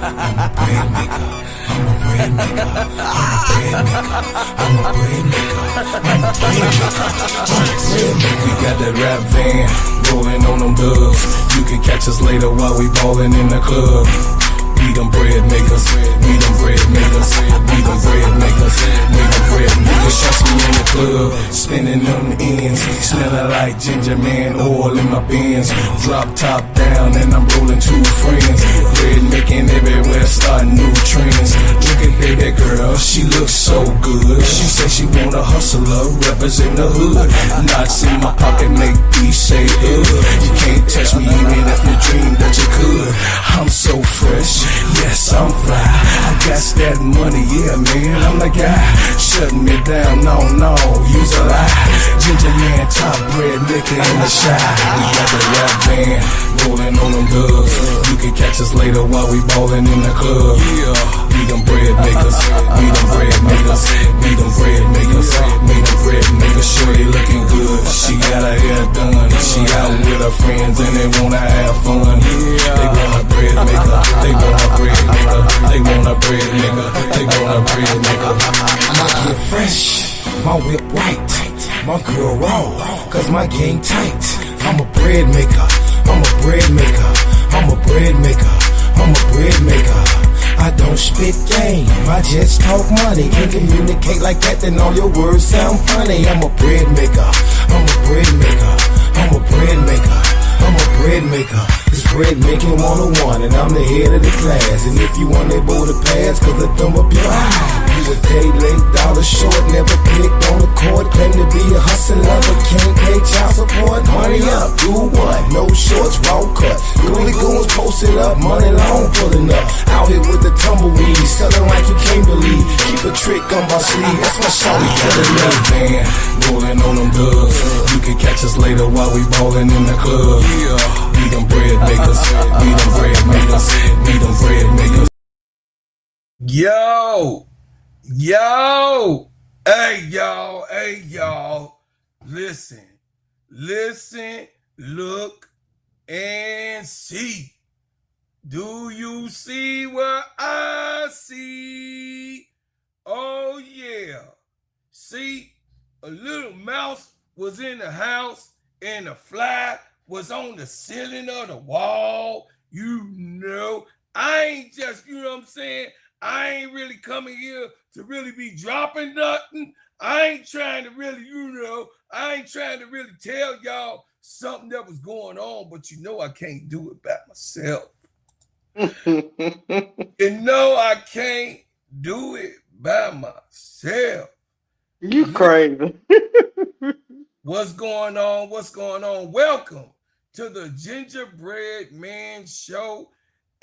I'm a bread maker. I'm a bread maker. I'm a bread maker. I'm a bread maker. I'm a bread maker. We got that rap van rolling on them dubs. You can catch us later while we ballin' in the club. We them bread makers, we them bread makers, we them bread makers, we them bread makers. Shots me in the club, spinning them ends, smelling like ginger man oil in my bins. Drop top down and I'm rolling two friends. Bread making everywhere, starting new trends. Look at baby girl, she looks so good. She said she want a hustler, represent the hood. Knots in my pocket make peace say You can't touch me even if you dream that you could. I'm so fresh. Yes, I'm fly. I got that money, yeah, man. I'm the guy. Shutting me down, no, use a lie. Ginger man, top bread, liquor in the shy. We got the rap van rolling on them dubs. You can catch us later while we ballin' in the club. Yeah, we them bread makers, we them bread makers, we them bread makers, we them bread makers. Shorty looking good, she got her hair done. She out with her friends and they wanna have fun. They want a bread maker, they want a bread maker, they want a bread maker, they want a bread maker. My kid fresh, my whip white, my girl raw, cause my game tight. I'm a bread maker, I'm a bread maker, I'm a bread maker, I'm a bread maker. I don't spit game, I just talk money. Can't communicate like that, then all your words sound funny. I'm a bread maker, I'm a bread maker, I'm a bread maker, I'm a bread maker. It's bread making 101 and I'm the head of the class. And if you want that boy to pass, cause I thumb up your eye. You a day late, dollar short, never clicked on the court. Claim to be a hustler, but can't pay child support. Money up, do what? No shorts, raw cut. Gooley goons posted up, money long pulling up. Out here with the tumbleweed, selling like you can't believe. Keep a trick on my sleeve, that's my shawty. We got a love van rolling on them dubs. You can catch us later while we ballin' in the club. Yeah, we them bread makers, we them bread makers, we them bread makers. Yo, hey y'all, listen, look, and see. Do you see what I see? Oh yeah. See, a little mouse was in the house and a fly was on the ceiling of the wall. You know, I ain't just, you know what I'm saying? I ain't really coming here to really be dropping nothing. I ain't trying to really, I ain't trying to really tell y'all something that was going on, but you know I can't do it by myself. I can't do it by myself. You crazy. What's going on? Welcome to the Gingerbread Man Show. //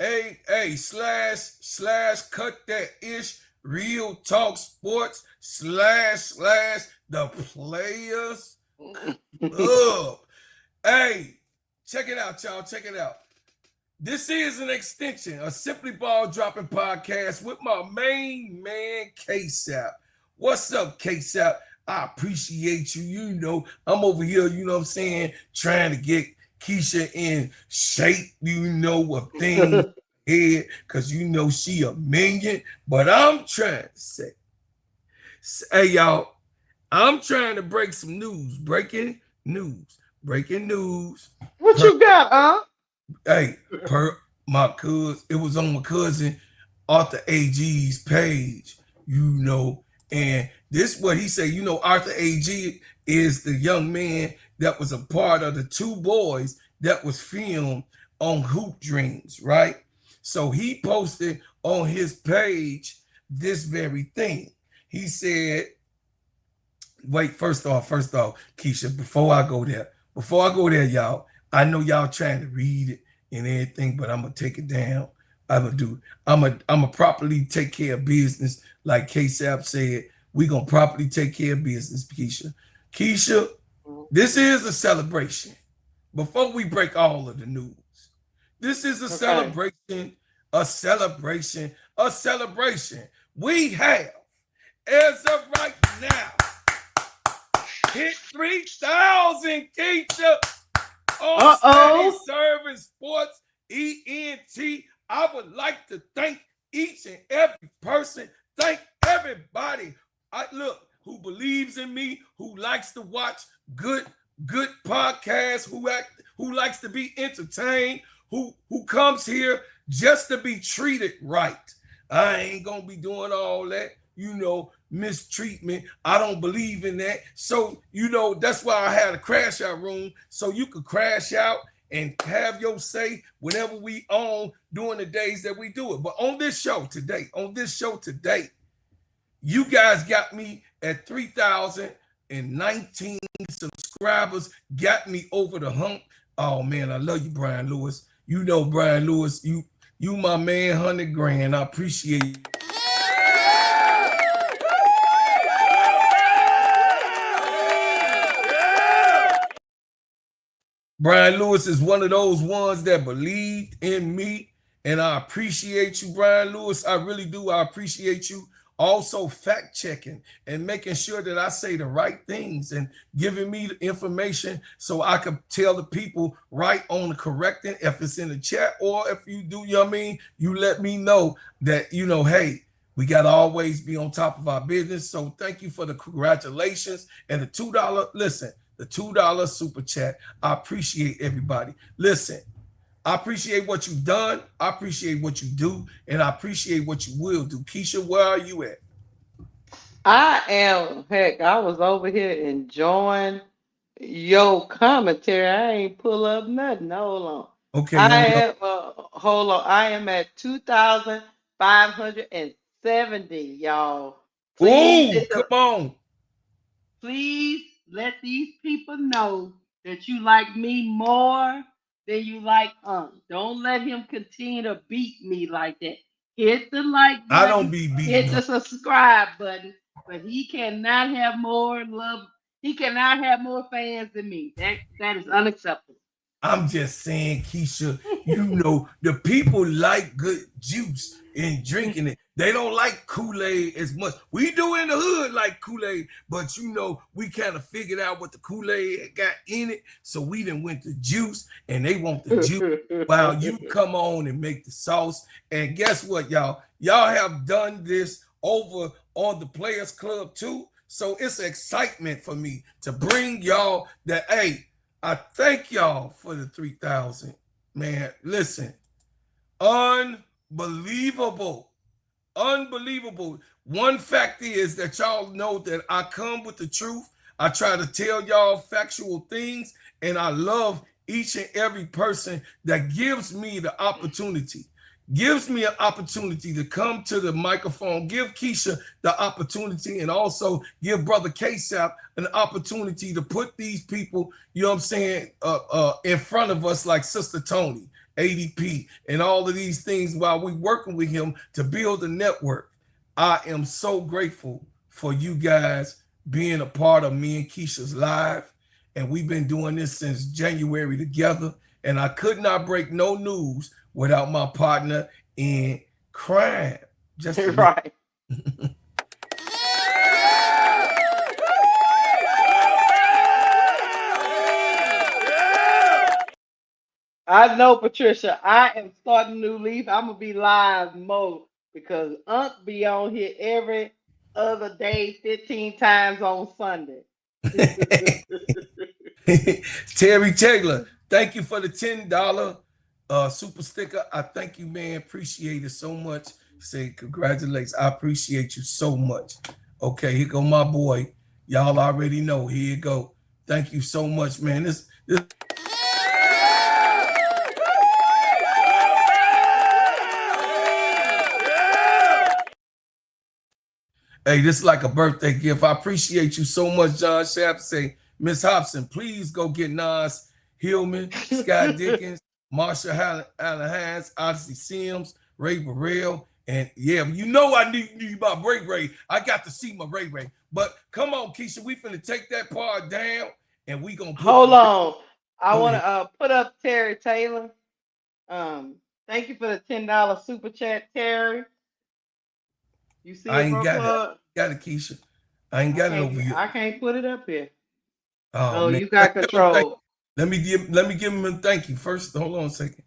cut that ish real talk sports / the players club. Hey, check it out, y'all. Check it out. This is an extension of Simply Ball Dropping Podcast with my main man, K-Sap. What's up, K-Sap? I appreciate you. You know, I'm over here, you know what I'm saying, trying to get Keisha in shape, of things head, because she a million. But I'm trying to say, hey, y'all, I'm trying to break some news. Breaking news. What you got, huh? Hey, it was on my cousin Arthur AG's page, and this is what he said. Arthur AG is the young man that was a part of the two boys that was filmed on Hoop Dreams, right? So he posted on his page this very thing. He said, wait, first off, Keisha, before I go there, y'all, I know y'all trying to read it and everything, but I'm gonna take it down. I'm gonna properly take care of business, like K-Sap said. We gonna properly take care of business, Keisha. Keisha, this is a celebration. Before we break all of the news, this is a celebration. We have, as of right now, hit 3,000, Keisha, on Steady Serving Sports, ENT, I would like to thank each and every person. Thank everybody. Who believes in me, who likes to watch good podcasts, who likes to be entertained, who comes here just to be treated right. I ain't gonna be doing all that, mistreatment. I don't believe in that. So, that's why I had a crash out room, so you could crash out and have your say whenever we on during the days that we do it. But on this show today, you guys got me at 3,019 subscribers, got me over the hump. Oh man, I love you, Brian Lewis. Brian Lewis, you my man, 100 grand. I appreciate you. Brian Lewis is one of those ones that believed in me, and I appreciate you, Brian Lewis. I really do. I appreciate you also fact checking and making sure that I say the right things and giving me the information so I can tell the people right on the correcting if it's in the chat, or if you do, you let me know that, hey, we got to always be on top of our business. So thank you for the congratulations and the $2. Listen, the $2 super chat. I appreciate everybody. Listen, I appreciate what you've done. I appreciate what you do. And I appreciate what you will do. Keisha, where are you at? I was over here enjoying your commentary. I ain't pull up nothing. Hold on. Okay, hold on. I am at 2,570, y'all. Please, come on. Please let these people know that you like me more than you like Don't let him continue to beat me like that. Hit the like button. I don't be beating. Hit the subscribe button. But he cannot have more love. He cannot have more fans than me. That is unacceptable. I'm just saying, Keisha, the people like good juice and drinking it. They don't like Kool-Aid as much. We do in the hood like Kool-Aid, but we kind of figured out what the Kool-Aid got in it. So we done went to juice, and they want the juice while you come on and make the sauce. And guess what, y'all? Y'all have done this over on the Players Club too. So it's excitement for me to bring y'all that, hey, I thank y'all for the 3,000. Man, listen, unbelievable. One fact is that y'all know that I come with the truth. I try to tell y'all factual things, and I love each and every person that gives me the opportunity. Gives me an opportunity to come to the microphone, give Keisha the opportunity, and also give Brother K-Sap an opportunity to put these people, in front of us, like Sister Tony, ADP, and all of these things while we're working with him to build a network. I am so grateful for you guys being a part of me and Keisha's live, and we've been doing this since January together, and I could not break no news without my partner in crime. Just right. I know, Patricia. I am starting a new leaf. I'm gonna be live mode because Unc be on here every other day, 15 times on Sunday. Terry Taylor, thank you for the $10 super sticker. I thank you, man. Appreciate it so much. Say congratulations. I appreciate you so much. Okay, here go my boy. Y'all already know. Here you go. Thank you so much, man. This Hey, this is like a birthday gift. I appreciate you so much, John Shaft. Say, Miss Hobson, please go get Nas Hillman, Scott Dickens, Marsha Allen-Hines, Odyssey Sims, Ray Burrell, and yeah, I need my Ray. I got to see my Ray. But come on, Keisha, we finna take that part down, and we gonna hold on. I want to put up Terry Taylor. Thank you for the $10 super chat, Terry. You see, I ain't got it. Got it, Keisha. I ain't got it over here. I can't put it up here. Oh, man. You got control. Let me give him a thank you first. Hold on a second.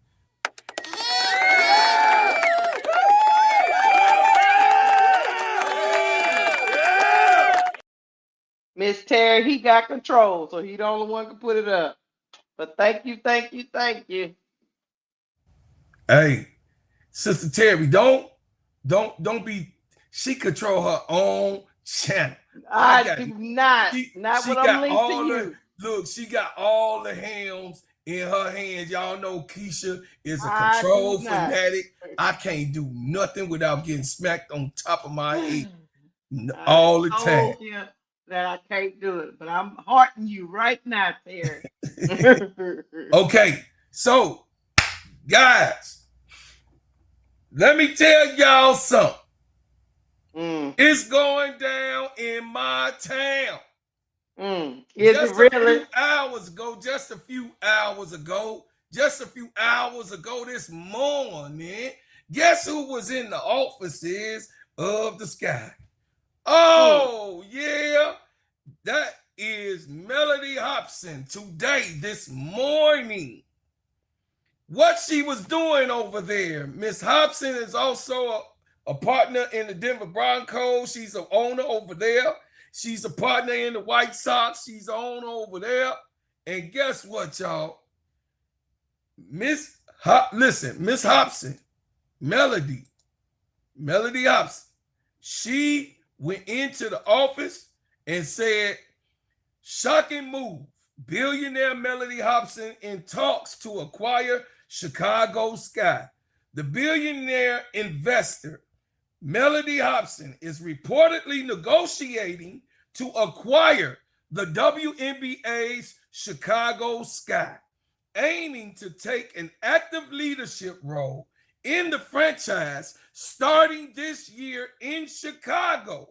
Miss Terry, he got control, so he the only one can put it up. But thank you, thank you, thank you. Hey, Sister Terry, don't be. She control her own channel. I I got do not. Not she when I'm got linked to all the you. look. She got all the hams in her hands. Y'all know Keisha is a I do control not. fanatic. I can't do nothing without getting smacked on top of my head I done all the time. told you that I can't do it, but I'm hearting you right now, Terry. Okay, so guys, let me tell y'all something. It's going down in my town. Is it really? Just a few hours ago this morning, guess who was in the offices of the sky? Oh, yeah, that is Melody Hobson today, this morning. What she was doing over there. Miss Hobson is also a partner in the Denver Broncos. She's an owner over there. She's a partner in the White Sox. She's an owner over there. And guess what, y'all? Miss Hobson, Melody Hobson, she went into the office and said, shocking move. Billionaire Melody Hobson in talks to acquire Chicago Sky. The billionaire investor Melody Hobson is reportedly negotiating to acquire the WNBA's Chicago Sky, aiming to take an active leadership role in the franchise starting this year in Chicago.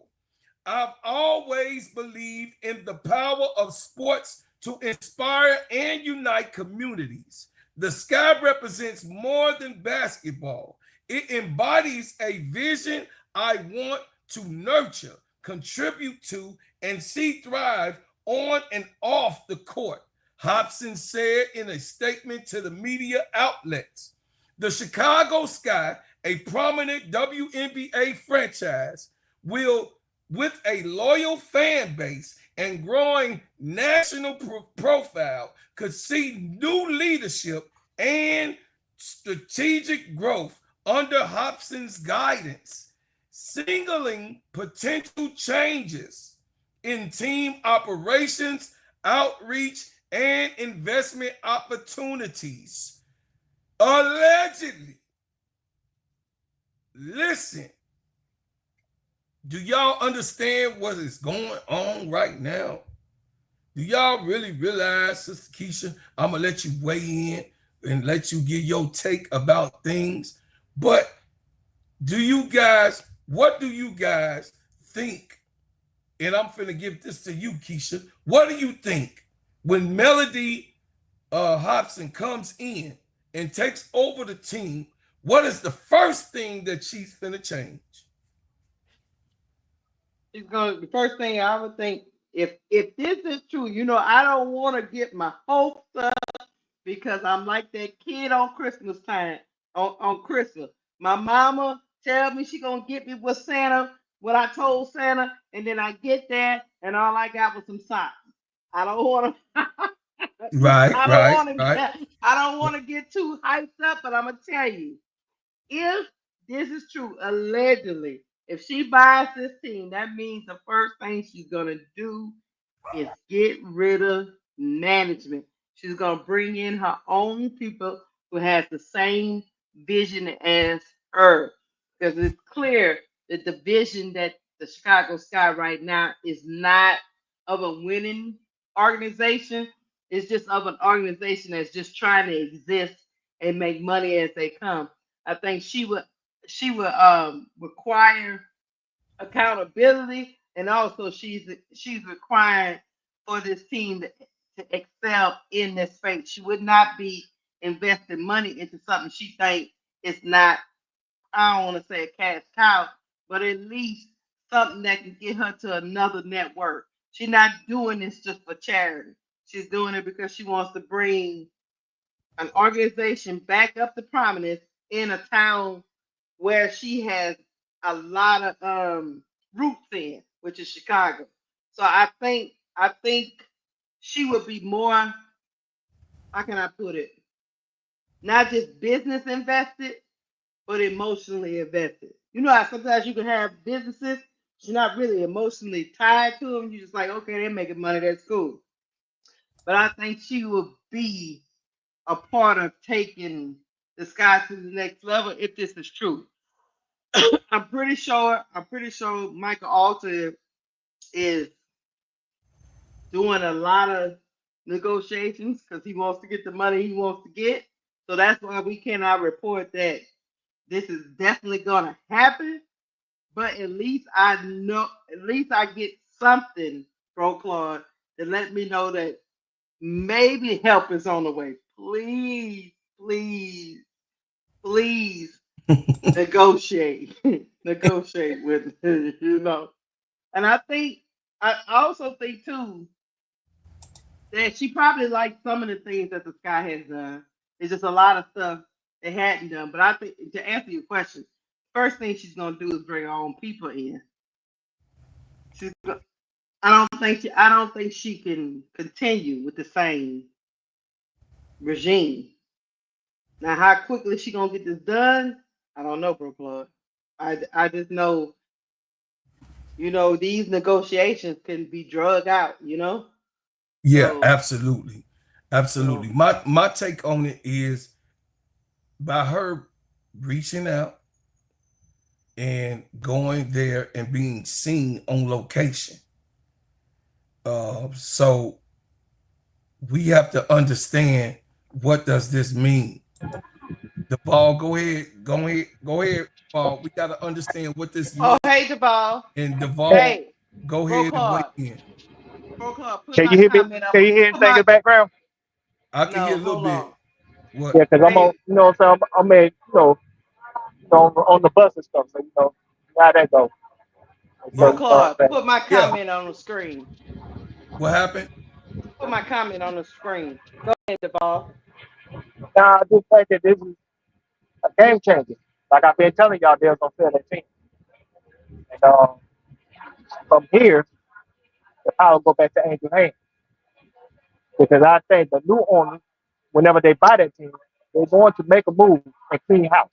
I've always believed in the power of sports to inspire and unite communities. The Sky represents more than basketball. It embodies a vision I want to nurture, contribute to, and see thrive on and off the court, Hobson said in a statement to the media outlets. The Chicago Sky, a prominent WNBA franchise, will, with a loyal fan base and growing national profile, could see new leadership and strategic growth under Hobson's guidance, signaling potential changes in team operations, outreach, and investment opportunities. Allegedly. Listen, do y'all understand what is going on right now? Do y'all really realize, Sister Keisha, I'm going to let you weigh in and let you give your take about things. But what do you guys think? And I'm finna give this to you, Keisha. What do you think when Melody Hobson comes in and takes over the team? What is the first thing that she's finna change? The first thing I would think, if this is true, I don't want to get my hopes up because I'm like that kid on Christmas time, on Christmas. My mama tell me she gonna get me with Santa, what I told Santa, and then I get there and all I got was some socks. I don't want to. Right, I don't right, want right. to. I don't want to get too hyped up, but I'm gonna tell you, if this is true, allegedly, if she buys this team, that means the first thing she's gonna do is get rid of management. She's gonna bring in her own people who has the same vision as her. Because it's clear that the vision that the Chicago Sky right now is not of a winning organization. It's just of an organization that's just trying to exist and make money as they come. I think she would require accountability, and also she's requiring for this team to excel in this space. She would not be investing money into something she thinks is not, I don't want to say a cash cow, but at least something that can get her to another network. She's not doing this just for charity. She's doing it because she wants to bring an organization back up to prominence in a town where she has a lot of roots in, which is Chicago. So I think I think she would be more, how can I put it? Not just business invested, but emotionally invested. You know how sometimes you can have businesses, you're not really emotionally tied to them. You're just like, okay, they're making money, that's cool. But I think she would be a part of taking the sky to the next level if this is true. I'm pretty sure Michael Alter is doing a lot of negotiations because he wants to get the money he wants to get. So that's why we cannot report that this is definitely gonna happen. But at least I know, at least I get something, Bro Claude, to let me know that maybe help is on the way. Please, please, please negotiate. Negotiate with me. And I also think too that she probably liked some of the things that the Sky has done. It's just a lot of stuff they hadn't done. But I think to answer your question, first thing she's gonna do is bring her own people in. She's go- I don't think she can continue with the same regime. Now, how quickly she gonna get this done? I don't know, bro, Claude. I just know, these negotiations can be drug out. Yeah, So absolutely. Absolutely. so My take on it is by her reaching out and going there and being seen on location. So we have to understand, what does this mean? The ball, go ahead, ball. We got to understand what this oh means. hey Duvall. And Duvall, Hey, go bro ahead and weigh Claude. in. Bro Claude, put Can my you hear me? comment up. Can you hear Put anything in my the background? I can hear a no, little hold bit. on. What? Yeah, because I'm on, Hey, so I'm in, on the bus and stuff. So how that go. bro Yeah. Claude, put my Yeah. comment on the screen. What happened? Put my comment on the screen. Go ahead, Duvall. Now I just think that this is a game changer. Like I've been telling y'all, there's no fair team. And from here, the power go back to Angel Haynes because I think the new owners, whenever they buy that team, they're going to make a move and clean house.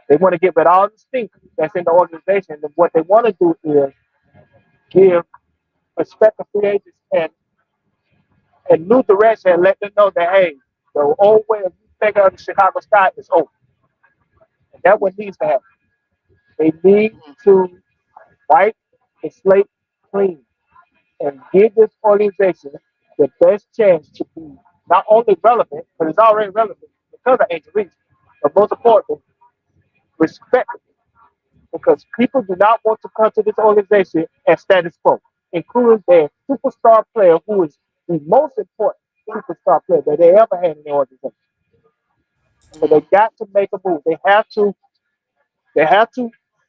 They want to get rid of all the stink that's in the organization. And what they want to do is give prospective free agents and new direction and let them know that, hey, the old way of thinking of the Chicago Sky is over. And that's what needs to happen. They need to wipe the slate clean and give this organization the best chance to be not only relevant, but it's already relevant because of Angel Reese, but most importantly, respected. Because people do not want to come to this organization as status quo, including their superstar player, who is the most important superstar player that they ever had in the organization. So they Mm-hmm. got to make a move. They have to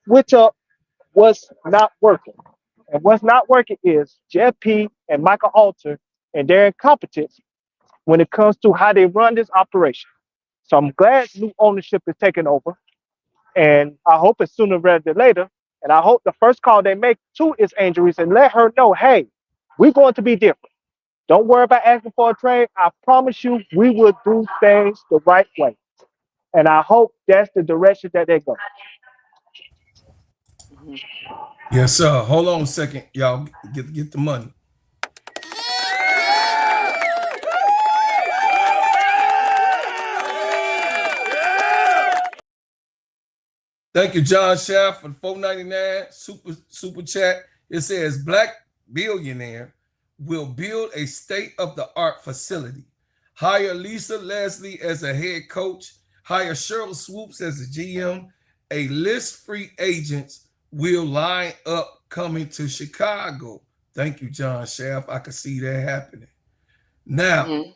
switch up what's not working. And what's not working is Jeff P and Michael Alter and their incompetence when it comes to how they run this operation. So I'm glad new ownership is taking over. And I hope it's sooner rather than later. And I hope the first call they make to is Angel Reese and let her know, hey, we're going to be different. Don't worry about asking for a trade. I promise you, we will do things the right way. And I hope that's the direction that they go. Mm-hmm. Yes, sir. Hold on a second, y'all. Get the money. Thank you, John Shaft, for the $4.99 super chat. It says Black billionaire will build a state-of-the-art facility. Hire Lisa Leslie as a head coach. Hire Cheryl Swoops as a GM. A list free agents will line up coming to Chicago. Thank you, John Shaft. I can see that happening. Now, Mm-hmm.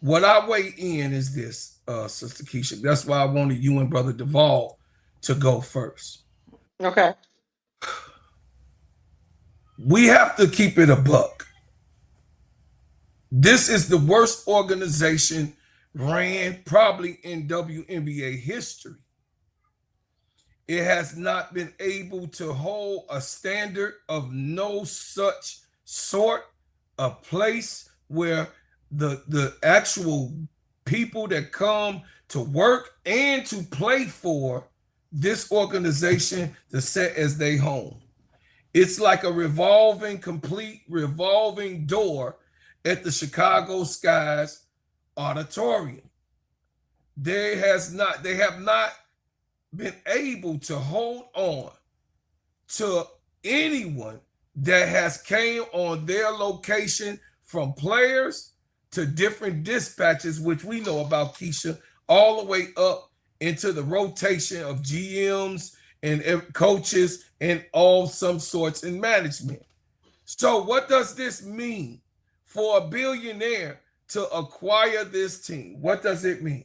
what I weigh in is this, Sister Keisha. That's why I wanted you and Brother Duvall to go first. Okay. We have to keep it a buck. This is the worst organization ran probably in WNBA history. It has not been able to hold a standard of no such sort a place where the actual people that come to work and to play for this organization to set as their home. It's like a complete revolving door at the Chicago Skies auditorium. They have not been able to hold on to anyone that has came on their location, from players to different dispatches, which we know about, Keisha, all the way up into the rotation of GMs and coaches and all some sorts in management. So what does this mean for a billionaire to acquire this team? What does it mean?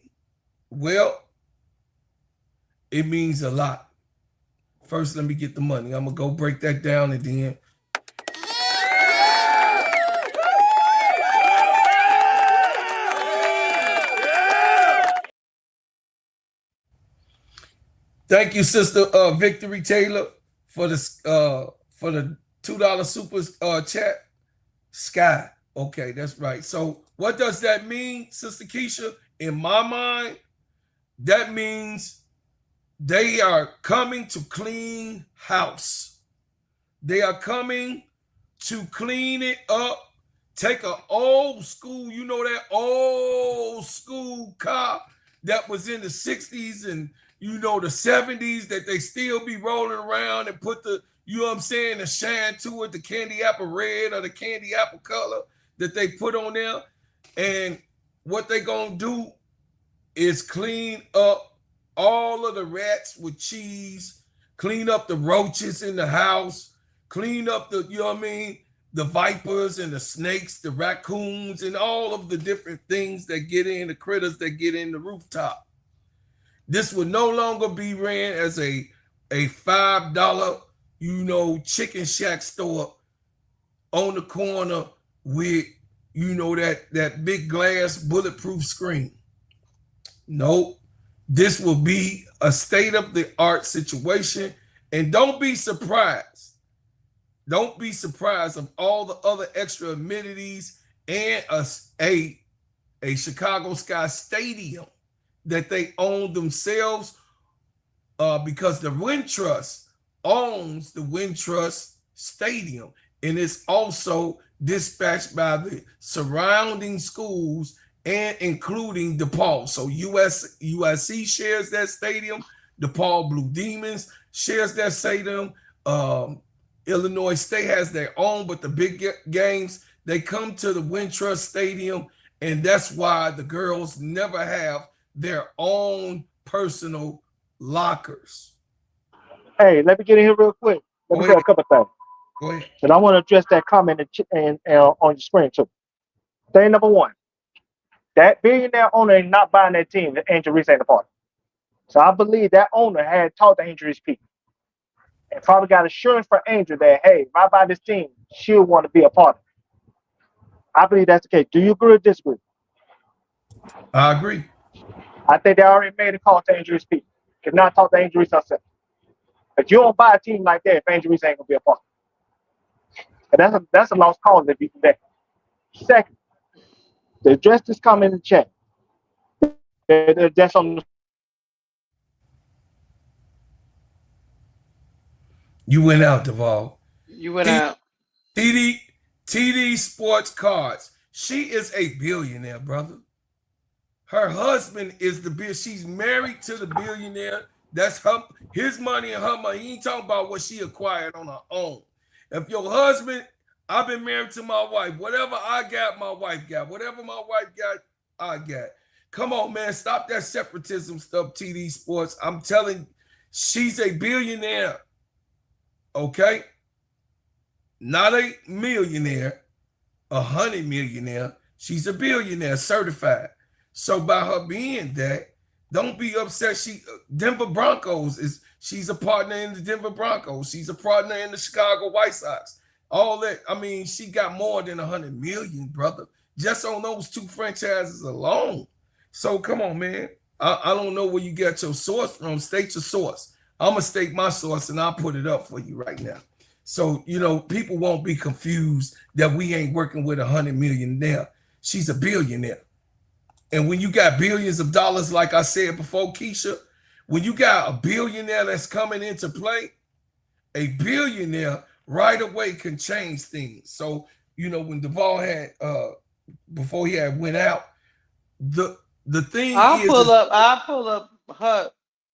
Well, it means a lot. First, let me get the money. I'm going to go break that down and then. Thank you, Sister Victory Taylor, for the $2 super chat. Sky. Okay, that's right. So what does that mean, Sister Keisha? In my mind, that means they are coming to clean house. They are coming to clean it up. Take an old school, that old school car that was in the 60s and the 70s that they still be rolling around and put the, the shine to it, the candy apple red or the candy apple color that they put on there. And what they gonna do is clean up all of the rats with cheese, clean up the roaches in the house, clean up the, the vipers and the snakes, the raccoons, and all of the different things that get in, the critters that get in the rooftop. This would no longer be ran as a $5, chicken shack store on the corner with, that big glass bulletproof screen. Nope. This will be a state-of-the-art situation. And don't be surprised. Don't be surprised of all the other extra amenities and a Chicago Sky stadium that they own themselves, because the Wintrust owns the Wintrust Stadium, and it's also dispatched by the surrounding schools and including DePaul. So USC shares that stadium. DePaul Blue Demons shares that stadium. Illinois State has their own, but the big games, they come to the Wintrust Stadium, and that's why the girls never have their own personal lockers. Hey, let me get in here real quick. Let me say a couple things. Go ahead. And I want to address that comment and on your screen too. Thing number one, that billionaire owner is not buying that team if Angel Reese ain't a part. So I believe that owner had talked to Angel Reese people and probably got assurance for Angel that, hey, if I buy this team, she'll want to be a part of it. I believe that's the case. Do you agree or disagree? I agree. I think they already made a call to Angel Reese people. If not, talk to Angel Reese herself. But you don't buy a team like that if Angel Reese ain't going to be a part. And that's a lost cause if you do that. Second, to address this comment in the chat, that's on the. You went out, Duvall. You went out. TD Sports Cards. She is a billionaire, brother. Her husband is the bill. She's married to the billionaire. That's his money and her money. He ain't talking about what she acquired on her own. If your husband, I've been married to my wife. Whatever I got, my wife got. Whatever my wife got, I got. Come on, man. Stop that separatism stuff, TD Sports. I'm telling, she's a billionaire. Okay? Not a millionaire, 100 millionaire. She's a billionaire, certified. So by her being that, don't be upset. Denver Broncos she's a partner in the Denver Broncos. She's a partner in the Chicago White Sox. All that, I mean, she got more than 100 million, brother, just on those two franchises alone. So come on, man. I don't know where you got your source from. State your source. I'm gonna state my source and I'll put it up for you right now. So, you know, people won't be confused that we ain't working with 100 millionaire. She's a billionaire. And when you got billions of dollars, like I said before, Keisha, when you got a billionaire that's coming into play, a billionaire right away can change things. So, you know, when Duvall had before he had went out, the thing I'll is pull up her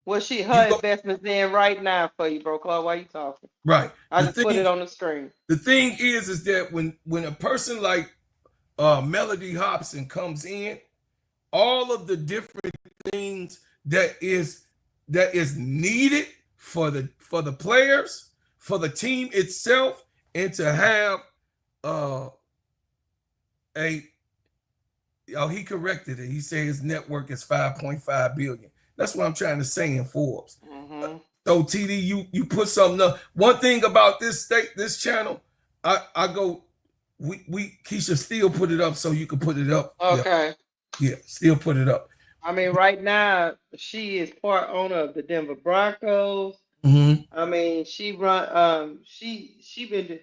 you her go investments in right now for you, bro. Claude, why you talking? right. I just put it on the screen. The thing is that when a person like Melody Hobson comes in, all of the different things that is needed for the players, for the team itself, and to have a he corrected it. He said his network is 5.5 billion. That's what I'm trying to say in Forbes. Mm-hmm. So TD, you put something up. One thing about this channel, I go, we Keisha still put it up so you can put it up. Okay. Yeah, still put it up. I mean, right now she is part owner of the Denver Broncos. Mm-hmm. I mean, she been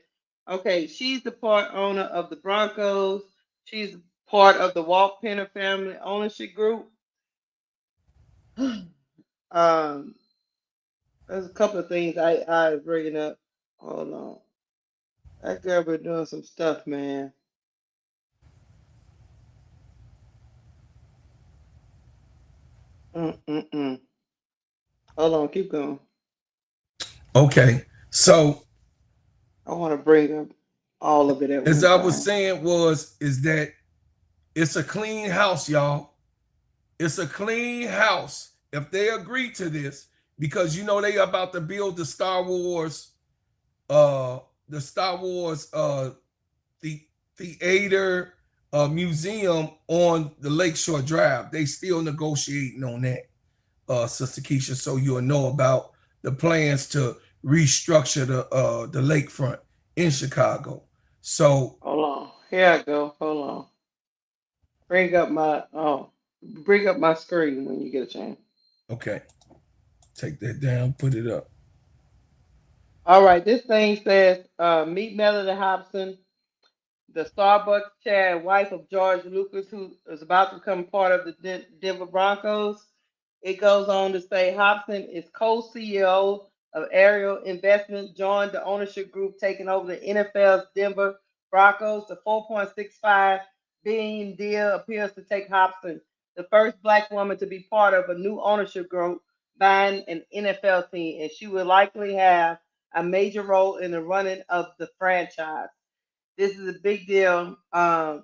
okay. She's the part owner of the Broncos. She's part of the Walt Penner family ownership group. There's a couple of things I bringing up. Hold on, that girl been doing some stuff, man. Mm-mm-mm. Hold on, keep going. Okay, so I want to bring up all of it at as one I was time. saying is that it's a clean house, y'all. It's a clean house. If they agree to this, because you know they about to build the Star Wars the theater museum on the Lakeshore Drive. They still negotiating on that, Sister Keisha. So you'll know about the plans to restructure the lakefront in Chicago. So Hold on. Here I go. Hold on. Bring up my screen when you get a chance. okay, take that down, put it up. All right, this thing says, meet Melody Hobson, the Starbucks chair and wife of George Lucas, who is about to become part of the Denver Broncos. It goes on to say Hobson is co-CEO of Ariel Investment, joined the ownership group taking over the NFL's Denver Broncos. The 4.65 billion deal appears to take Hobson, the first black woman to be part of a new ownership group buying an NFL team, and she will likely have a major role in the running of the franchise. This is a big deal. That's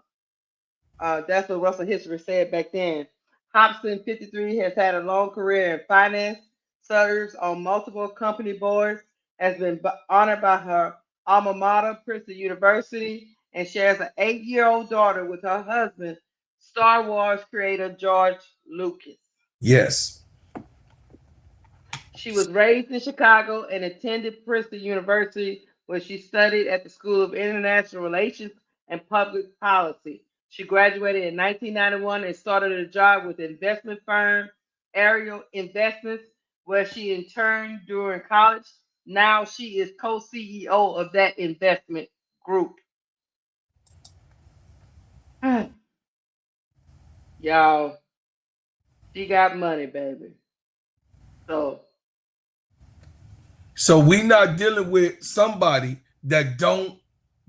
what Russell History said back then. Hobson, 53, has had a long career in finance, serves on multiple company boards, has been honored by her alma mater, Princeton University, and shares an 8-year-old daughter with her husband, Star Wars creator George Lucas. Yes. She was raised in Chicago and attended Princeton University, where she studied at the School of International Relations and Public Policy. She graduated in 1991 and started a job with the investment firm Ariel Investments, where she interned during college. Now she is co-CEO of that investment group. Y'all, she got money, baby. So we not dealing with somebody that don't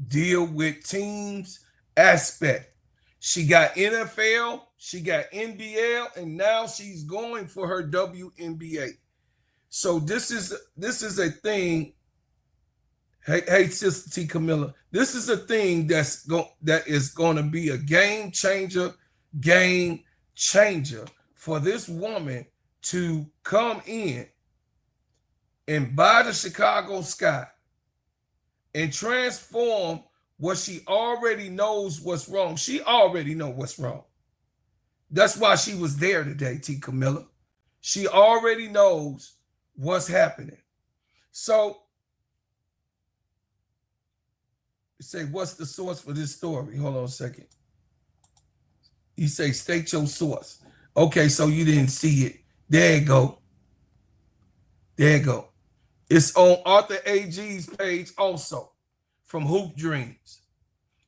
deal with teams aspect. She got NFL, she got NBL, and now she's going for her WNBA. So this is a thing. Hey, Sister T Kamilla, this is a thing that is going to be a game changer for this woman to come in and buy the Chicago Sky and transform what she already knows what's wrong. She already know what's wrong. That's why she was there today, T. Kamilla. She already knows what's happening. So, say, what's the source for this story? Hold on a second. You say, state your source. Okay, so you didn't see it. There you go. There you go. It's on Arthur AG's page also from Hoop Dreams.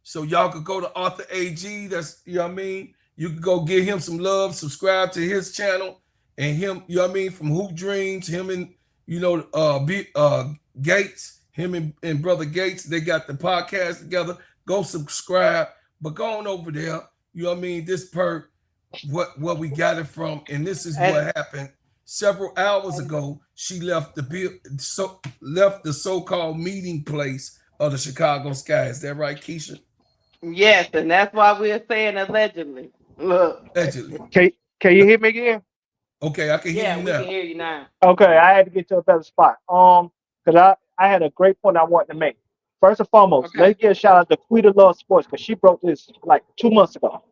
So y'all could go to Arthur AG. That's, you know what I mean? You can go give him some love, subscribe to his channel, and him, you know what I mean, from Hoop Dreams, him and, you know, Gates, him and Brother Gates, they got the podcast together. Go subscribe, but go on over there. You know what I mean? This per what we got it from, and this is And, what happened. Several hours and ago, she left left the so-called meeting place of the Chicago Sky. Is that right, Keisha? yes, and that's why we're saying allegedly. Look, Allegedly. Can you hear me again? Okay, I can hear yeah, you we can now. hear you now. Okay, I had to get to a better spot. Because I had a great point I wanted to make. First and foremost, Okay. let's give a shout out to Quita Love Sports because she broke this like 2 months ago.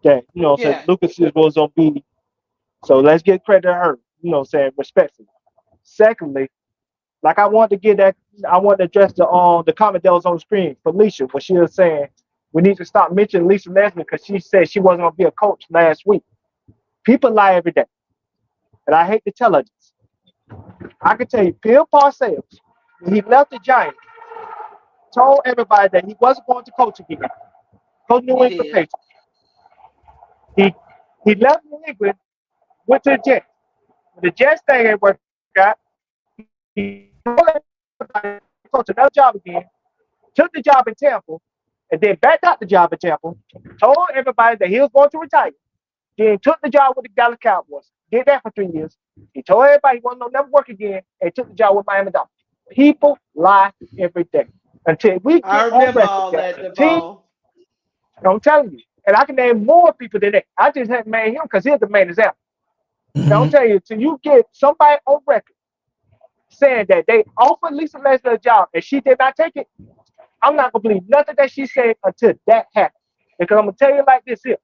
That said Yeah. Lucas was on BD. So let's give credit to her. Saying respectfully. Secondly, like I wanted to get that, I wanted to address the comment that was on the screen, Felicia, when she was saying we need to stop mentioning Lisa Leslie because she said she wasn't gonna be a coach last week. People lie every day, and I hate to tell her this. I can tell you, Bill Parcells, when he left the Giants, told everybody that he wasn't going to coach again. Coach New He England did. Patriots. He left New England, went to the Jets. When the Jets thing ain't work out, he told everybody to coach another job again, took the job in Tampa, and then backed out the job in Tampa, told everybody that he was going to retire, then took the job with the Dallas Cowboys, did that for 3 years. He told everybody he wasn't going to never work again, and took the job with Miami Dolphins. People lie every day. Until we I get on remember record all that that, the team, Devon. I'm telling you, and I can name more people than that. I just had named him because he's the main example. Now, I'm Mm-hmm. telling you, till you get somebody on record saying that they offered Lisa Leslie a job and she did not take it, I'm not gonna believe nothing that she said until that happens. Because I'm gonna tell you like this here: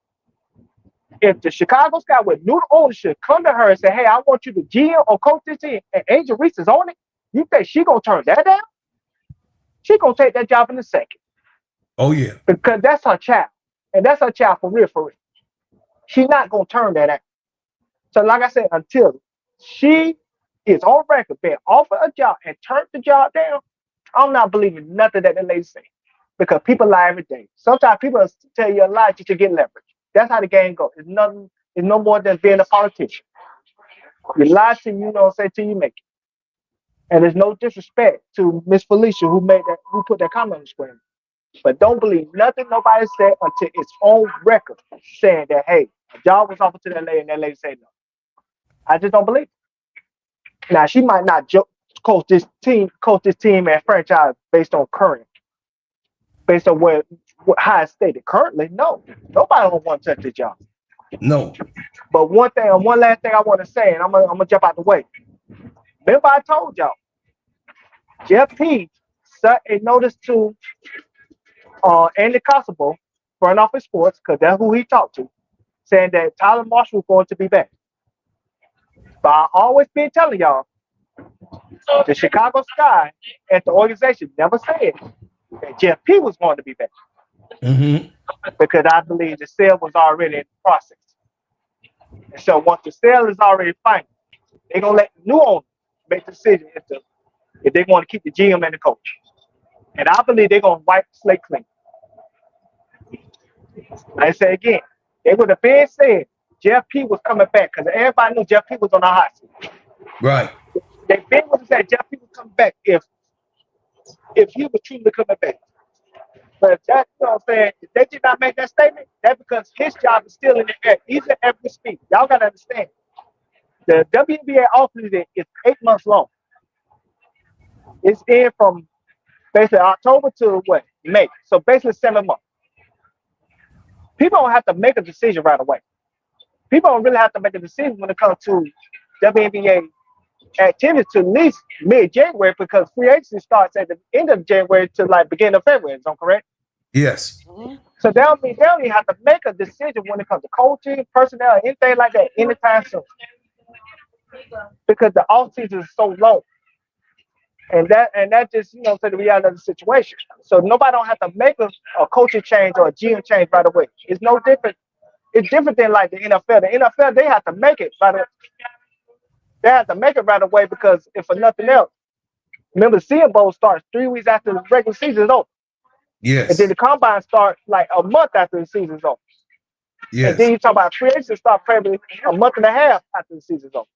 if the Chicago Sky with new ownership come to her and say, "Hey, I want you to GM or coach this team," and Angel Reese is on it, you think she gonna turn that down? She gonna take that job in a second Oh yeah. because that's her child, and that's her child for real, for real. She's not gonna turn that down. So, like I said, until she is on record being offered a job and turned the job down, I'm not believing nothing that the lady say. Because people lie every day. Sometimes people tell you a lie just to get leverage. That's how the game goes. It's nothing. It's no more than being a politician. You lie till till you make it. And there's no disrespect to Miss Felicia who put that comment on the screen. But don't believe nothing nobody said until it's on record saying that, hey, a job was offered to that lady and that lady said no. I just don't believe it. Now she might not coach this team and franchise based on how it's stated currently. No, nobody don't want to touch the job. No. But one last thing I want to say, and I'm gonna jump out the way. Remember I told y'all, Jeff P sent a notice to Andy Constable, front office sports, because that's who he talked to, saying that Tyler Marshall was going to be back. But I always been telling y'all, the Chicago Sky and the organization never said that Jeff P was going to be back. Mm-hmm. Because I believe the sale was already in the process. And so once the sale is already final, they're gonna let the new owner make the decision if they want to keep the GM and the coach. And I believe they're gonna wipe the slate clean. I say again, they would have been said Jeff P was coming back because everybody knew Jeff P was on the hot seat. Right. They would have said Jeff P was coming back if he was truly coming back. But if that's what I'm saying, if they did not make that statement, that's because his job is still in the air. He's at every speed. Y'all gotta understand. The WNBA offseason is 8 months long. It's in from basically October to what? May. So basically 7 months. People don't have to make a decision right away. People don't really have to make a decision when it comes to WNBA activities to at least mid-January because free agency starts at the end of January to like beginning of February. Is that correct? Yes. Mm-hmm. So they don't even have to make a decision when it comes to coaching, personnel, anything like that anytime soon. Because the off season is so long. And that just, to the reality of the situation. So nobody don't have to make a coaching change or a GM change right away. It's no different. It's different than like the NFL. The NFL, they have to make it right away. They have to make it right away because if for nothing else, Remember, the Senior Bowl starts 3 weeks after the regular season is over, and then Yes. the combine starts like a month after the season's over. And then Yes. you talk about free agency start probably a month and a half after the season's over.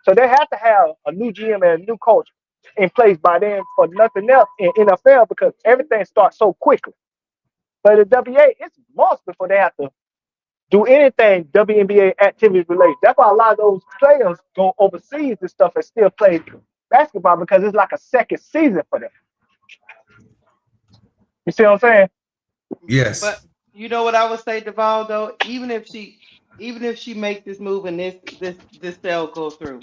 So they have to have a new GM and a new coach in place by then for nothing else in NFL because everything starts so quickly. But the WA, it's months before they have to do anything WNBA activity related. That's why a lot of those players go overseas and stuff and still play basketball because it's like a second season for them. You see what I'm saying? But Yes. you know what I would say, Devon, though, even if she make this move and this sale go through,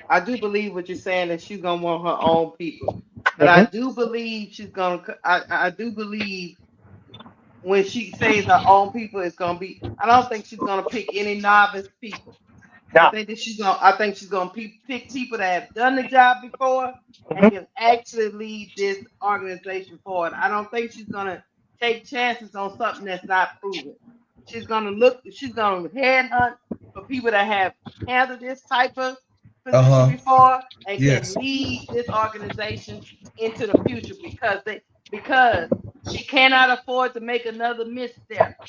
I do believe what you're saying that she's gonna want her own people. But I Mm-hmm. do believe she's gonna. I do believe when she says her own people, it's gonna be. I don't think she's gonna pick any novice people. Now, I think she's gonna pick people that have done the job before and mm-hmm. can actually lead this organization forward. I don't think she's gonna take chances on something that's not proven. She's gonna look. She's gonna headhunt for people that have handled this type of position Uh-huh. before and can Yes. lead this organization into the future because she cannot afford to make another misstep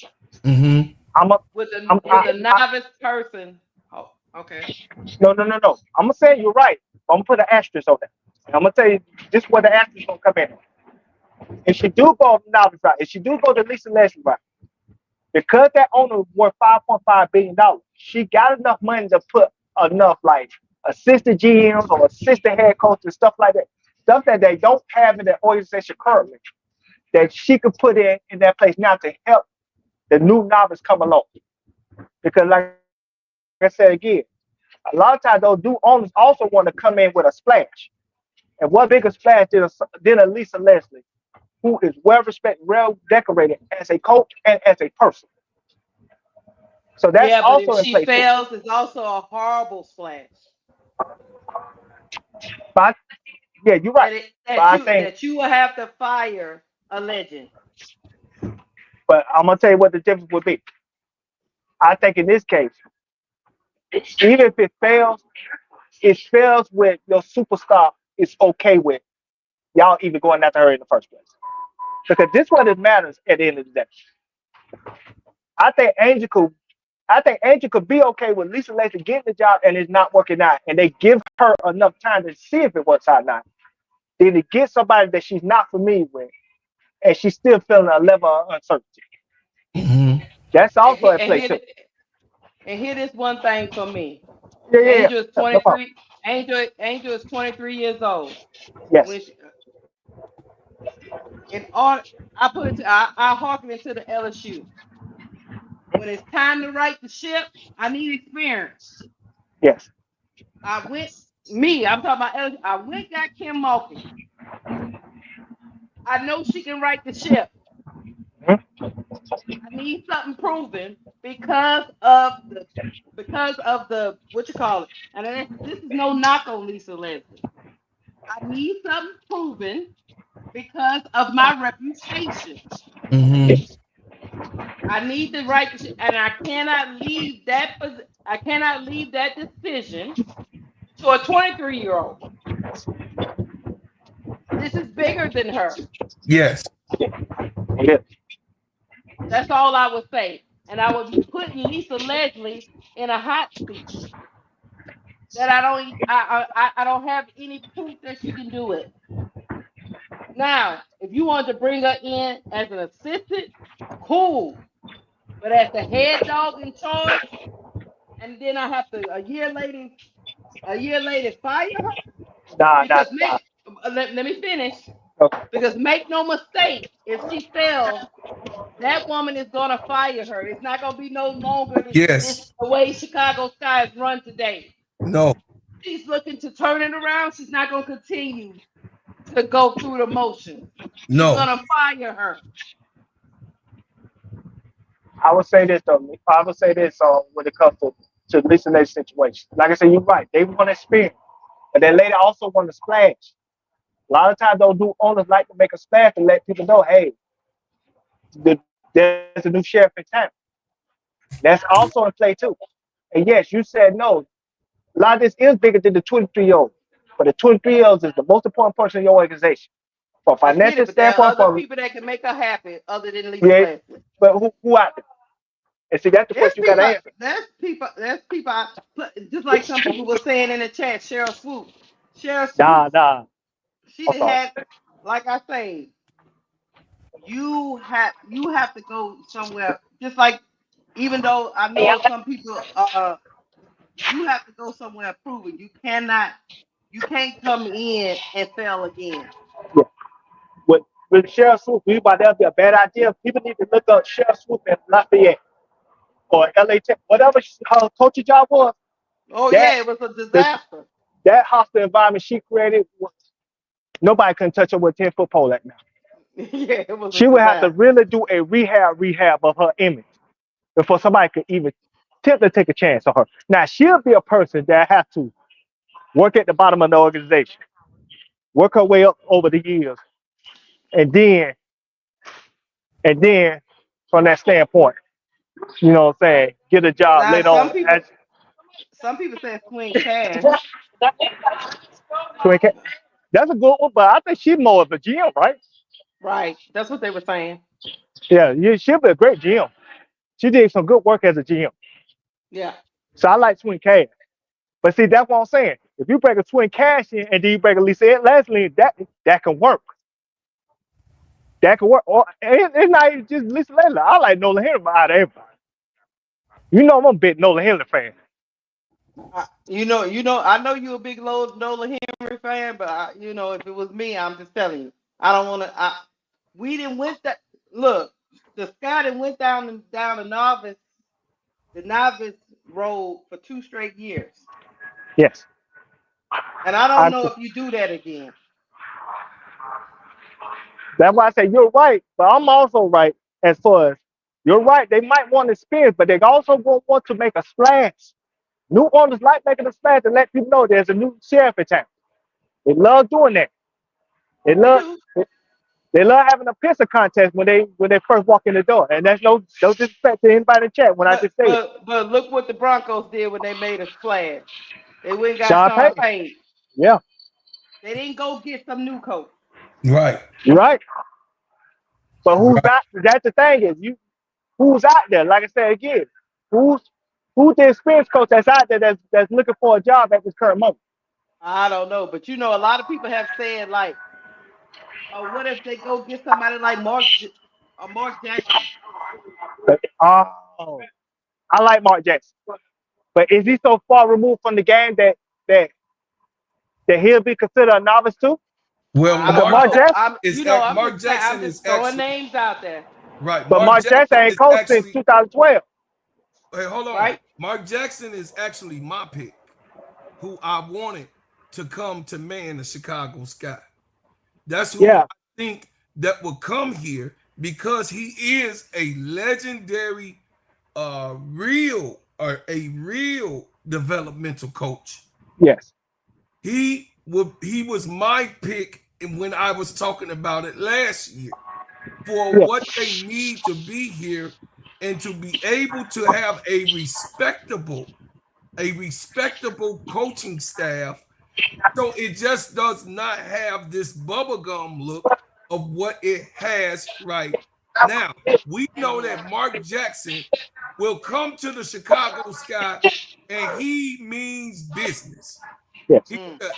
Mm-hmm. I'm a, with a I'm, with a novice person. Oh, okay. no. I'm gonna say you're right. I'm gonna put an asterisk on that. And I'm gonna tell you just where the asterisk gonna come in. If she do go novice route, if she do go the Lisa Leslie route, because that owner worth $5.5 billion, she got enough money to put enough like assistant GMs or assistant head coaches and stuff like that, stuff that they don't have in the organization currently, that she could put in that place now to help the new novice come along. Because like I said again, a lot of times those new owners also want to come in with a splash. And what bigger splash than a Lisa Leslie, who is well respected, well decorated as a coach and as a person. So that's Yeah, but if also in she play too. fails, it's also a horrible splash. But yeah, you're right. That it But I think, that you will have to fire a legend. but I'm gonna tell you what the difference would be. I think in this case, even if it fails with your superstar is okay with y'all even going after her in the first place. Because this what it matters at the end of the day. I think Angel could Angel could be okay with Lisa Lacy getting the job and it's not working out, and they give her enough time to see if it works out or not. Then to get somebody that she's not familiar with, and she's still feeling a level of uncertainty. Mm-hmm. That's And, also he- at and play here too. and here is one thing for me. Yeah. Angel is No problem. 23. Angel is 23 years old. Yes. When she, in order, I harken into the LSU. When it's time to right the ship, I need experience. Yes. I went me. I'm talking about LSU. I went got Kim Mulkey. I know she can right the ship. Mhm. I need something proven because of the what you call it. And this is no knock on Lisa Leslie. I need something proven because of my reputation. Mm-hmm. Yes. I need the right and I cannot leave that decision to a 23-year-old. This is bigger than her. Yes. Yes. That's all I would say. And I would be putting Lisa Leslie in a hot seat that I don't have any proof that she can do it. Now, if you want to bring her in as an assistant, cool. But as the head dog in charge, and then I have to a year later fire her Nah. because let me finish. Okay. Because make no mistake, if she fails, that woman is gonna fire her. It's not gonna be no longer Yes. the way Chicago Sky is run today. No. She's looking to turn it around. She's not gonna continue to go through the motions. She's No. gonna fire her. I would say this though. I would say this when it comes to Lisa Lacy's situation. Like I said, you're right. They want experience, but that lady also want to splash. A lot of times, those new owners like to make a splash and let people know, hey, there's a new sheriff in town. That's also in play too. And yes, you said no. A lot of this is bigger than the 23-year-old. but the twin girls is the most important person in your organization. From I get financial it, but there are standpoint, other from people that can make her happy other than Lisa yeah, Leslie. but who out there? And see, that's the question you gotta answer. There's people. Just like some people were saying in the chat. Cheryl Swoop. Cheryl Swoop. Nah. She I'm done sorry. had, like I say, you have to go somewhere. Just like, even though I know some people, you have to go somewhere proven. You can't come in and fail again. Yeah. With Cheryl Swoop, we about that be a bad idea. People need to look up Cheryl Swoop in Lafayette or LA Tech, whatever her coaching job was. Oh That yeah, it was a the, disaster. that hostile environment she created, nobody can touch her with a 10-foot pole right now. Yeah, it was a She would have to disaster. really do a rehab of her image before somebody could even attempt to take a chance on her. Now she'll be a person that has to work at the bottom of the organization, work her way up over the years, and then from that standpoint, you know what I'm saying, get a job Now later on as some people say swing cash. twin cat. That's a good one, but I think she's more of a GM, right? Right, that's what they were saying. Yeah, she'll be a great GM. She did some good work as a GM. Yeah. So I like Twin Cash. But see, that's what I'm saying. If you break a Twin Cash in and then you break a Lisa Leslie, that can work. That can work. Or it's not even just Lisa Leslie. I like Nolan Henry out of everybody. You know I'm a big Nolan Henry fan. I know you're a big Nola Henry fan, but if it was me, I'm just telling you, I don't want to. We didn't went that. Look, the Scott and went down the novice road for 2 straight years, Yes. and I don't I, know if you do that again. that's why I say you're right, but I'm also right as far as you're right. They might want to spin, but they also won't want to make a splash. New owners like making a splash to let people know there's a new sheriff in town. They love doing that. They They love do, they love having a pistol contest when they first walk in the door. And that's no disrespect to anybody in the chat when I but just say it. but look what the Broncos did when they made a splash. They went and got Sean Sean Payton. Payton. Yeah, They didn't go get some new coach. Right. you're right. But who's Right. not? That's the thing is who's out there? Like I said again, who's the experienced coach that's out there that's looking for a job at this current moment? I don't know, but a lot of people have said like, what if they go get somebody like Mark Jackson? But, oh, I like Mark Jackson, but is he so far removed from the game that he'll be considered a novice too? Well, I Because don't Mark know. Jackson, I'm Mark just saying, I'm Jackson just is throwing actually names out there, right. but Mark Mark Jackson Jackson ain't is coached since actually 2012. Hey, hold on. right? Mark Jackson is actually my pick, who I wanted to come to man the Chicago Sky. That's who Yeah, I think that will come here because he is a legendary, a real developmental coach. yes, He was my pick when I was talking about it last year for yeah, what they need to be here and to be able to have a respectable coaching staff. So it just does not have this bubblegum look of what it has right now. We know that Mark Jackson will come to the Chicago Sky and he means business. yes,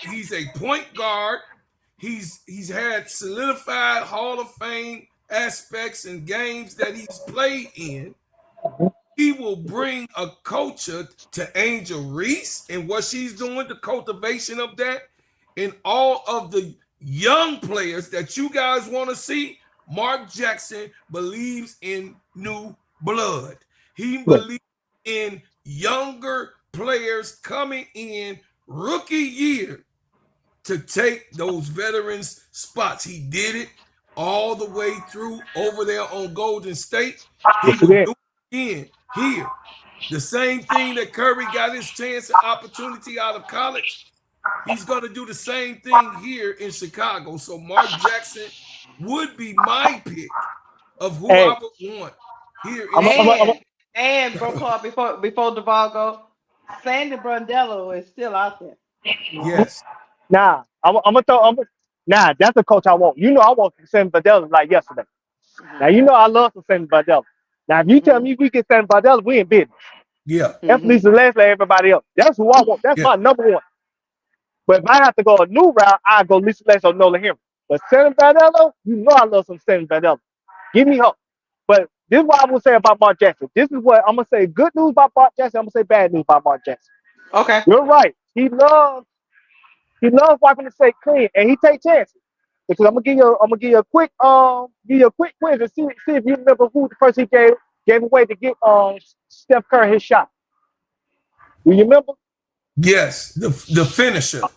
He's a point guard. He's had solidified Hall of Fame aspects and games that he's played in. He will bring a culture to Angel Reese and what she's doing, the cultivation of that, and all of the young players that you guys want to see. Mark Jackson believes in new blood. He yes, believes in younger players coming in rookie year to take those veterans spots. He did it all the way through over there on Golden State. He yes, he will did. do it again here. The same thing that Curry got his chance and opportunity out of college. He's going to do the same thing here in Chicago. So Mark Jackson would be my pick of who Hey, I would want here in I'm, a, I'm, a, I'm a, And Bro Clark, before Duval go, Sandy Brondello is still out there. yes. Nah, I'm gonna throw. Nah, that's the coach I want. You know, I want some Sam Vidal like yesterday. Now you know I love some Sam Vidal. Now if you tell me we get Sam Vidal, we in business. Yeah. That's Lisa Leslie, everybody else. That's who I want. That's Yeah. my number one. But if I have to go a new route, I go Lisa Leslie or Nola Henry. But Sam Vidal, you know I love some Sam Vidal. Give me hope. But this is what I'm gonna say about Mark Jackson. This is what I'm gonna say. Good news about Mark Jackson. I'm gonna say bad news about Mark Jackson. Okay. You're right. He loves wiping the slate clean, and he take chances. Because I'm gonna give you a quick quiz and see if you remember who the person he gave away to get Steph Curry his shot. Do you remember? Yes. The finisher.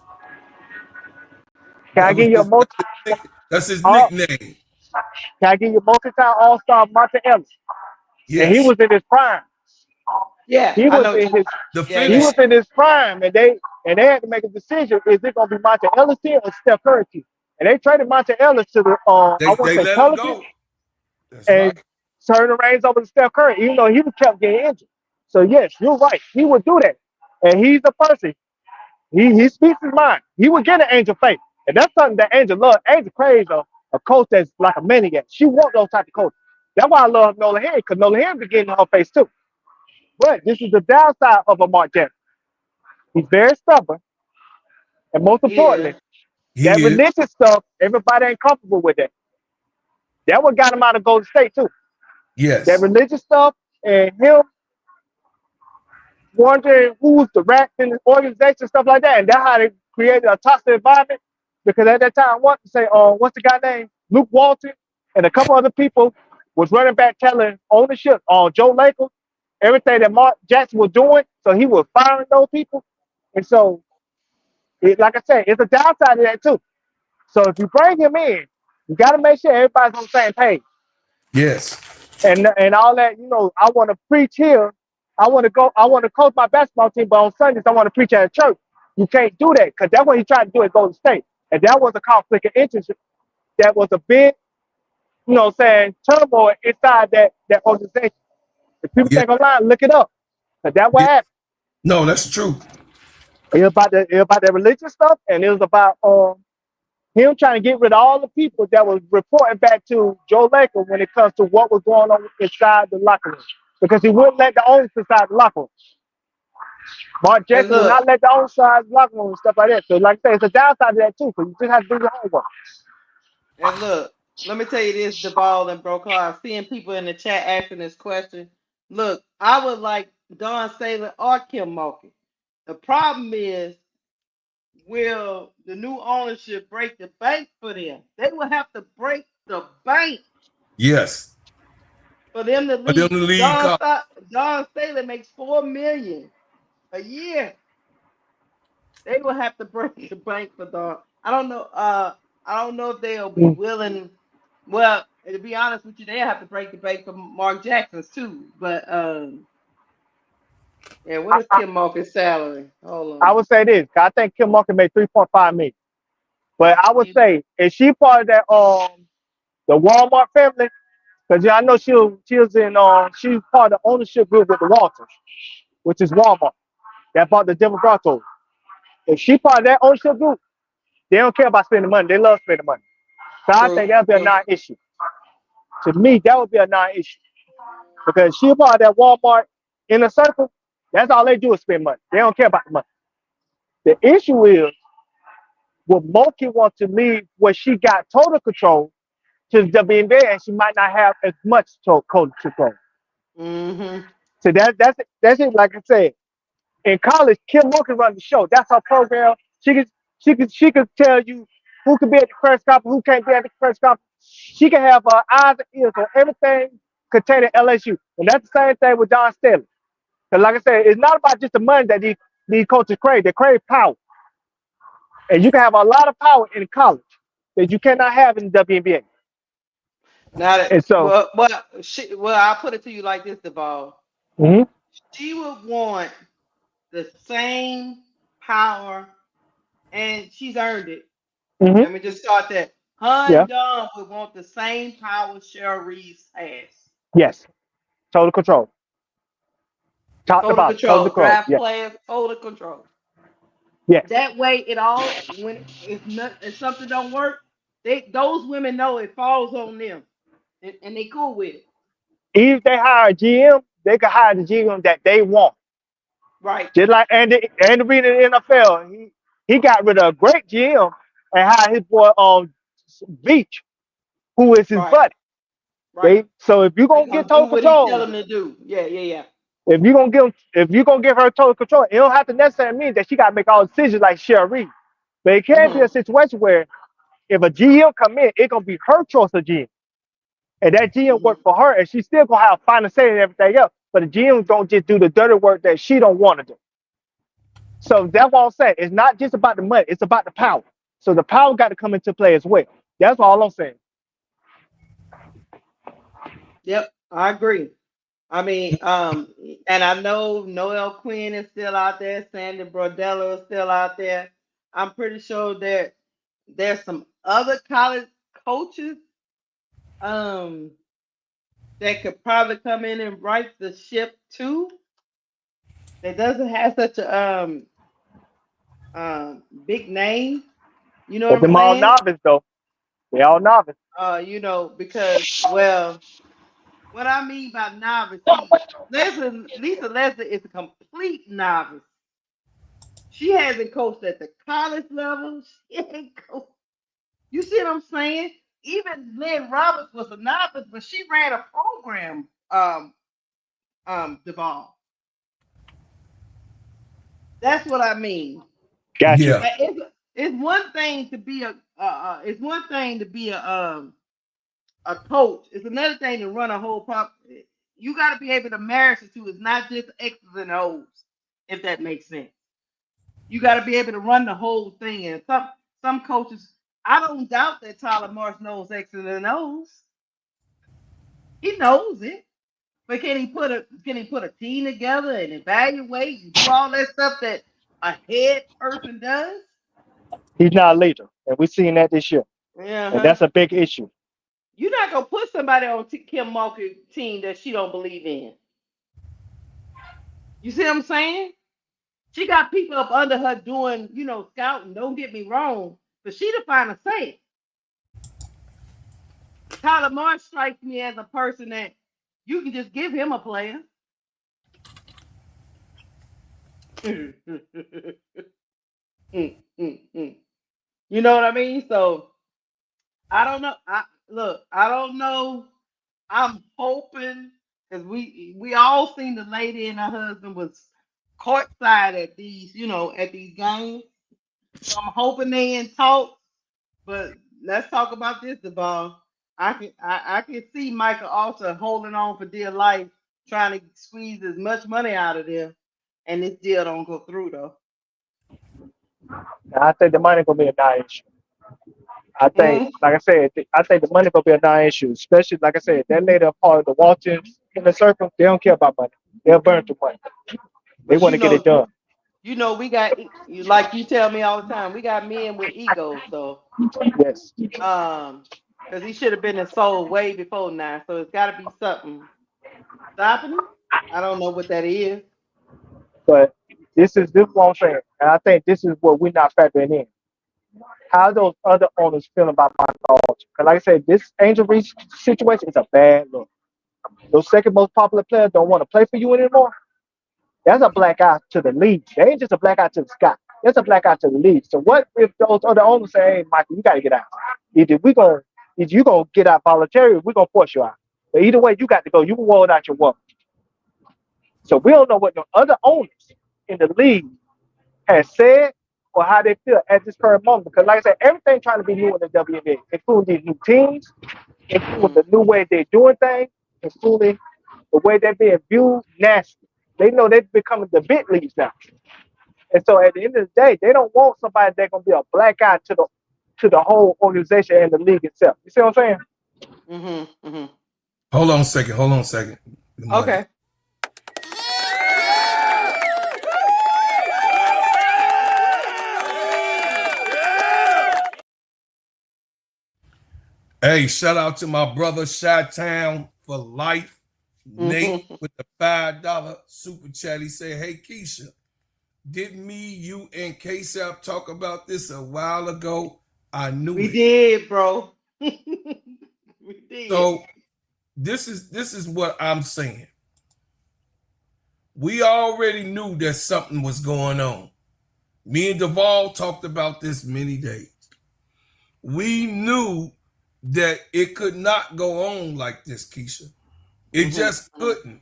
Can I That was give you a multi? that's his Uh, nickname. can I give you a multi-time All-Star Monte Ellis? And he Yes. was in his prime. Yeah, He I was know. in his The Yeah, he yeah. was finisher. in his prime, and they had to make a decision: is it gonna be Monte Ellis here or Steph Curry team? And they traded Monte Ellis to the I want They to say let him Pelicans, go. That's and right. turned the reins over to Steph Curry, even though he was kept getting injured. So yes, you're right. He would do that, and he's the person. He speaks his mind. He would get an Angel faith, and that's something that Angel loves. Angel craves a coach that's like a maniac. She wants those type of coaches. That's why I love Nolan Henry, because Nolan Henry be getting in her face too. But this is the downside of a Mark Jackson. He's very stubborn, and most Yeah. importantly, He that is. religious stuff, everybody ain't comfortable with that. That what got him out of Golden State too. That Yes. religious stuff and him wondering who's the rat in the organization, stuff like that. And that's how they created a toxic environment. Because at that time, what to say, what's the guy name? Luke Walton and a couple other people was running back telling ownership on Joe Lacob, everything that Mark Jackson was doing. So he was firing those people. And so, like I said, it's a downside of that too. So if you bring him in, you got to make sure everybody's on the same page. Yes. And all that, I want to preach here. I want to coach my basketball team, but on Sundays I want to preach at a church. You can't do that because that's what he tried to do at Golden State. And that was a conflict of interest. That was a big, saying turmoil inside that organization. If people Yeah. think online, look it up. Because that's what Yeah. happened. No, that's true. It was about the religious stuff, and it was about him trying to get rid of all the people that was reporting back to Joe Lacob when it comes to what was going on inside the locker room. Because he wouldn't let the owners inside the locker room. Mark And Jackson would look, not let the owners inside the locker room and stuff like that. So like I say, it's a downside to that too, because you just have to do your homework. and look. Let me tell you this, Duvall and Brokaw. Seeing people in the chat asking this question. Look, I would like Don Saylor or Kim Mulkey. The problem is, will the new ownership break the bank for them? They will have to break the bank Yes. for them to For them leave. to leave college. Don Saylor makes $4 million a year. They will have to break the bank for Don. I don't know. I don't know if they'll be willing. Well, to be honest with you, they have to break the bank for Mark Jackson's too. But yeah, what I, is I, Kim Mulkey's salary? Hold I on. would say this. I think Kim Mulkey made 3.5 million. But I would You- say, is she part of that the Walmart family? Because I know she's part of the ownership group with the Walters, which is Walmart. That bought the Denver Broncos. If she part of that ownership group, they don't care about spending money. They love spending money. So I think True. that would be a True. non-issue. To me, that would be a non-issue. Because she part of that Walmart inner circle, that's all they do is spend money. They don't care about the money. The issue is, would Moki want to leave where she got total control to the WNBA and she might not have as much total control. Mm-hmm. So that's it. Like I said, in college, Kim Moore can run the show. That's her program. She could tell you who can be at the press conference, who can't be at the press conference. She can have her eyes and ears on everything containing LSU. And that's the same thing with Don Staley. Because like I said, it's not about just the money that these coaches crave. They crave power. And you can have a lot of power in college that you cannot have in the WNBA. Now that And so, I'll put it to you like this, Deval. mm-hmm, She would want the same power, and she's earned it. mm-hmm, Let me just start that. Her yeah, and Don would want the same power Cheryl Reese has. yes, total control. Top to Total bottom, total control. control. Draft Yeah. players, total control. Yes. That way, it all when if something don't work, those women know it falls on them, and they cool with it. If they hire a GM, they can hire the GM that they want. Right, Just like Andy Reid in the NFL, he got rid of a great GM and hired his boy on Beach, who is his right, buddy. right. So if you're They gonna get gonna do total what he tell control, them to do. Yeah, yeah, yeah. if you're gonna give her total control, it don't have to necessarily mean that she gotta make all decisions like Cheryl Reed. But it can be Hmm. a situation where if a GM come in, it's gonna be her choice of GM. And that GM Hmm. work for her, and she still gonna have final say and everything else. But the GM don't just do the dirty work that she don't want to do. So that's what I'm saying. It's not just about the money; it's about the power. So the power got to come into play as well. That's all I'm saying. Yep, I agree. I mean, and I know Noel Quinn is still out there, Sandy Bordello is still out there. I'm pretty sure there's some other college coaches um that could probably come in and right the ship too. That doesn't have such a big name. You know what But I'm them all saying? novice though. They all novice. Because well, what I mean by novice, see, Lisa Leslie is a complete novice. She hasn't coached at the college level. She ain't coached. You see what I'm saying? Even Lynn Roberts was a novice, but she ran a program. Devon. That's what I mean. Got you. Yeah, It's one thing to be it's one thing to be a coach. It's another thing to run a whole prop. You got to be able to marry the two. It's not just X's and O's, if that makes sense. You got to be able to run the whole thing. And some coaches, I don't doubt that Tyler Marsh knows X's and O's. He knows it, but can he put a team together and evaluate and do all that stuff that a head person does? He's not a leader, and we're seeing that this year, Yeah, and huh? that's a big issue. You're not gonna put somebody on Kim Mulkey's team that she don't believe in. You see what I'm saying? She got people up under her doing, scouting. Don't get me wrong, but she the final say. Tyler Marsh strikes me as a person that you can just give him a player. You know what I mean? So I don't know. I don't know. I'm hoping because we all seen the lady and her husband was courtside at these games. So I'm hoping they in talk. But let's talk about this, Devon. I can see Michael also holding on for dear life, trying to squeeze as much money out of there, and this deal don't go through though. And I think the money gonna be a non-issue. I think, Mm, like I said, I think the money gonna be a non-issue, especially like I said, that lady a part of the Waltons in the circle. They don't care about money. They'll burn through money. They but want to get it done. we got you like you tell me all the time. We got men with egos, so Yes, because he should have been sold way before now. So it's got to be something stopping him. I don't know what that is. but this is what I'm saying, and I think this is what we're not factoring in. How those other owners feel about my thoughts? Because like I said, this Angel Reese situation is a bad look. Those second most popular players don't want to play for you anymore. That's a black eye to the league. They ain't just a black eye to the sky. That's a black eye to the league. So what if those other owners say, "Hey, Michael, you got to get out. Either we gonna, either you gonna get out voluntarily, or we gonna force you out. But either way, you got to go. You can roll out your work." So we don't know what the other owners in the league has said or how they feel at this current moment. Because like I said, everything trying to be new in the WNBA, including these new teams, including Mm-hmm. the new way they're doing things, including the way they're being viewed nasty. They know they're becoming the big leagues now. And so at the end of the day, they don't want somebody that's gonna be a black eye to the whole organization and the league itself. You see what I'm saying? Mm-hmm. Mm-hmm. hold on a second. Hold on a second. The money. Okay. Hey, shout out to my brother Chi-Town for life. Nate Mm-hmm. with the $5 super chat. He said, "Hey Keisha, Didn't me, you, and KSAP talk about this a while ago? I knew We it. did, bro. We did. So this is what I'm saying. We already knew that something was going on. Me and Duvall talked about this many days. We knew that it could not go on like this, Keisha. It just couldn't,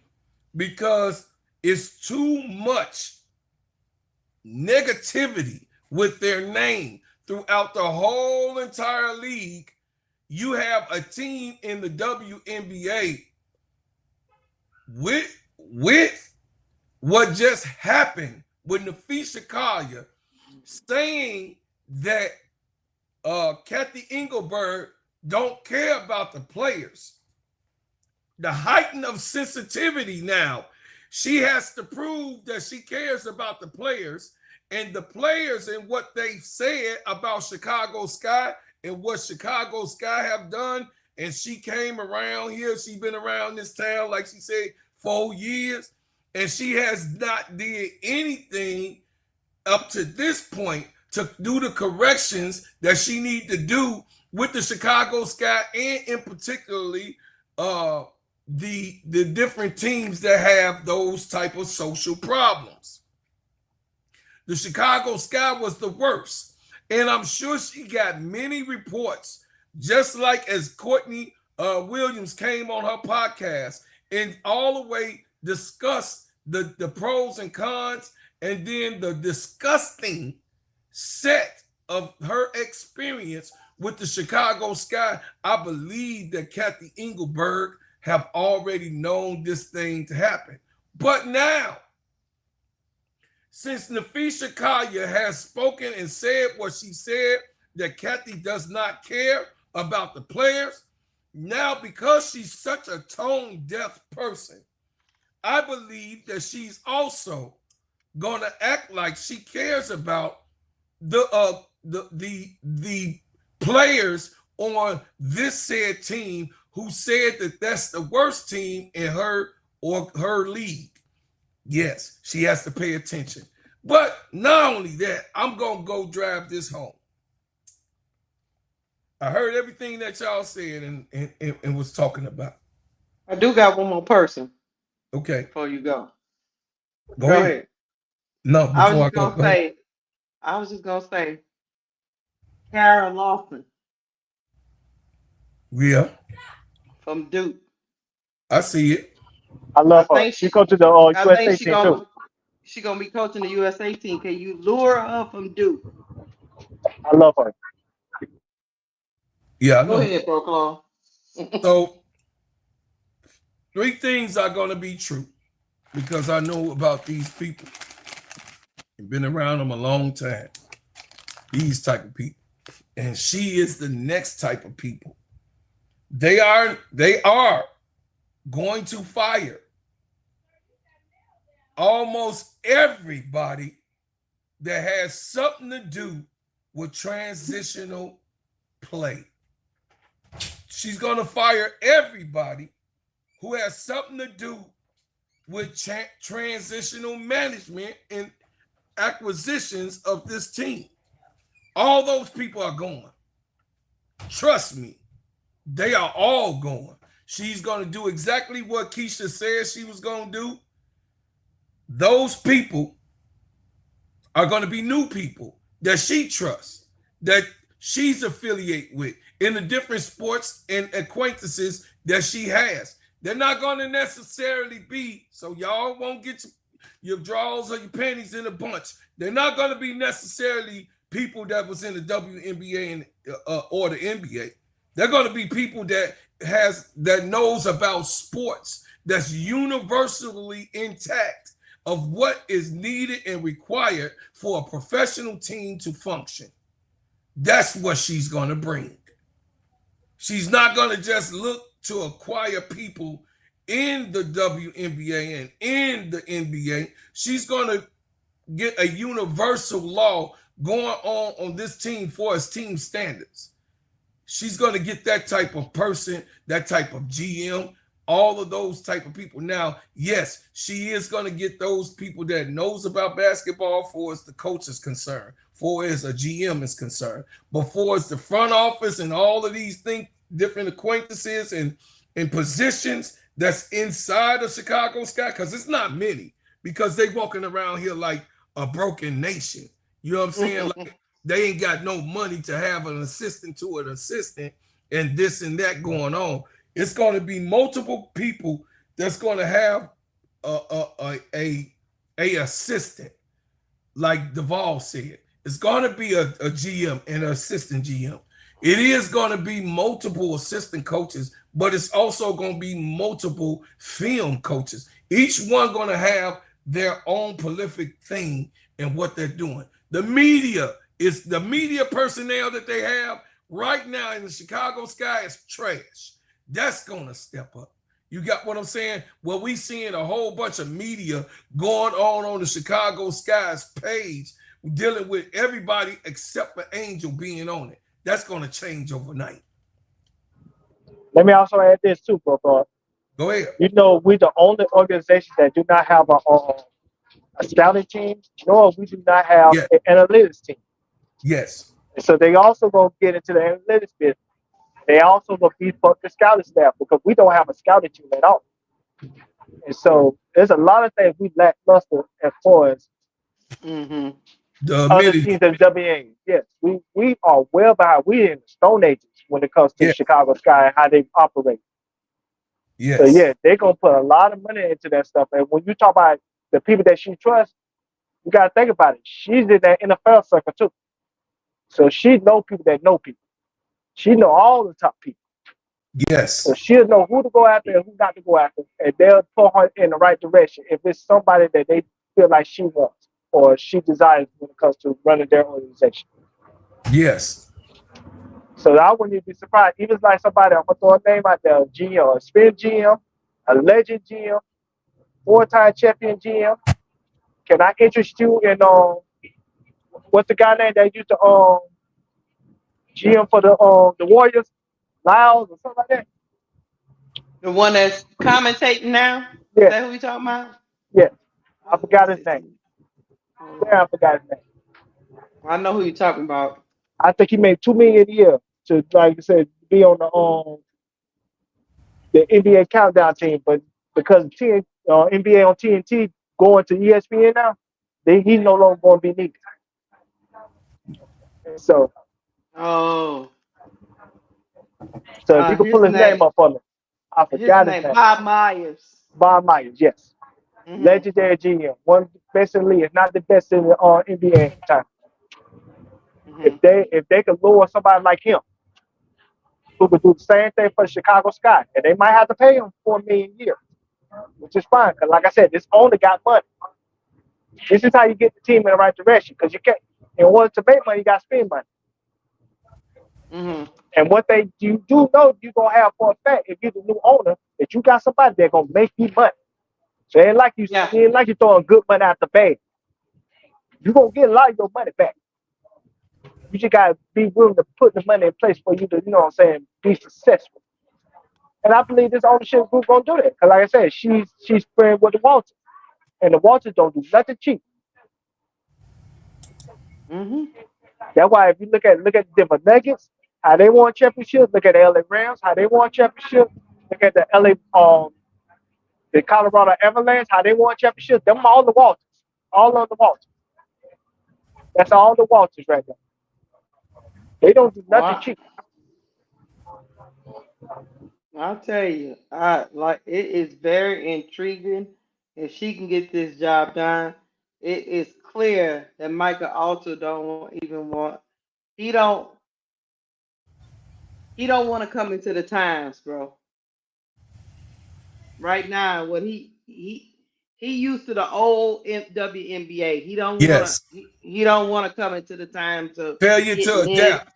because it's too much negativity with their name throughout the whole entire league. You have a team in the WNBA with what just happened with Nafisha Collier saying that Kathy Engelberg don't care about the players. The heighten of sensitivity now. She has to prove that she cares about the players, and the players and what they've said about Chicago Sky and what Chicago Sky have done. And she came around here. She's been around this town, like she said, 4 years, and she has not did anything up to this point to do the corrections that she need to do with the Chicago Sky, and in particularly the different teams that have those type of social problems. The Chicago Sky was the worst, and I'm sure she got many reports, just like as Courtney Williams came on her podcast and all the way discussed the pros and cons, and then the disgusting set of her experience with the Chicago Sky. I believe that Kathy Engelberg have already known this thing to happen. But now, since Nafisha Collier has spoken and said what she said, that Kathy does not care about the players, now because she's such a tone-deaf person, I believe that she's also going to act like she cares about the players on this said team who said that that's the worst team in her or her league. Yes, she has to pay attention. But not only that, I'm going to go drive this home. I heard everything that y'all said and was talking about. I do got one more person. Okay. Before you go. Go ahead. No, before I was just going to say, Kara Lawson. Yeah. From Duke. I see it. I love her. She coaches the USA team too. She's going to be coaching the USA team. Can you lure her from Duke? I love her. Yeah, I know. Go ahead, Bro Claw. So, 3 things are going to be true because I know about these people. I've been around them a long time. These type of people. And she is the next type of people. They are going to fire almost everybody that has something to do with transitional play. She's going to fire everybody who has something to do with transitional management and acquisitions of this team. All those people are going. Trust me, they are all going. She's going to do exactly what Keisha said she was going to do. Those people are going to be new people that she trusts, that she's affiliated with in the different sports and acquaintances that she has. They're not going to necessarily be, so y'all won't get your drawers or your panties in a bunch. They're not going to be necessarily people that was in the WNBA and or the NBA. They're going to be people that knows about sports, that's universally intact of what is needed and required for a professional team to function. That's what she's going to bring. She's not going to just look to acquire people in the WNBA and in the NBA. She's going to get a universal law going on this team for its team standards. She's going to get that type of person, that type of GM, all of those type of people. Now, yes, she is going to get those people that knows about basketball for as the coach is concerned, for as a GM is concerned, but for as the front office and all of these things, different acquaintances and positions that's inside of Chicago Sky, because it's not many, because they walking around here like a broken nation. You know what I'm saying? Like they ain't got no money to have an assistant to an assistant and this and that going on. It's going to be multiple people that's going to have a assistant, like Duvall said. It's going to be a GM and an assistant GM. It is going to be multiple assistant coaches, but it's also going to be multiple film coaches. Each one going to have their own prolific thing and what they're doing. The media is the media personnel that they have right now in the Chicago Sky is trash. That's going to step up. You got what I'm saying? Well, we seeing a whole bunch of media going on the Chicago Sky's page, dealing with everybody except for Angel being on it. That's going to change overnight. Let me also add this too, bro. Go ahead. You know, we're the only organization that do not have a scouting team, nor we do not have an analytics team. Yes. So they also going to get into the analytics business. They also will beef up the scouting staff because we don't have a scouting team at all. And so there's a lot of things we lack luster as far as other teams in WNBA. Yes, we are well behind. We're in the Stone Ages when it comes to Chicago Sky and how they operate. Yes. So yeah, they're gonna put a lot of money into that stuff. And when you talk about the people that she trusts, you gotta think about it. She's in that NFL circle too. So she know people that know people. She know all the top people. Yes. So she'll know who to go after and who not to go after. And they'll put her in the right direction if it's somebody that they feel like she wants or she desires when it comes to running their organization. Yes. So I wouldn't even be surprised. Even like somebody, I'm going to throw a name out there, a GM, a spin GM, a legend GM, 4-time champion GM. Can I interest you in, what's the guy name that used to GM for the Warriors? Lyles or something like that. The one that's commentating now? Yeah. Is that who we talking about? Yeah. I forgot his name. Yeah, I forgot his name. I know who you're talking about. I think he made $2 million a year to, like I said, be on the NBA countdown team. But because NBA on TNT going to ESPN now, he's no longer going to be needed. So if you can pull his name up for me. I forgot his name. Bob Myers. Bob Myers, yes. Legendary GM. One basically is not the best in the NBA at the time. If they could lure somebody like him who could do the same thing for the Chicago Sky, and they might have to pay him $4 million a year, which is fine. Because like I said, this owner got money. This is how you get the team in the right direction. Because you can't, in order to make money, you got to spend money. And what you do know, you're going to have for a fact, if you're the new owner, that you got somebody that's going to make you money. So it ain't like you throwing good money out the bag. You're going to get a lot of your money back. You just got to be willing to put the money in place for you to, you know what I'm saying, be successful. And I believe this ownership group going to do that. Because like I said, she's friends with the Walters. And the Walters don't do nothing cheap. That's why if you look at the Denver Nuggets, how they won championships, look at the LA Rams, how they won championships, look at the the Colorado Avalanche, how they won championships, them all the Walters. All of the Walters. That's all the Walters right there. They don't do nothing cheap. I'll tell you, it is very intriguing. If she can get this job done, it is clear that Michael also don't even want. He don't want to come into the times, bro. Right now, what he used to the old WNBA. He don't want he don't want to come into the times of failure to adapt.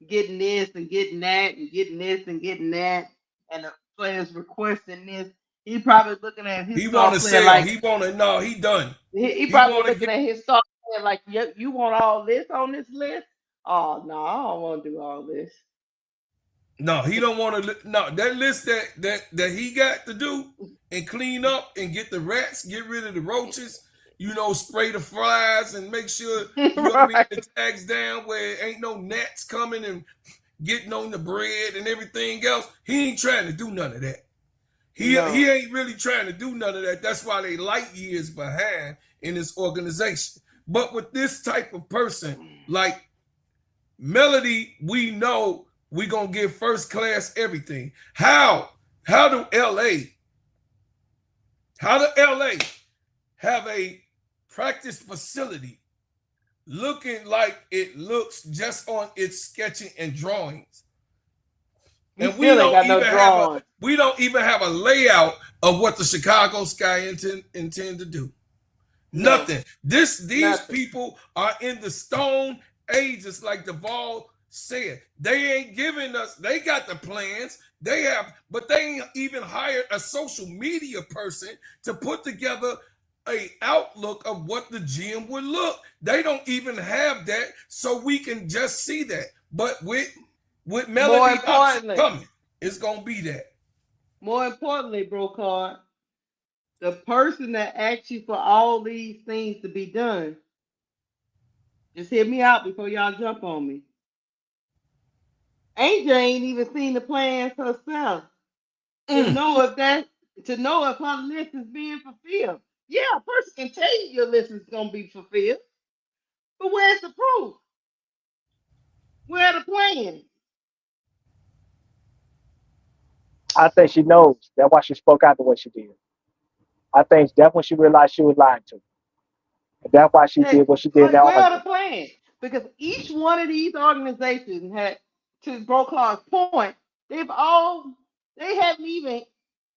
Getting this and getting that and getting this and getting that, and the players requesting this. He probably looking at his he want to say like he want to know he done. He probably looking at his star player like you want all this on this list. Oh no, I don't want to do all this. No, he don't want to. No, that list that he got to do and clean up and get the rats, get rid of the roaches. Spray the flies and make sure Right. the tags down where ain't no gnats coming and getting on the bread and everything else. He ain't trying to do none of that. He No. ain't really trying to do none of that. That's why they light years behind in this organization. But with this type of person, like Melody, we know we gonna get first class everything. How do LA have a practice facility looking like it looks just on its sketching and drawings? You And we still ain't don't got no even have drawing. a layout of what the Chicago Sky intend to do. No. Nothing. These Nothing. people are in the stone ages, like Duvall said. They ain't giving us. They got the plans. They have, but they ain't even hired a social media person to put together a outlook of what the gym would look. They don't even have that, so we can just see that. But with More Melody option importantly, coming, it's gonna be that. Brocard, the person that asked you for all these things to be done, just hear me out before y'all jump on me. Angel ain't even seen the plans herself to Mm. know if her list is being fulfilled. Yeah, a person can tell you your list is gonna be fulfilled, but where's the proof? Where are the plans? I think she knows. That's why she spoke out the way she did. I think that's when she realized she was lying to. And that's why she Hey, did what she did in that where are the argument. plans? Because each one of these organizations had, to Brokaw's point, they've all they haven't even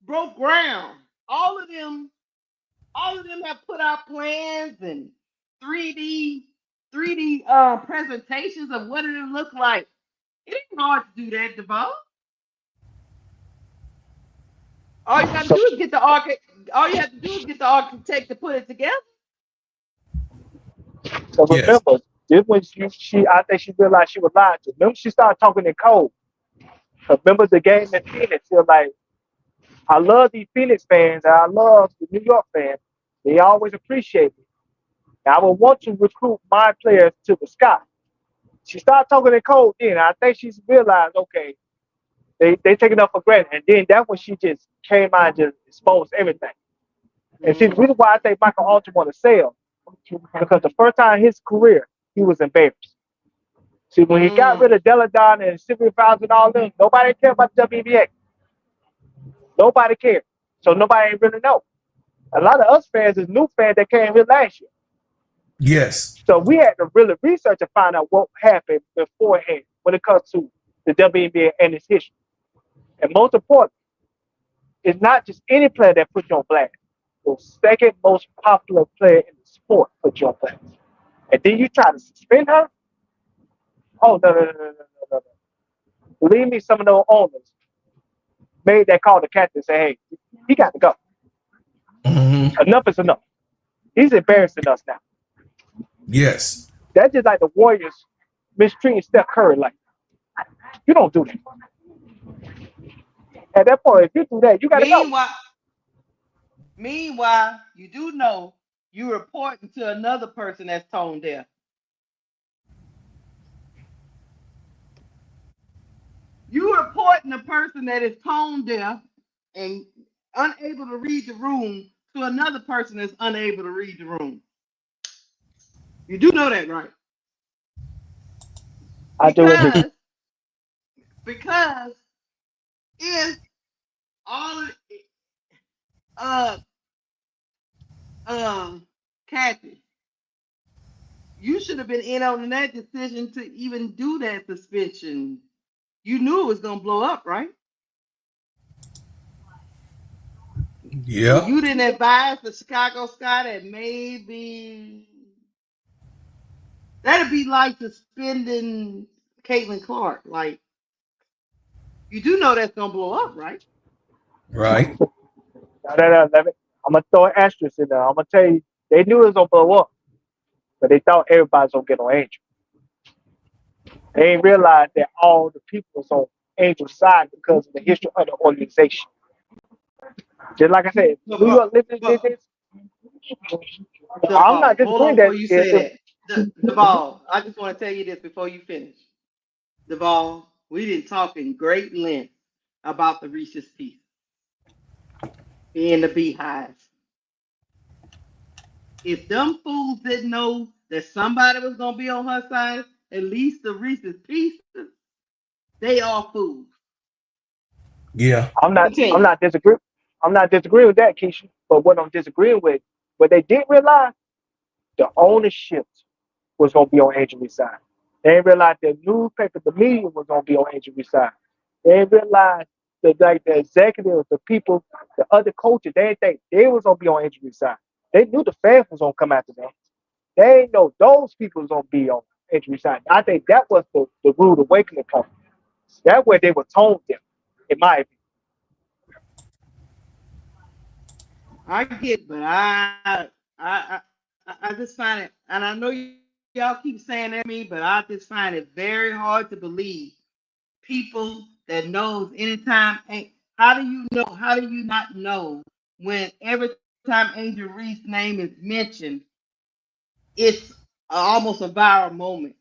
broke ground. All of them have put out plans and 3D 3D presentations of what it'll look like. It ain't hard to do that, Devon. All you got to So, do is get the architect. All you have to do is get the architect to put it together. so Yes. remember, this when I think she realized she was lying to. Remember, she started talking in code. Remember the game in Phoenix? She was like, I love these Phoenix fans and I love the New York fans. They always appreciate me. And I would want to recruit my players to the sky. She started talking in code then. I think she's realized, okay, they taking up for granted. And then that's when she just came out and just exposed everything. And see, the Mm. reason why I think Michael Alter want to sell, because the first time in his career, he was embarrassed. See, when he got rid Mm. of Deladon and Sylvia Fowles and all them, nobody cared about the WNBA. Nobody cared. So nobody really know. A lot of us fans is new fans that came here last year. Yes. So we had to really research and find out what happened beforehand when it comes to the WNBA and its history. And most important, it's not just any player that put you on blast. The second most popular player in the sport put you on blast. And then you try to suspend her? Oh, no. Believe me, some of those owners made that call to captain and say, hey, he got to go. Mm-hmm. Enough is enough. He's embarrassing us now. Yes. That's just like the Warriors mistreating Steph Curry. Like, you don't do that. At that point, if you do that, you got to go. Meanwhile, meanwhile, you do know you reporting to another person that's tone deaf. You reporting a person that is tone deaf and unable to read the room to another person that's unable to read the room. You do know that, right? I do indeed. Because because if all of uh Kathy, you should have been in on that decision to even do that suspension. You knew it was gonna blow up, right? And Yep. you didn't advise the Chicago Sky that maybe that'd be like suspending Caitlin Clark. Like you do know that's gonna blow up, right? Right. No. I'm going to throw an asterisk in there. I'm going to tell you, they knew it was going to blow up, but they thought everybody was going to get on Angel. They ain't realized that all the people was on Angel's side because of the history of the organization. Just like I said, But, New York Liberty did but, this. I'm not Hold on disagreeing before that you it, say it, that. Duvall, I just want to tell you this before you finish. Duvall, we didn't talk in great length about the Reese's piece being the beehives. If them fools didn't know that somebody was gonna be on her side, at least the Reese's pieces, they are fools. Yeah. I'm Continue. not disagreeing. I'm not disagreeing with that, Keisha. But what I'm disagreeing with, what they didn't realize, the ownership was gonna be on Angela's side. They didn't realize the newspaper, the media was gonna be on Angela's side. They didn't realize that like the executives, the people, the other coaches, they didn't think they was gonna be on Angela's side. They knew the fans was gonna come after them. They didn't know those people was gonna be on Angela's side. I think that was the rude awakening coming. That way they were toned them, in my opinion. I get, but I just find it, and I know y'all keep saying that to me, but I just find it very hard to believe people that knows anytime. How do you know? How do you not know when every time Angel Reese's name is mentioned, it's almost a viral moment?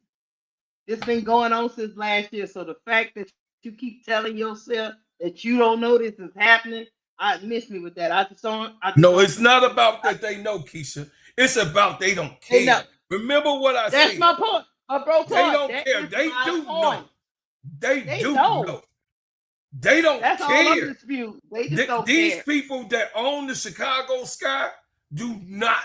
It's been going on since last year. So the fact that you keep telling yourself that you don't know this is happening, I miss me with that. I just don't. I just No, don't. it's not about that they know, Keisha. It's about they don't They know. care. Remember what I That's said. my point. Bro, They Claude, don't that care. is They my do know. point. They They do know. know. They don't That's all I'm care. disputing. They just don't These care. people that own the Chicago Sky do not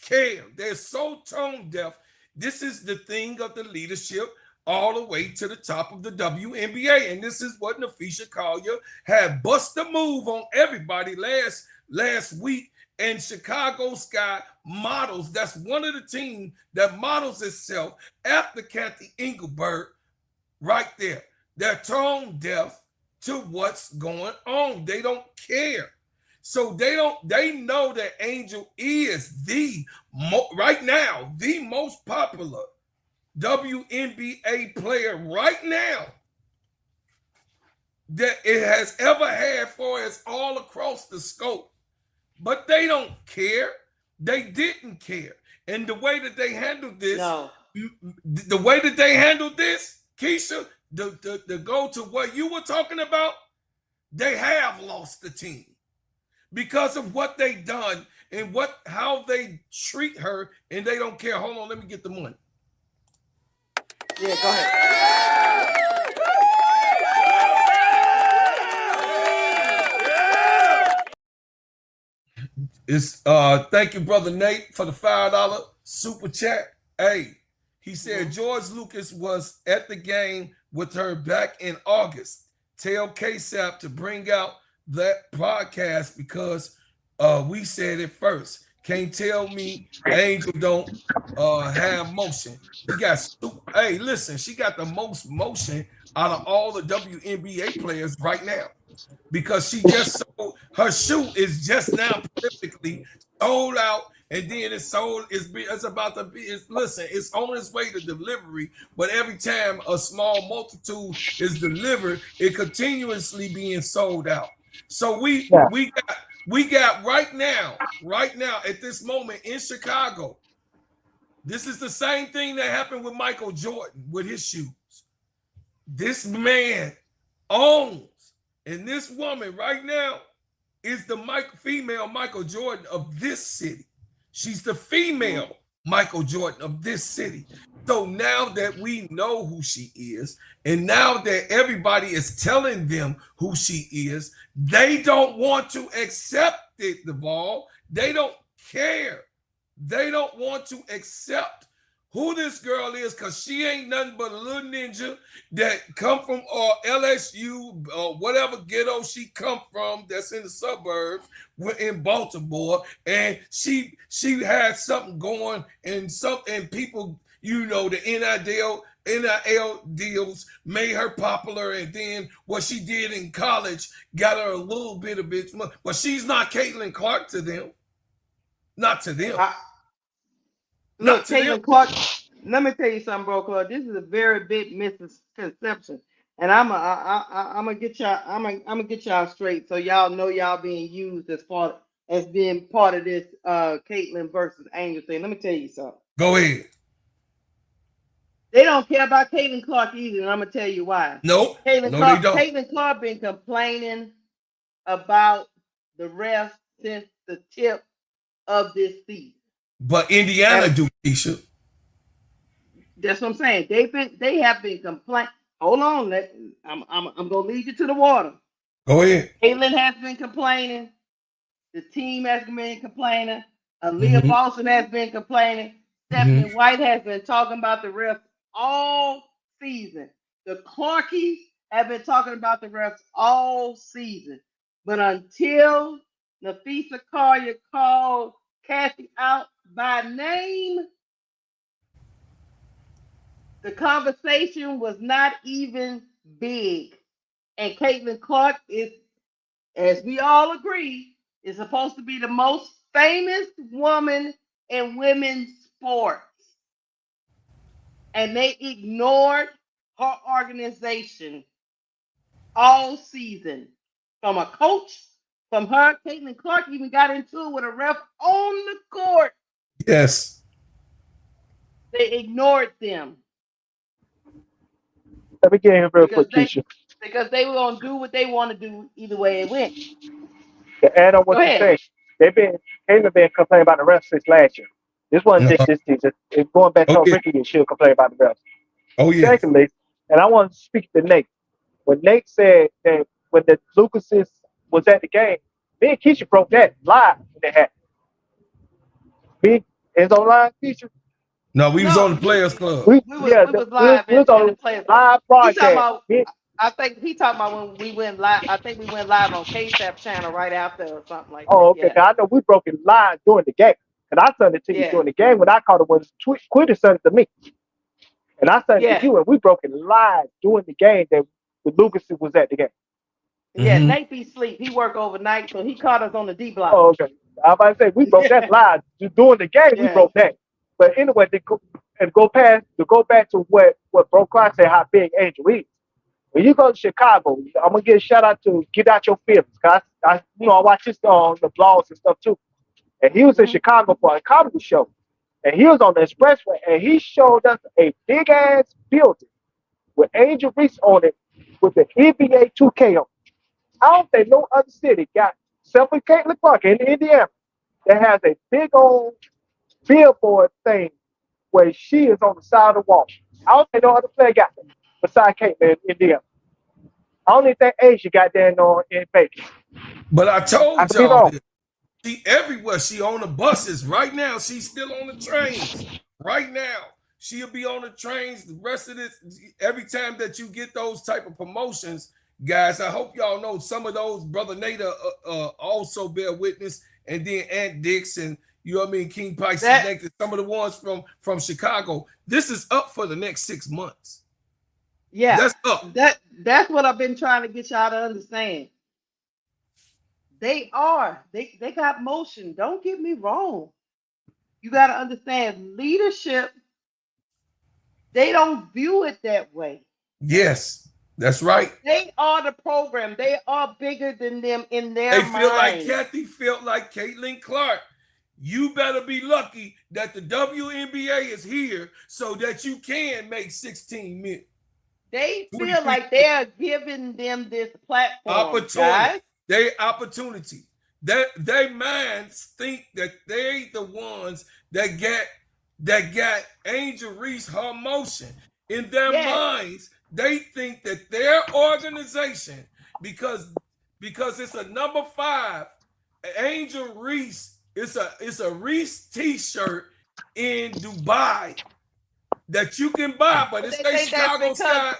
care. They're so tone deaf. This is the thing of the leadership all the way to the top of the WNBA. And this is what Nafisha Collier had bust a move on everybody last week. And Chicago Sky models. That's one of the teams that models itself after Kathy Engelberg right there. They're tone deaf to what's going on. They don't care. So they know that Angel is right now the most popular WNBA player right now that it has ever had for us all across the scope. But they don't care. They didn't care. And the way that they handled this, No. Keisha, to go to what you were talking about, they have lost the team because of what they done and how they treat her, and they don't care. Hold on, let me get the money. Yeah, go ahead. It's thank you, brother Nate, for the $5 super chat. Hey, he said George Lucas was at the game with her back in August. Tell KSAP to bring out that podcast because we said it first. Can't tell me Angel don't have motion. She got hey, listen, she got the most motion out of all the WNBA players right now because she just sold her shoe is just now prolifically sold out, and then it's sold. It's about to be. Listen, it's on its way to delivery, but every time a small multitude is delivered, it continuously being sold out. So we got right now at this moment in Chicago. This is the same thing that happened with Michael Jordan with his shoes. This man owns, and this woman right now is the female Michael Jordan of this city. She's the female Michael Jordan of this city. So now that we know who she is, and now that everybody is telling them who she is, they don't want to accept it, the ball. They don't care. They don't want to accept who this girl is because she ain't nothing but a little ninja that come from LSU or whatever ghetto she come from that's in the suburbs in Baltimore, and she had something going and people, the NIL deals made her popular, and then what she did in college got her a little bit of bitch money, but she's not Caitlin Clark to them. Not to them. Look, Caitlin Clark, let me tell you something, bro, Clark. This is a very big misconception. And I'm gonna get y'all. I'm gonna get y'all straight so y'all know y'all being used as being part of this Caitlyn versus Angel thing. Let me tell you something. Go ahead. They don't care about Caitlin Clark either, and I'm gonna tell you why. Nope. No, they don't. Caitlin Clark been complaining about the refs since the tip of this season. But Indiana do, Keisha. That's what I'm saying. They have been complaining. Hold on, I'm gonna lead you to the water. Go ahead. Caitlin has been complaining. The team has been complaining. Aaliyah Boston has been complaining. Stephanie White has been talking about the refs all season. The Clarkies have been talking about the refs all season. But until Nafisa Collier called Kathy out by name, the conversation was not even big. And Caitlin Clark is, as we all agree, is supposed to be the most famous woman in women's sports. And they ignored her organization all season. From a coach, from her, Caitlin Clark even got into it with a ref on the court. Yes. They ignored them. Let me get in real quick, Keisha. Because they were going to do what they want to do either way it went. To add on what you say, Caitlin been complaining about the refs since last year. This wasn't just this season. It's going back to Ricky and she'll complain about the refs. Oh, yeah. Secondly, and I want to speak to Nate. When Nate said that when the Lucases was at the game, me and Keisha broke that live when they had. Me is on live, Keisha? No, we was on the Players Club. We was live. We was on live broadcast. I think he talking about when we went live. I think we went live on KSAP channel right after or something like that. Oh, okay. Yeah. I know we broke it live during the game. And I sent it to you during the game when I caught it when Twitter sent it to me. And I sent it to you and we broke it live during the game that the Lucas was at the game. Yeah, Nate be asleep. He work overnight, so he caught us on the D block. Oh, okay. I was about to say we broke that live during the game. We broke that. But anyway, to go back to what Bro Clark said, how big Angel is. When you go to Chicago, I'm gonna give a shout out to Get Out Your Feelings. Cause I watch his on the blogs and stuff too. And he was in Chicago for a comedy show. And he was on the expressway and he showed us a big ass building with Angel Reese on it with the NBA 2K on. I don't think no other city got, except for Caitlin Clark in Indiana, that has a big old billboard thing where she is on the side of the wall. I don't think no other player got that besides Caitlin in Indiana. I only think Asia got that in Vegas. But I told y'all, she everywhere. She on the buses right now. She's still on the trains right now. She'll be on the trains the rest of this. Every time that you get those type of promotions, guys, I hope y'all know some of those. Brother Nate also bear witness, and then Aunt Dix and you know what I mean, King Pike, some of the ones from Chicago. This is up for the next 6 months. Yeah, that's up. That's what I've been trying to get y'all to understand. They got motion. Don't get me wrong. You got to understand leadership. They don't view it that way. Yes, that's right. They are the program. They are bigger than them in their mind. They feel like Kathy felt like Caitlin Clark. You better be lucky that the WNBA is here so that you can make 16 million. They feel like they are giving them this platform. Opportunity. Opportunity. They minds think that they the ones that got Angel Reese her motion. In their minds, they think that their organization, because it's a number 5, Angel Reese, it's a Reese t-shirt in Dubai that you can buy, but it says Chicago Sky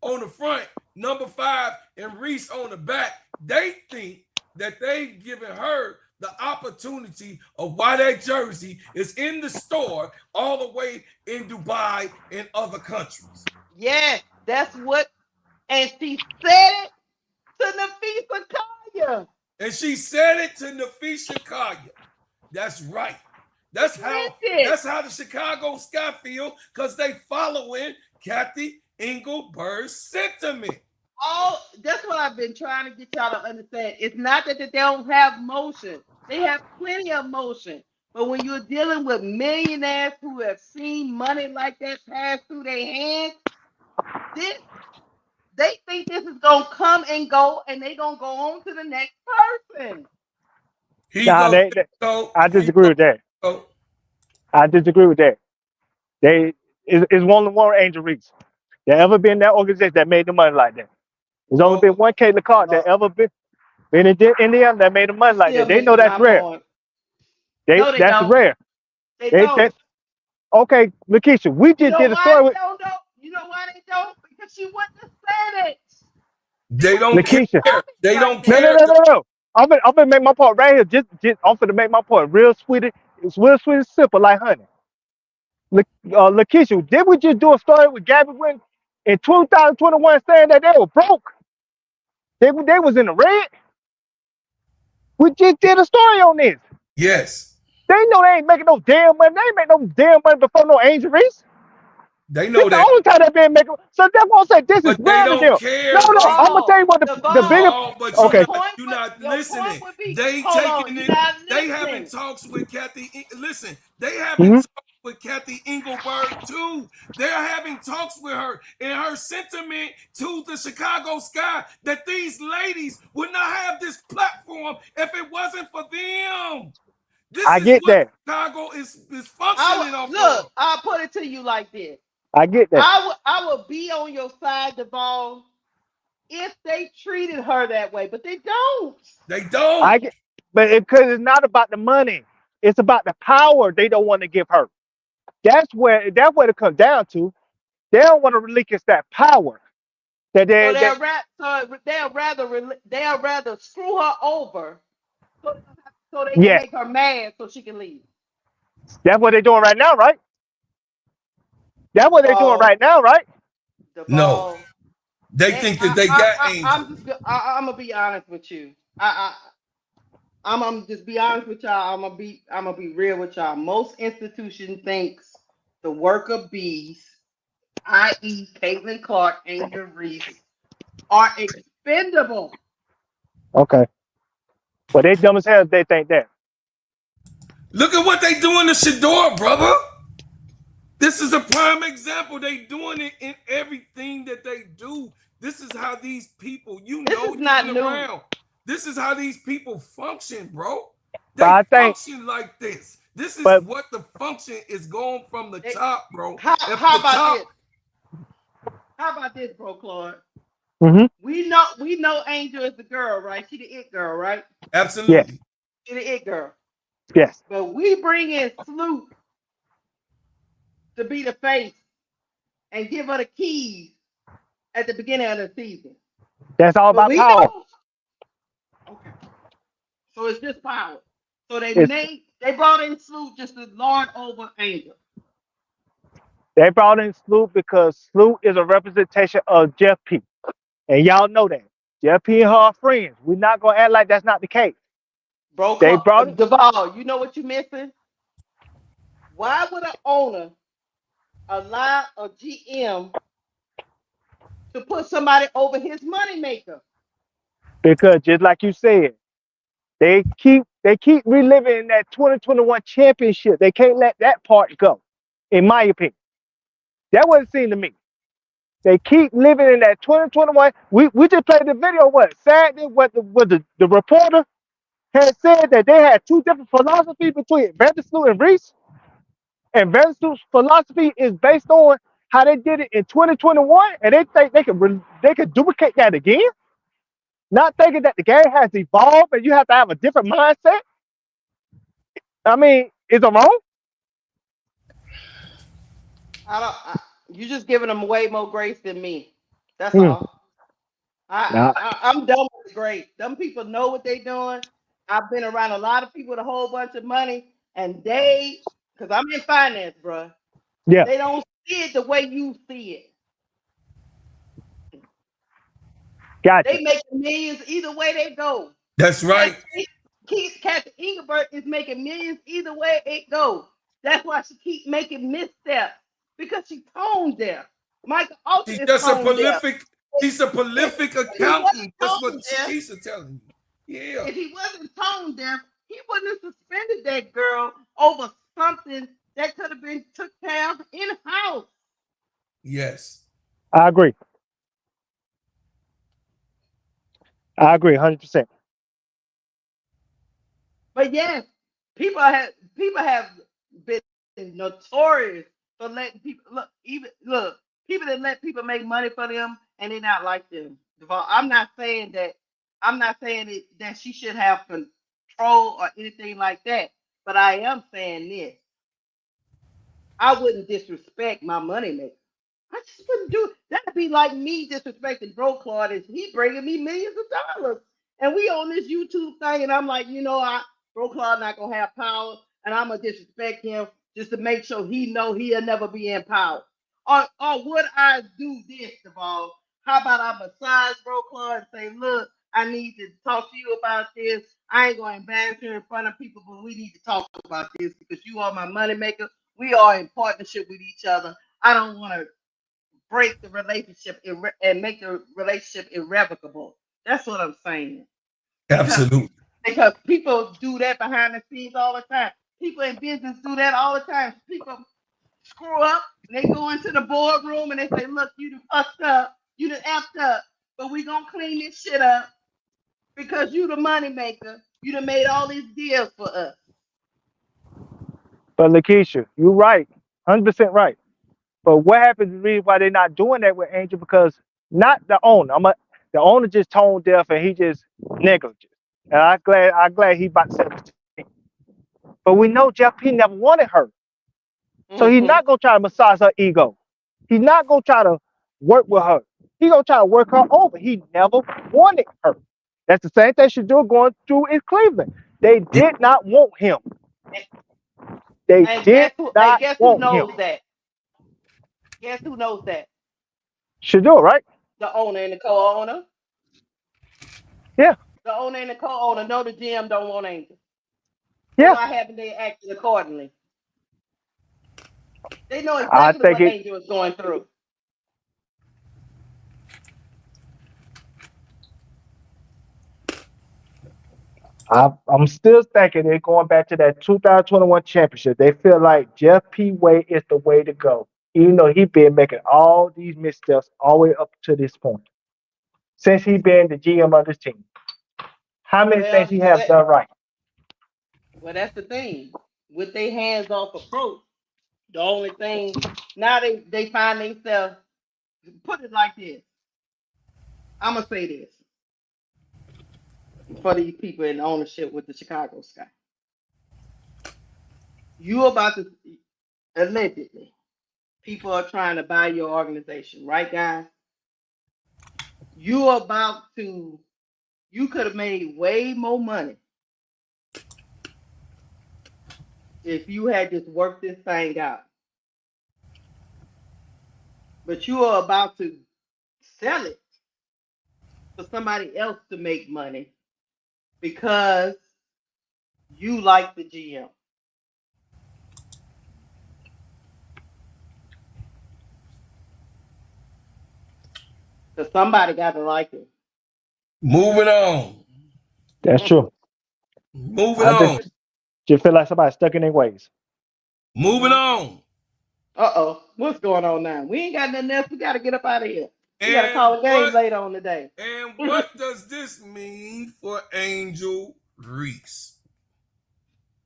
on the front, number 5, and Reese on the back. They think that they've given her the opportunity of why that jersey is in the store all the way in Dubai and other countries. Yes, that's what, and she said it to Nafisa Collier. And she said it to Nafisa Collier. That's right. That's how the Chicago Sky feel, because they following Kathy Engelbert's sentiment. Oh, that's what I've been trying to get y'all to understand. It's not that they don't have motion. They have plenty of motion. But when you're dealing with millionaires who have seen money like that pass through their hands, this they think this is gonna come and go, and they gonna go on to the next person. He Nah, goes, I he disagree with that. go. I disagree with that. They is one Angel Reese. There ever been that organization that made the money like that? There's only been one Caitlin Clark that ever been in Indiana that made the money You like that. still They know missing that's my rare. point. No, they That's don't. rare. They They don't. that okay, Lakeisha, we You just know did a why story they with don't know? You know why they don't? Because she wouldn't have said it. She They wouldn't don't have Lakeisha. care. said They it don't like No, that. no, care. no, no, no. I'm gonna make my point right here. Just I'm gonna make my point real sweet. It's real sweet and simple like honey. Lakeisha, did we just do a story with Gabby Wynn in 2021 saying that they were broke? They was in the red. We just did a story on this. Yes. They know they ain't making no damn money. They ain't make no damn money before no injuries. They This know the that. only time they been making. So that's why I say this is But they rare to don't them. No, care. no, They I'm gonna tell you what the bigger. but Your Okay. point would you're not your point listening. would be, They hold on, taking you're it. not They having listening. talks with Kathy. Listen, they having You talks with Kathy Engelberg too. They're having talks with her and her sentiment to the Chicago Sky that these ladies would not have this platform if it wasn't for them. This I is get what that. Chicago is I functioning would off look, of. I'll put it to you like this. I get that. I would be on your side, Devon, if they treated her that way, but they don't. They don't. I get. But because it's not about the money, it's about the power they don't want to give her. That's what it comes down to. They don't want to relinquish that power. That So they that they'll rather screw her over so they can yes, make her mad so she can leave. that's what they're doing right now, right? That's The what they're doing ball, right now, right? the No. ball. They They, think that they got I'm Angel. just, I'm gonna be honest with you. I'm just be honest with y'all. I'm gonna be real with y'all. Most institution thinks the worker bees, i.e., Caitlin Clark, Angel Reese, are expendable. Okay. Well, they dumb as hell if they think that. Look at what they doing to Shador, brother. This is a prime example. They doing it in everything that they do. This is how these people, This is you've been not new. around. This is how these people function, bro. But They I think, function like this. This is but what the function is going from the They, top, bro. If how the about top, this? How about this, bro, Claude? mm-hmm, We know Angel is the girl, right? She the it girl, right? yes, absolutely. She the it girl. yes, But we bring in Sloop to be the face and give her the keys at the beginning of the season. that's all But about we power. know, okay, so it's just power. So It's they brought in Sloop just to lord over Angel. they brought in Sloop because Sloop is a representation of Jeff P. And y'all know that. Jeff P and her are friends. We're not gonna act like that's not the case. Bro, They brought it Duval, you know what you missing? Why would an owner allow a GM to put somebody over his moneymaker? because just like you said, they keep reliving that 2021 championship. They can't let that part go, in my opinion. That what it seemed to me. They keep living in that 2021. We just played the video. What Saturday? The reporter had said that they had two different philosophies between Vandersloot and Reese, and Vandersloot's philosophy is based on how they did it in 2021, and they think they could duplicate that again. Not thinking that the game has evolved and you have to have a different mindset. I mean, is it wrong? I don't. You just giving them way more grace than me. That's Hmm. all. I, Nah, I'm done with grace. Them people know what they're doing. I've been around a lot of people with a whole bunch of money, and because I'm in finance, bro. yeah, They don't see it the way you see it. gotcha. They make millions either way they go. That's right. Kathy Engelbert is making millions either way it goes. That's why she keep making missteps because she toned deaf. Michael Ultra She's is just a tone deaf. prolific. She's a prolific If he wasn't accountant. That's what tone deaf, Shakisha telling you. Yeah. if he wasn't tone deaf, he wouldn't have suspended that girl over something that could have been took care of in house. Yes. I agree. I agree 100%. But yes, people have been notorious for letting people look people that let people make money for them and they not like them. I'm not saying that that she should have control or anything like that, but I am saying this. I wouldn't disrespect my moneymaker. I just wouldn't do it. That'd be like me disrespecting Bro Claude and he bringing me millions of dollars. And we on this YouTube thing, and I'm like, Bro Claude not gonna have power, and I'm gonna disrespect him just to make sure he know he'll never be in power. Or would I do this, Deval? How about I massage Bro Claude and say, look, I need to talk to you about this. I ain't gonna embarrass you in front of people, but we need to talk about this because you are my moneymaker. We are in partnership with each other. I don't want to break the relationship and make the relationship irrevocable. That's what I'm saying. Because Absolutely. because people do that behind the scenes all the time. People in business do that all the time. People screw up. They go into the boardroom and they say, "Look, you done fucked up. You done effed up. But we gonna clean this shit up because you the money maker. You done made all these deals for us." But Lakeisha, you're right. 100% right. But what happens is the reason why they're not doing that with Angel because not the owner. The owner just tone deaf and he just negligent. And I'm glad he about to sell the team. But we know Jeff P never wanted her. So he's Mm-hmm. not gonna try to massage her ego. He's not gonna try to work with her. He's gonna try to work her over. He never wanted her. That's the same thing Shador going through in Cleveland. They did not want him. They And did not guess who want him. knows that? Guess who knows that? Shador, right? The owner and the co-owner. Yeah, The owner and the co-owner know the GM don't want Angel. So yeah. why haven't they acted accordingly? They know I exactly think what it. Angel is going through. I'm still thinking they're going back to that 2021 championship. They feel like Jeff P. Way is the way to go. Even though he been making all these missteps all the way up to this point since he been the GM of this team. How many things Well, he have done right? that's the thing. With their hands off approach, the only thing now they find themselves. Put it like this. I'm gonna say this for these people in ownership with the Chicago Sky. You about to allegedly people are trying to buy your organization, right, guys? You about to you could have made way more money if you had just worked this thing out. But you are about to sell it for somebody else to make money because you like the GM. Because somebody got to like it. Moving on. That's true. Moving I just on. just feel like somebody stuck in their ways. Moving on. Uh-oh. What's going on now? We ain't got nothing else. We got to get up out of here. We got to And call a game what later on today. and what does this mean for Angel Reese?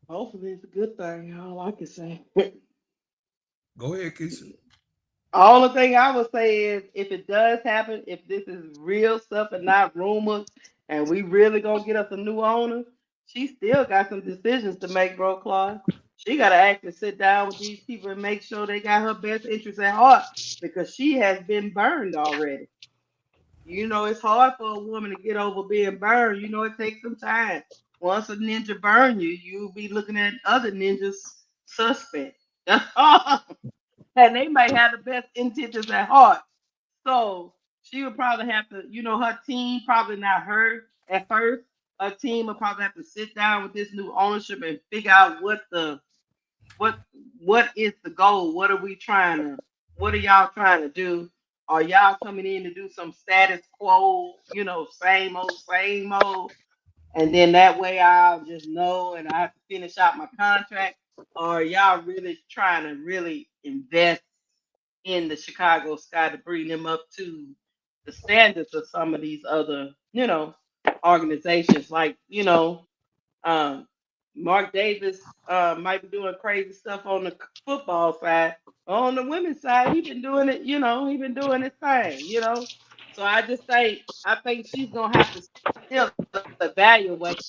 Hopefully, it's a good thing. All I can say. Go ahead, Keisha. All the thing I would say is if it does happen, if this is real stuff and not rumors, and we really gonna get us a new owner, she still got some decisions to make, bro, Claude. She gotta actually sit down with these people and make sure they got her best interests at heart because she has been burned already. It's hard for a woman to get over being burned. It takes some time. Once a ninja burn you, you'll be looking at other ninjas suspect. That's all. And they might have the best intentions at heart. So she would probably have to, her team, probably not her at first. Her team would probably have to sit down with this new ownership and figure out what what is the goal? What are we trying to What are y'all trying to do? Are y'all coming in to do some status quo, same old, same old? And then that way I'll just know and I have to finish out my contract. Or y'all really trying to really invest in the Chicago Sky to bring them up to the standards of some of these other, organizations like, um, Mark Davis might be doing crazy stuff on the football side. On the women's side, he been doing it, he been doing his thing. So I think she's gonna have to still evaluate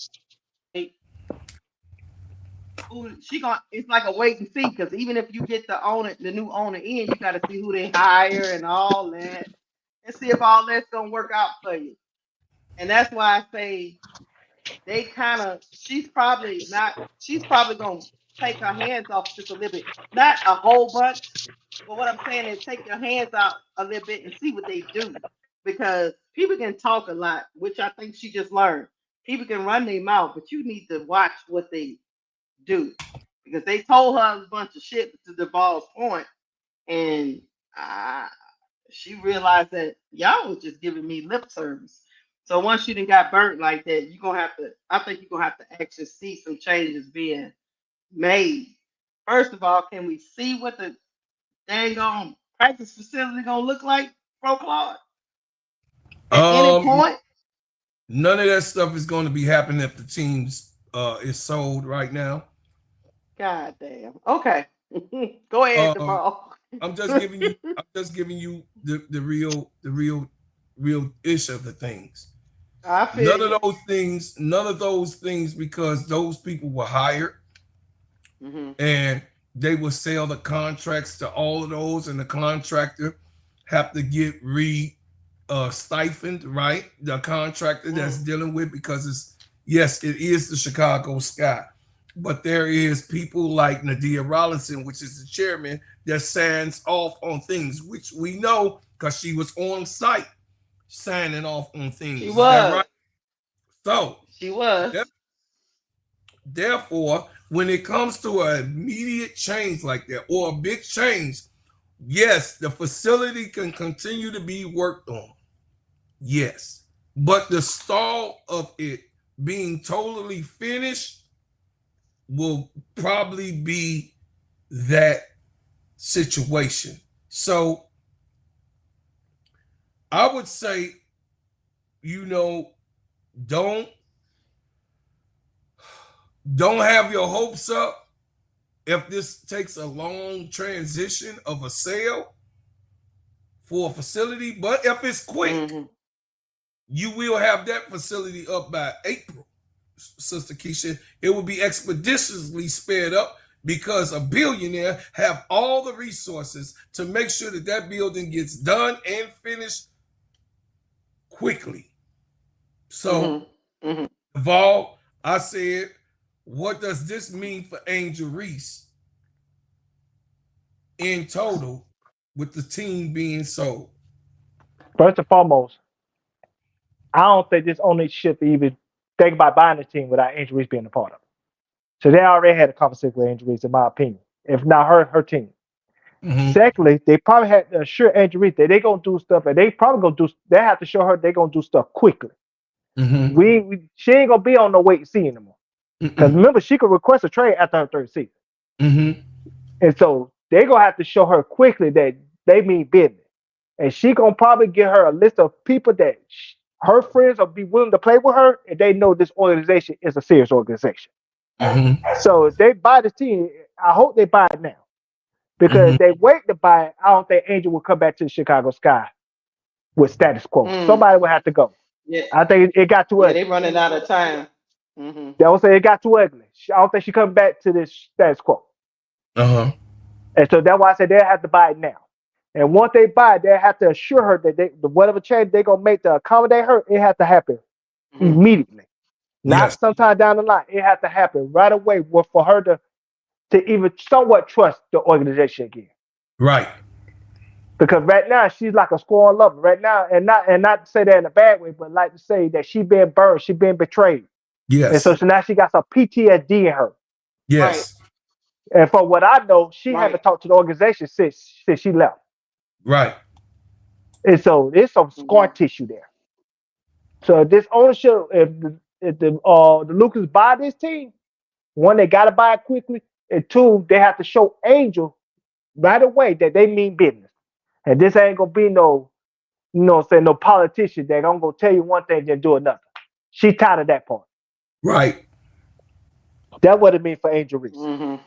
who she gonna. It's like a wait and see because even if you get the new owner in, you got to see who they hire and all that, and see if all that's gonna work out for you. And that's why I say they kind of. She's probably not. She's probably gonna take her hands off just a little bit, not a whole bunch. But what I'm saying is take your hands out a little bit and see what they do because people can talk a lot, which I think she just learned. People can run their mouth, but you need to watch what they do because they told her a bunch of shit to the boss point, and she realized that y'all was just giving me lip service. So once you done got burnt like that, you're gonna have to. I think you're gonna have to actually see some changes being made. First of all, can we see what the dang on practice facility gonna look like, Pro Claude? At any point? None of that stuff is going to be happening if the team's is sold right now. God damn. Okay. Go ahead, tomorrow. I'm just giving you the real issue of the things. I feel none of those things because those people were hired and they will sell the contracts to all of those, and the contractor have to get stipend, right? The contractor that's dealing with, because it is the Chicago Sky, but there is people like Nadia Rollinson, which is the chairman, that signs off on things, which we know because she was on site signing off on things. She was. Right? So she was. Therefore, when it comes to an immediate change like that or a big change, yes, the facility can continue to be worked on. Yes. But the stall of it being totally finished will probably be that situation. So I would say, don't have your hopes up if this takes a long transition of a sale for a facility. But if it's quick, you will have that facility up by April, Sister Keisha. It will be expeditiously sped up because a billionaire have all the resources to make sure that that building gets done and finished quickly. So, Val, I said, what does this mean for Angel Reese in total with the team being sold? First and foremost, I don't think this ownership even think about buying the team without Angel Reese being a part of it. So they already had a conversation with Angel Reese, in my opinion, if not her team. Secondly, they probably had to assure Angel Reese that they gonna do stuff, and they probably gonna do. They have to show her they gonna do stuff quickly. She ain't gonna be on no wait and see anymore. Because remember, she could request a trade after her third season. And so they're going to have to show her quickly that they mean business. And she going to probably get her a list of people that her friends will be willing to play with her, and they know this organization is a serious organization. So if they buy the team, I hope they buy it now. Because if they wait to buy it, I don't think Angel will come back to the Chicago Sky with status quo. Somebody will have to go. Yeah. I think it got too ugly. They're running out of time. That will say it got too ugly. I don't think she come back to this status quo. And so that's why I said they have to buy it now. And once they buy it, they have to assure her that whatever change they're gonna make to accommodate her, it has to happen immediately. Not sometime down the line. It has to happen right away for her to even somewhat trust the organization again. Right. Because right now she's like a scorn lover. Right now, and not to say that in a bad way, but like to say that she been burned, she been betrayed. Yes. And so now she got some PTSD in her. Yes. Right. And from what I know, she haven't talked to the organization since she left. Right. And so there's some scar Mhm. tissue there. So this ownership, if the Lucas buy this team, one, they gotta buy it quickly, and two, they have to show Angel right away that they mean business. And this ain't gonna be no, say no politician that I'm gonna tell you one thing and do another. She tired of that part. Right. That's what it means for Angel Reese. Mhm.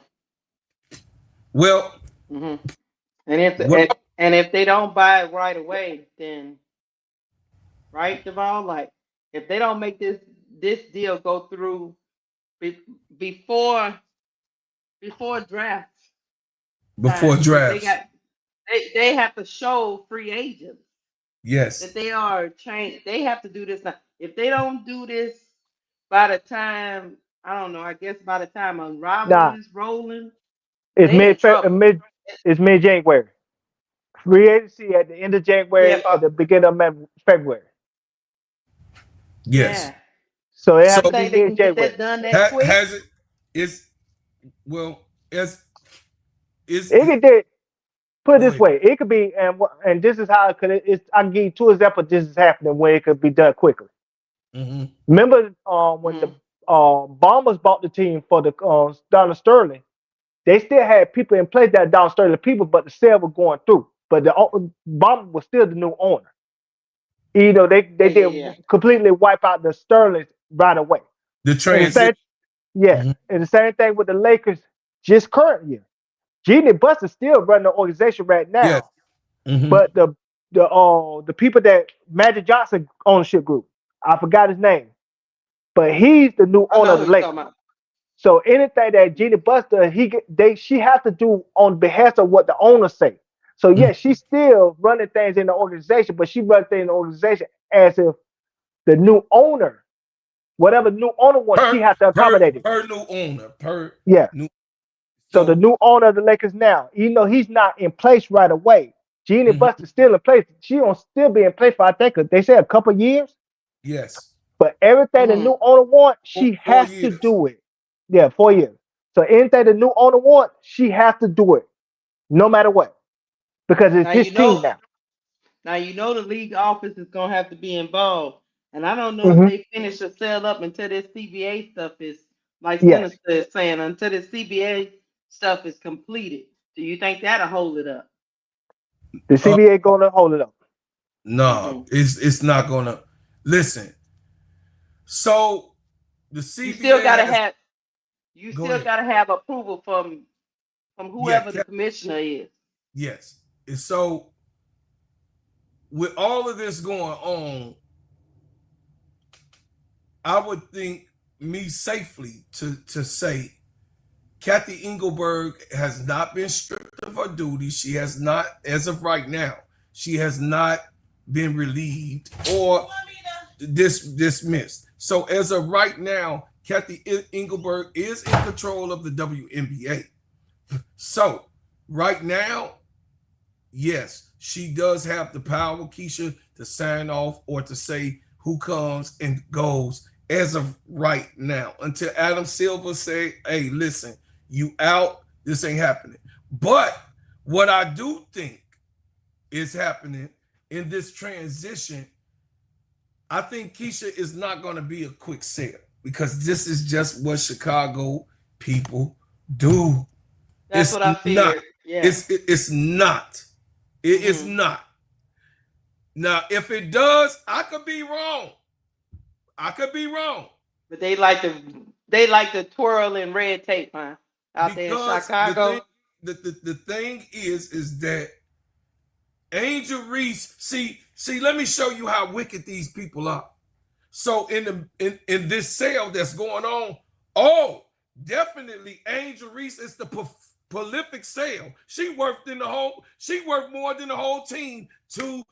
Well, Mhm. And if what? and if they don't buy it right away, then right, Devon, like if they don't make this deal go through be, before before draft Before time, because drafts. they have to show free agents Yes. that they are changed. They have to do this now. If they don't do this by the time, I don't know, I guess by the time Unravel Nah, is rolling, it's they in mid trouble. mid it's mid January. Free agency at the end of Yeah, January, at the beginning of February. Yes. yeah. So it So have You to be think they mid can get January. that done that quick? has it is well as is It could do, put it go this ahead. way. It could be, and this is how it could. It's I can give you two examples. This is happening where it could be done quickly. Mm-hmm. Remember when the Mm-hmm. Bombers bought the team for the Donald Sterling? They still had people in place that Donald Sterling people, but the sale was going through. But the Bomber was still the new owner. They Yeah, yeah, did yeah. completely wipe out the Sterlings right away. The And the transit. same, yeah, Mm-hmm. and the same thing with the Lakers just current year. Genie Buster still running the organization right Yes. now, Mm-hmm. but the people that Magic Johnson ownership group, I forgot his name, but he's the new I owner know of who the you're Lakers. talking about. So anything that Genie Buster she has to do on behalf of what the owners say. So Mm-hmm. yeah, she's still running things in the organization, but she runs things in the organization as if the new owner, whatever new owner wants, she Per has to accommodate it. per new owner. Per Yeah. new So the so new owner of the Lakers now, even though he's not in place right away, Jeannie mhm. Buster's still in place. She gonna still be in place for I think they say a couple years. Yes. But everything the Mm-hmm. new owner wants, Four, she four has to years. do it. Yeah, 4 years. So anything the new owner wants, she has to do it, no matter what, because it's Now his you team know. now. Now you know the league office is gonna have to be involved, and I don't know if Hmm. they finish the sale up until this CBA stuff is, like Yes, Sinister is saying, until the CBA stuff is completed. Do you think that'll hold it up? the Uh, CBA gonna hold it up. no, Hmm. it's not gonna listen. So the You still CBA gotta has have you go still ahead. gotta have approval from Yeah, whoever the commissioner is. yes. And so with all of this going on, I would think me safely to say Kathy Engelberg has not been stripped of her duties. She has not, as of right now, she has not been relieved or dismissed. So as of right now, Kathy Engelberg is in control of the WNBA. So right now, yes, she does have the power, Keisha, to sign off or to say who comes and goes as of right now. Until Adam Silver say, hey, listen, you out, this ain't happening. But what I do think is happening in this transition, I think Keisha is not going to be a quick sale because this is just what Chicago people do. That's It's what I not. figured. Yeah. It's not. It is Hmm. not. Now, if it does, I could be wrong. I could be wrong But they like the twirl and red tape, huh? Out there in because the thing Chicago. the thing is that Angel Reese. See. Let me show you how wicked these people are. So in this sale that's going on, oh, definitely Angel Reese is the prolific sale. She worked in the whole. She worked more than the whole team to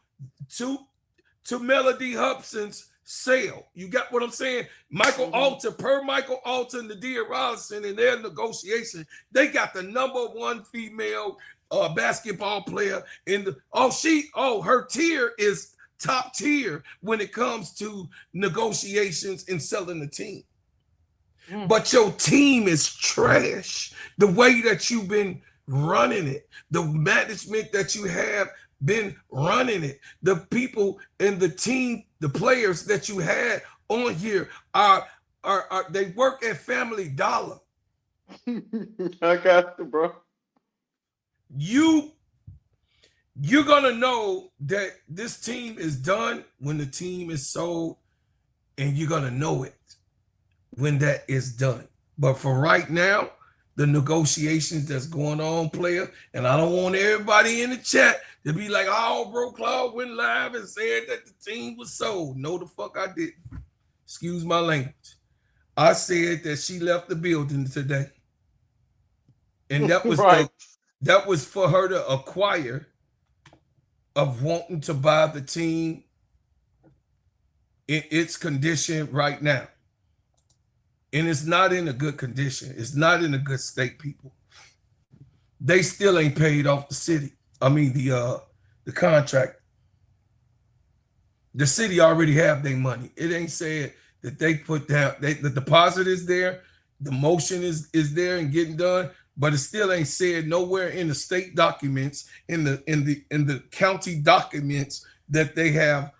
to Melody Hubson's sale. You got what I'm saying? Michael Hmm. Alter, per Michael Alter and Nadia Robinson in their negotiation, they got the number one female basketball player in the her tier is top tier when it comes to negotiations and selling the team. Mm. But your team is trash. The way that you've been running it. The management that you have been running it. The people in the team, the players that you had on here are they work at Family Dollar. I got you, bro. You're gonna know that this team is done when the team is sold, and you're gonna know it when that is done. But for right now, the negotiations that's going on, player, and I don't want everybody in the chat to be like, oh, bro, Claude went live and said that the team was sold. No, the fuck I didn't. Excuse my language. I said that she left the building today. And that was right. that was for her to acquire of wanting to buy the team in its condition right now. And it's not in a good condition. It's not in a good state, people. They still ain't paid off the city. I mean, the contract. The city already have their money. It ain't said that they put down, the deposit is there, the motion is there and getting done, but it still ain't said nowhere in the state documents, in the county documents, that they have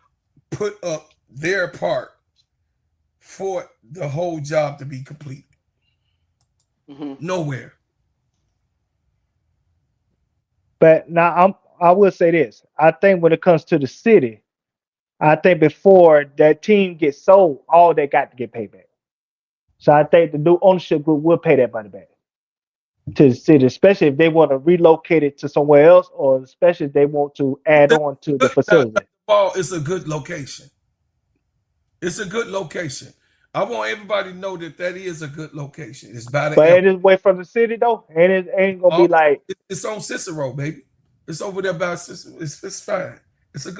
put up their part for the whole job to be complete. Nowhere. But now I will say this. I think when it comes to the city, I think before that team gets sold, all they got to get paid back. So I think the new ownership group will pay that money back to the city, especially if they want to relocate it to somewhere else, or especially if they want to add on to the facility. It's a good location. It's a good location. I want everybody to know that that is a good location. It's by the but it is away from the city though, and it ain't gonna be like it's on Cicero, baby. It's over there by Cicero. It's fine. It's a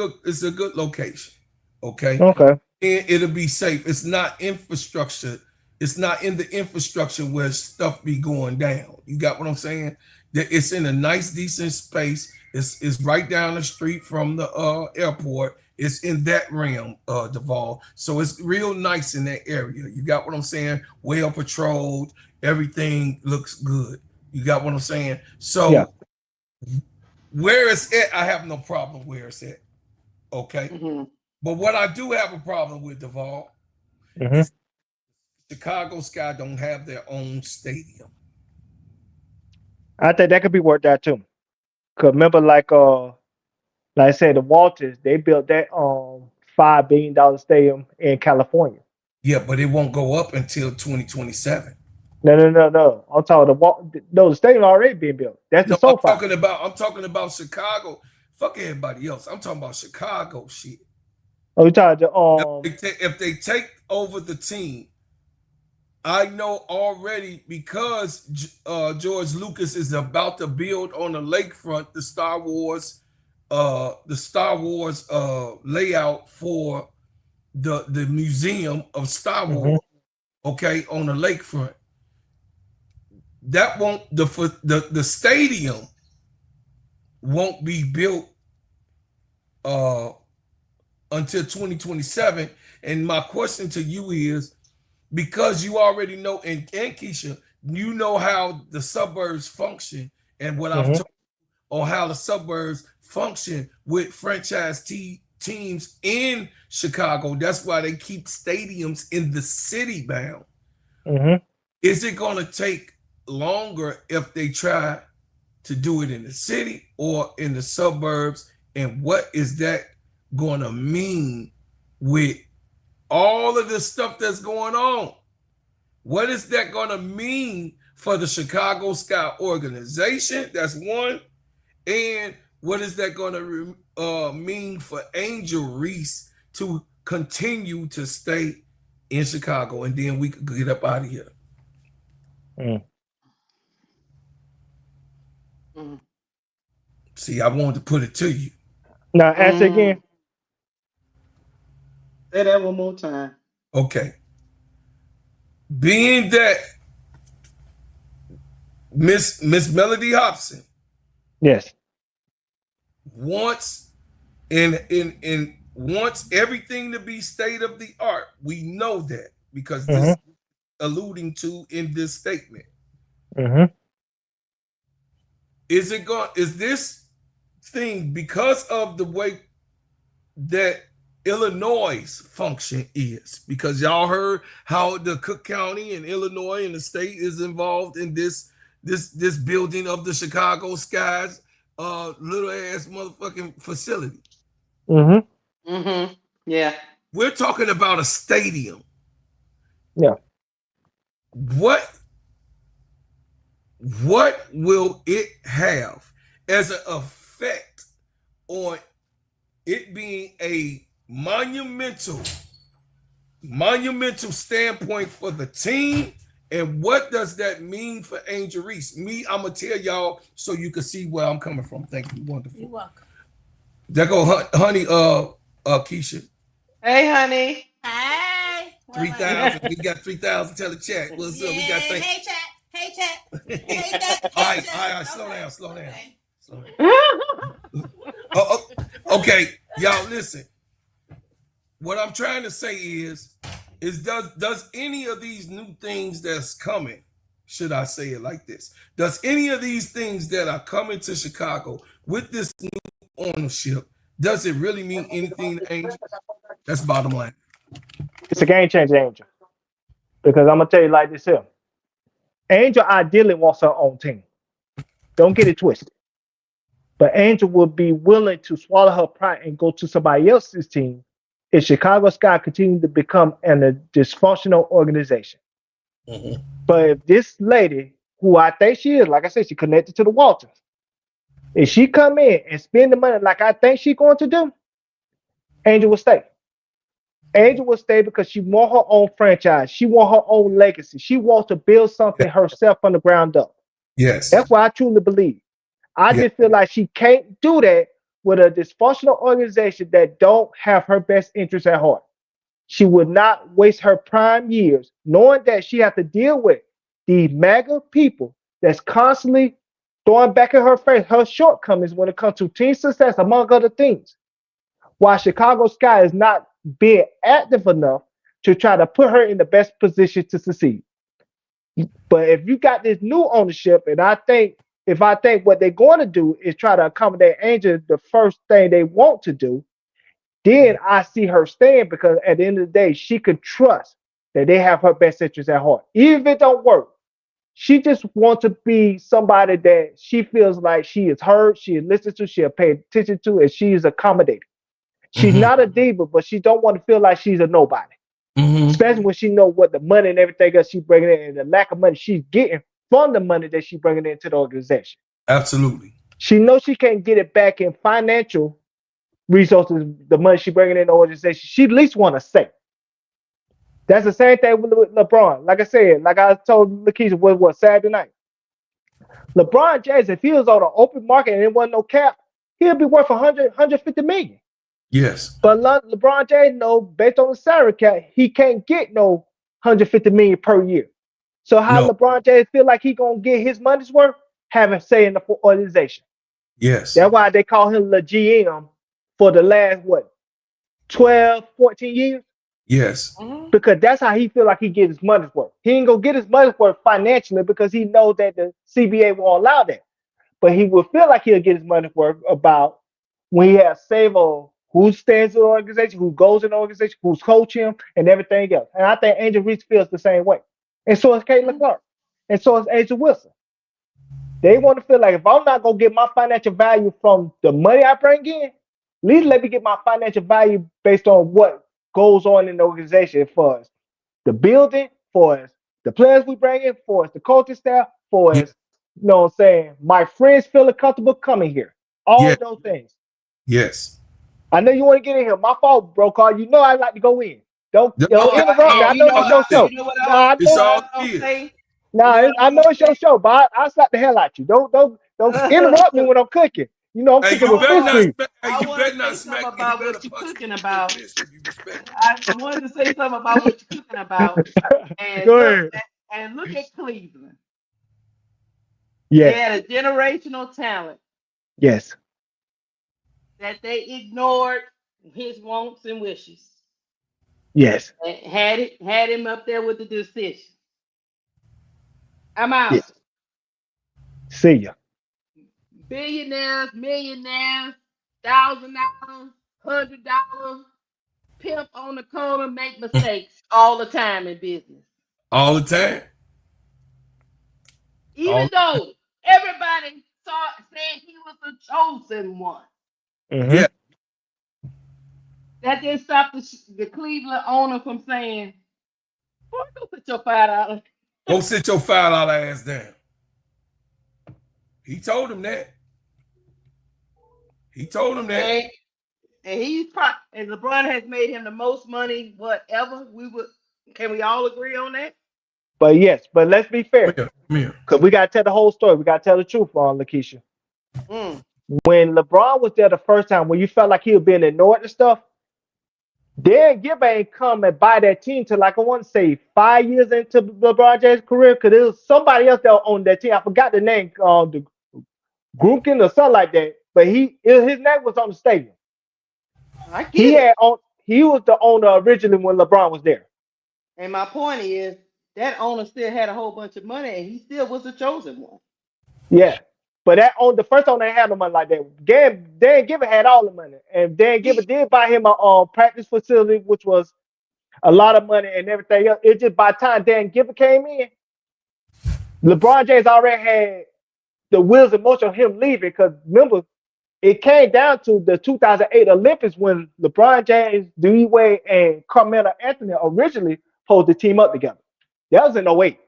good location. Okay. Okay. And it'll be safe. It's not infrastructure. It's not in the infrastructure where stuff be going down. You got what I'm saying? That it's in a nice, decent space. It's right down the street from the airport. It's in that realm, Duval. So it's real nice in that area. You got what I'm saying? Well patrolled. Everything looks good. You got what I'm saying? So yeah. Where it's at, I have no problem where it's at. Okay. But what I do have a problem with, Duval, is Chicago Sky don't have their own stadium. I think that could be worked out too. Cause remember, like I said, the Walters, they built that $5 billion stadium in California. Yeah, but it won't go up until 2027. No. I'm talking the stadium already being built. That's the SoFi. I'm talking about Chicago. Fuck everybody else. I'm talking about Chicago shit. Oh, you talking if they take over the team, I know already, because George Lucas is about to build on the lakefront the Star Wars layout for the museum of Star Wars. Okay, on the lakefront. That won't the stadium won't be built until 2027. And my question to you is, because you already know, and Keisha, you know how the suburbs function, and what I've told on how the suburbs function with franchise teams in Chicago. That's why they keep stadiums in the city bound. Is it going to take longer if they try to do it in the city or in the suburbs? And what is that going to mean with all of the stuff that's going on? What is that going to mean for the Chicago Sky organization? That's one. And what is that going to mean for Angel Reese to continue to stay in Chicago? And then we could get up out of here. See, I wanted to put it to you. Now, ask again. Say that one more time. Okay. Being that Miss Melody Hobson, yes, wants wants everything to be state of the art. We know that because this is alluding to in this statement. Is this thing because of the way that Illinois function is? Because y'all heard how the Cook County and Illinois and the state is involved in this building of the Chicago Skies little ass motherfucking facility. Mm-hmm. Mm-hmm. Yeah. We're talking about a stadium. Yeah. What will it have as an effect on it being a monumental standpoint for the team? And what does that mean for Angel Reese? I'm gonna tell y'all so you can see where I'm coming from. Thank you. Wonderful. You're welcome. There go honey, Keisha. Hey, honey. Hey. 3,000. We got 3,000. Tell the chat. What's up? We got Hey chat. Hey chat. Hey chat. all right. Slow down. Okay, y'all listen. What I'm trying to say is does any of these new things that's coming, should I say it like this? Does any of these things that are coming to Chicago with this new ownership, does it really mean anything to Angel? That's bottom line. It's a game changer, Angel. Because I'm gonna tell you like this here. Angel ideally wants her own team. Don't get it twisted. But Angel would be willing to swallow her pride and go to somebody else's team if Chicago Sky continues to become a dysfunctional organization. Mm-hmm. But if this lady, who I think she is, like I said, she connected to the Waltons, if she come in and spend the money like I think she's going to do, Angel will stay. Angel will stay because she wants her own franchise. She wants her own legacy. She wants to build something herself from the ground up. Yes. That's what I truly believe. I just feel like she can't do that with a dysfunctional organization that don't have her best interests at heart. She would not waste her prime years knowing that she has to deal with these MAGA people that's constantly throwing back in her face her shortcomings when it comes to team success, among other things. While Chicago Sky is not being active enough to try to put her in the best position to succeed. But if you got this new ownership, and I think what they're going to do is try to accommodate Angel, the first thing they want to do, then I see her staying because at the end of the day, she can trust that they have her best interests at heart. Even if it don't work, she just wants to be somebody that she feels like she is heard, she is listened to, she is paid attention to, and she is accommodated. She's not a diva, but she don't want to feel like she's a nobody. Especially when she know what the money and everything else she's bringing in and the lack of money she's getting from the money that she's bringing into the organization. Absolutely. She knows she can't get it back in financial resources, the money she's bringing in the organization. She at least want to say. That's the same thing with LeBron. Like I said, like I told Lakeisha, what Saturday night. LeBron James, if he was on an open market and there wasn't no cap, he'll be worth 150 million. Yes. But LeBron James know based on the salary cap, he can't get no 150 million per year. So how LeBron James feel like he gonna get his money's worth? Having say in the organization. Yes. That's why they call him the GM for the last 12, 14 years? Yes. Because that's how he feel like he get his money's worth. He ain't gonna get his money's worth financially because he knows that the CBA won't allow that. But he will feel like he'll get his money's worth about when he has say on who stands in the organization, who goes in the organization, who's coaching him, and everything else. And I think Angel Reese feels the same way. And so is Caitlin Clark. And so is Angel Wilson. They want to feel like if I'm not going to get my financial value from the money I bring in, at least let me get my financial value based on what goes on in the organization for us. The building, for us, the players we bring in, for us, the coaching staff, for us, you know what I'm saying? My friends feeling comfortable coming here. All those things. Yes. I know you want to get in here. My fault, bro, Carl. You know I like to go in. Don't interrupt me. I know it's your show. I know it's your show, but I slap the hell out you. Don't interrupt me when I'm cooking. You know I'm cooking with fish grease. I wanted to say something about what you're cooking about. I wanted to say something about what you're cooking about. And look at Cleveland. Yeah. They had a generational talent. Yes. That they ignored his wants and wishes. Yes. And had him up there with the decision. I'm out. Yes. See ya. billionaires, millionaires, $1,000, $100, pimp on the corner make mistakes all the time in business. All the time. Even though everybody said he was the chosen one. Mm-hmm. Yeah. That didn't stop the Cleveland owner from saying, "Boy, go put your $5." Go sit your $5 ass down. He told him that. He told him that. And and LeBron has made him the most money, whatever. Can we all agree on that? But yes, but let's be fair. Come here. Because we got to tell the whole story. We got to tell the truth on Lakeisha. When LeBron was there the first time, when you felt like he was being ignored and stuff, Dan Gilbert ain't come and buy that team till like I want to say 5 years into LeBron James' career because it was somebody else that owned that team. I forgot the name, the Grunkin or something like that. But his name was on the stadium. I get it. He was the owner originally when LeBron was there. And my point is that owner still had a whole bunch of money, and he still was the chosen one. Yeah. But the first owner ain't had no money like that. Dan Gilbert had all the money. And Dan Gilbert did buy him a practice facility, which was a lot of money and everything else. It just by the time Dan Gilbert came in, LeBron James already had the wheels in motion of him leaving. Because remember, it came down to the 2008 Olympics when LeBron James, Dwyane Wade, and Carmelo Anthony originally pulled the team up together. That was in 08.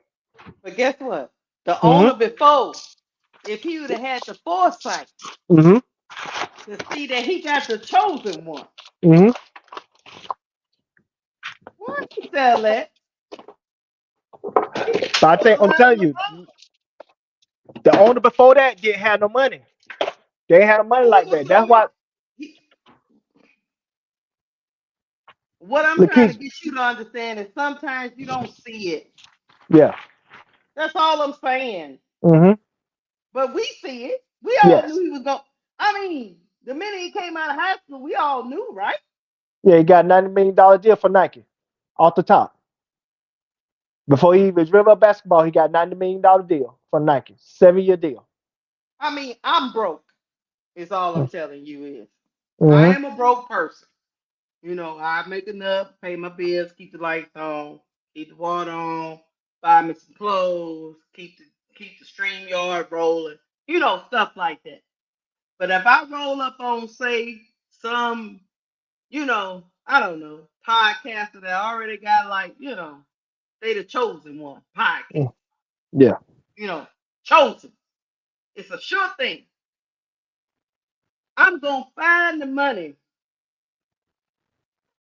But guess what? The owner before, if he would have had the foresight to see that he got the chosen one, why he sell that? But I'm telling you, the owner before that didn't have no money. They ain't had no money like that. That's why. What I'm trying to get you to understand is sometimes you don't see it. Yeah. That's all I'm saying. But we see it. We all knew he was going. I mean, the minute he came out of high school, we all knew, right? Yeah, he got a $90 million deal for Nike off the top. Before he even drew up basketball, he got a $90 million deal for Nike. 7-year deal. I mean, I'm broke. Is all I'm telling you is. I am a broke person. You know, I make enough, pay my bills, keep the lights on, keep the water on, buy me some clothes, keep the stream yard rolling, you know, stuff like that. But if I roll up on, say, some, you know, I don't know, podcaster that already got like, you know, they the chosen one podcast. Yeah. You know, chosen. It's a sure thing. I'm gonna find the money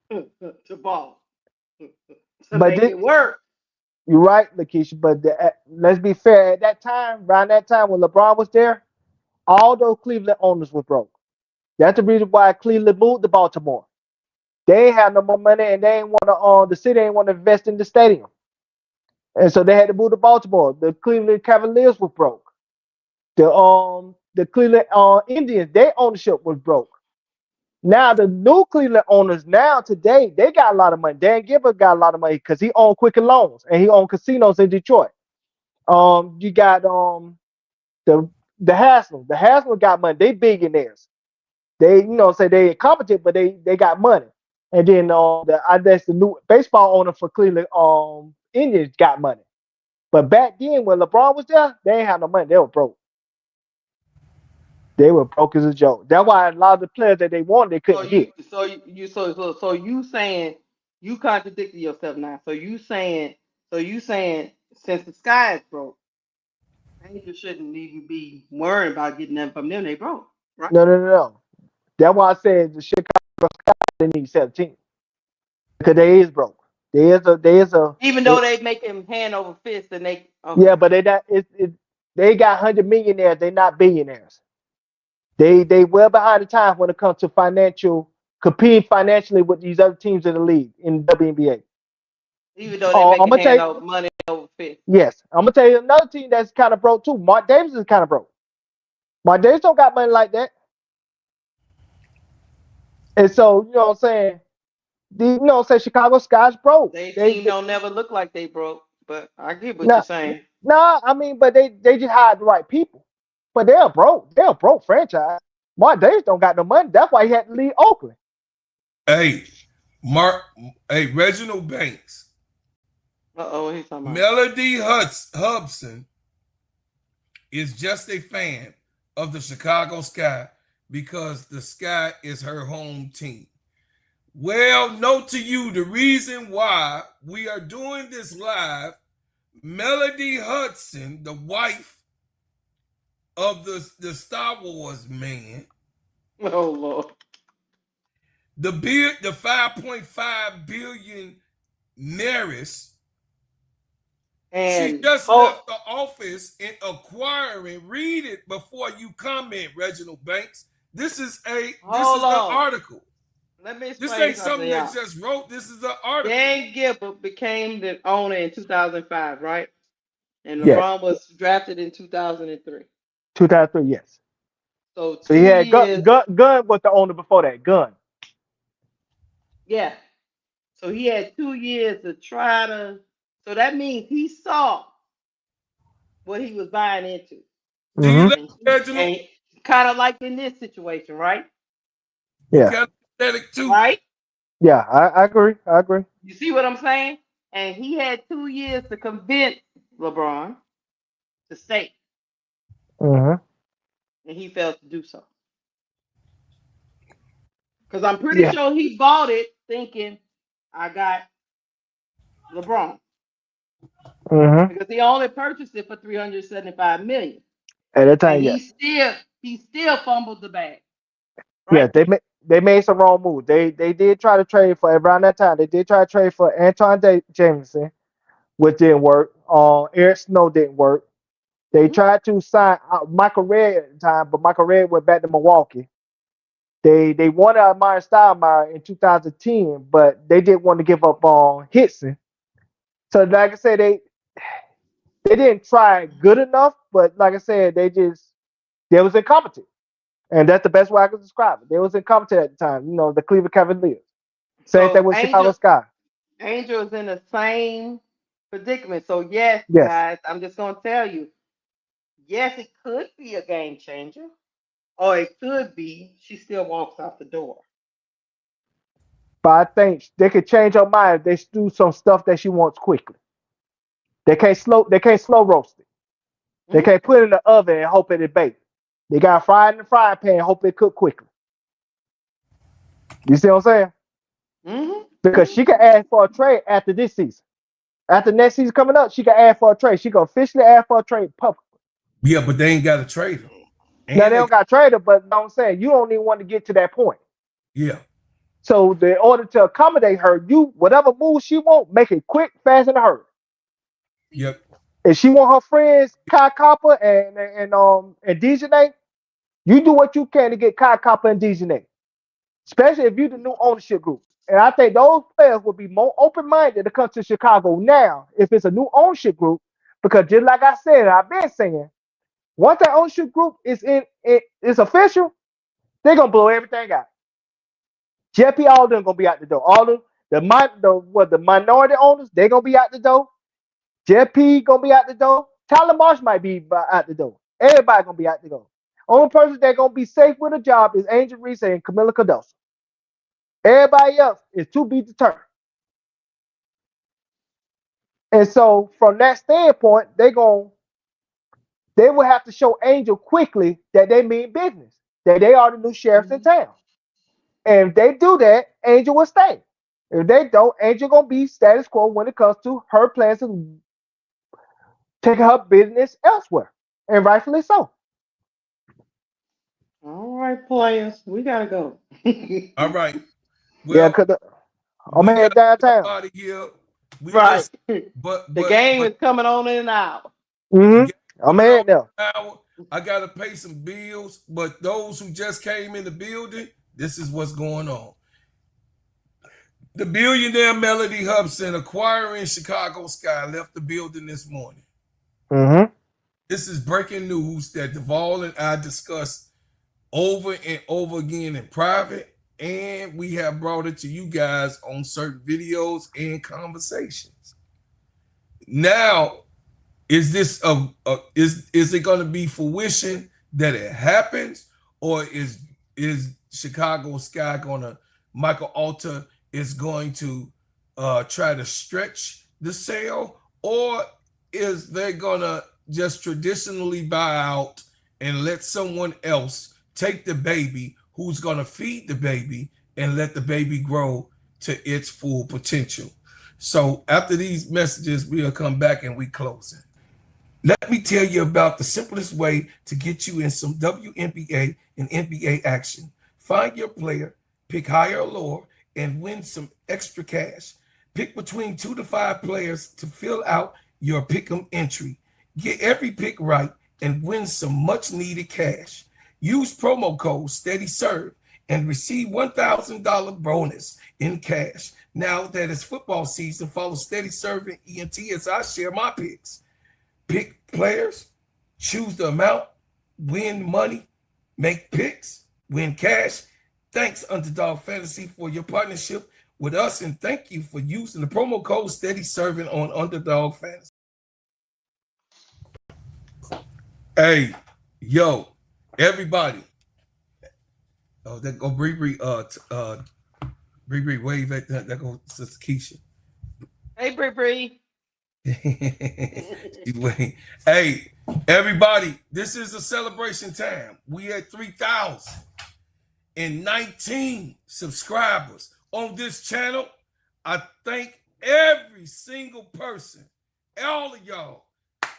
to ball. To make it work. You're right, Lakeisha, but let's be fair. At that time, around that time when LeBron was there, all those Cleveland owners were broke. That's the reason why Cleveland moved to Baltimore. They ain't have no more money, and they ain't want to. The city ain't want to invest in the stadium, and so they had to move to Baltimore. The Cleveland Cavaliers were broke. The Cleveland Indians, their ownership was broke. Now the new Cleveland owners today, they got a lot of money. Dan Gilbert got a lot of money because he owned Quicken Loans and he owned casinos in Detroit. You got the Haslam. The Haslam got money. They billionaires. They say they incompetent, but they got money. And then that's the new baseball owner for Cleveland Indians got money. But back then when LeBron was there, they ain't had no money. They were broke. They were broke as a joke. That's why a lot of the players that they wanted, they couldn't get. So you saying you contradicted yourself now. So you saying since the sky is broke, Angels shouldn't even be worried about getting them from them. They broke, right? No. That's why I said the Chicago Sky they need 17 because they is broke. There is a even though they make him hand over fist and they yeah, but they got 100 millionaires. They not billionaires. They well behind the times when it comes to competing financially with these other teams in the league in WNBA. Even though they make hand over money over fist. Yes, I'm gonna tell you another team that's kind of broke too. Mark Davis is kind of broke. Mark Davis don't got money like that. And so, you know what I'm saying? Chicago Sky's broke. They team don't never look like they broke, but I get what you're saying. No, I mean, but they just hired the right people. but they're broke. They're a broke franchise. Mark Davis don't got no money. That's why he had to leave Oakland. Hey, Reginald Banks, What he's talking about? Melody Hudson is just a fan of the Chicago Sky because the Sky is her home team. Well, note to you the reason why we are doing this live. Melody Hudson, the wife of the Star Wars man, Oh Lord. the 5.5 billion Neris. She And just left the office in acquiring. Read it before you comment, Reginald Banks. This is an article. Let me This explain ain't something that just wrote. This is an article. Dan Gilbert became the owner in 2005, right? And Yes. LeBron was drafted in 2003. 2003, yes. So he had Gunn was the owner before that. Gunn. Yeah. So he had 2 years to try to. So that means he saw what he was buying into. Do you like Reginald? And kind of like in this situation, right? Yeah. Kind of pathetic too. Right? Yeah, I agree. I agree. You see what I'm saying? And he had 2 years to convince LeBron to stay. Mm-hmm. And he failed to do so. Because I'm pretty sure he bought it thinking, I got LeBron. Mm-hmm. Because he only purchased it for $375 million. At that time, he still fumbled the bag. Right? Yeah, they made some wrong moves. They did try to trade for around that time. They did try to trade for Anton Jameson, which didn't work. Eric Snow didn't work. They tried to sign Michael Redd at the time, but Michael Redd went back to Milwaukee. They wanted Amari Stoudemire in 2010, but they didn't want to give up on Hitson. So like I said, they didn't try good enough, but like I said, they was incompetent. And that's the best way I can describe it. They was incompetent at the time, the Cleveland Cavaliers. Same thing with Chicago Sky. Angel is in the same predicament. So yes, guys, I'm just gonna tell you, yes, it could be a game changer. Or it could be she still walks out the door. But I think they could change her mind if they do some stuff that she wants quickly. They can't slow roast it. They can't put it in the oven and hope it bakes. They got to fry it in the frying pan and hope it cook quickly. You see what I'm saying? Mm-hmm. Because she can ask for a trade after this season. After next season coming up, she can ask for a trade. She can officially ask for a trade publicly. Yeah, but they ain't got to trade her. Now, they don't got to trade her, but you know what I'm saying? You don't even want to get to that point. Yeah. So in order to accommodate her, whatever move she want, make it quick, fast, and a hurry. Yep. If she want her friends, Kai Copper and Dejanay, you do what you can to get Kai Copper and Dejanay. Especially if you the new ownership group. And I think those players will be more open-minded to come to Chicago now if it's a new ownership group. Because just like I said, I've been saying, once that ownership group is it's official, they're gonna blow everything out. JP, all of them gonna be out the door. All of the minority owners, they're gonna be out the door. JP gonna be out the door. Tyler Marsh might be out the door. Everybody gonna be out the door. Only person that's gonna be safe with a job is Angel Reese and Kamilla Cardoso. Everybody else is to be determined. And so from that standpoint, they will have to show Angel quickly that they mean business, that they are the new sheriffs in town. And if they do that, Angel will stay. If they don't, Angel gonna be status quo when it comes to her plans to take her business elsewhere, and rightfully so. All right, players, we gotta go. All right. Well, yeah, because I'm headed downtown. Out of here. Right. But the game is coming on in an hour. Mm-hmm. I'm heading there. I gotta pay some bills, but those who just came in the building, this is what's going on. The billionaire Melody Hudson, acquiring Chicago Sky, left the building this morning. Mm-hmm. This is breaking news that Duvall and I discussed over and over again in private, and we have brought it to you guys on certain videos and conversations. Now, is this is it going to be fruition that it happens, or is Chicago Sky gonna Michael Alter is going to try to stretch the sale, or is they gonna just traditionally buy out and let someone else take the baby who's gonna feed the baby and let the baby grow to its full potential? So after these messages, we'll come back and we close it. Let me tell you about the simplest way to get you in some WNBA and NBA action. Find your player, pick higher or lower, and win some extra cash. Pick between 2 to 5 players to fill out your pick'em entry. Get every pick right and win some much needed cash. Use promo code SteadyServe and receive $1,000 bonus in cash. Now that it's football season, follow Steady Serving ENT as I share my picks. Pick players, choose the amount, win money, make picks, win cash. Thanks, Underdog Fantasy, for your partnership with us, and thank you for using the promo code Steady Serving on Underdog Fantasy. Hey, yo, everybody. Oh, that go Bree wave at that go Sister Keisha. Hey, Bree. Hey, everybody, this is a celebration time. We at 3,019 subscribers on this channel. I thank every single person, all of y'all.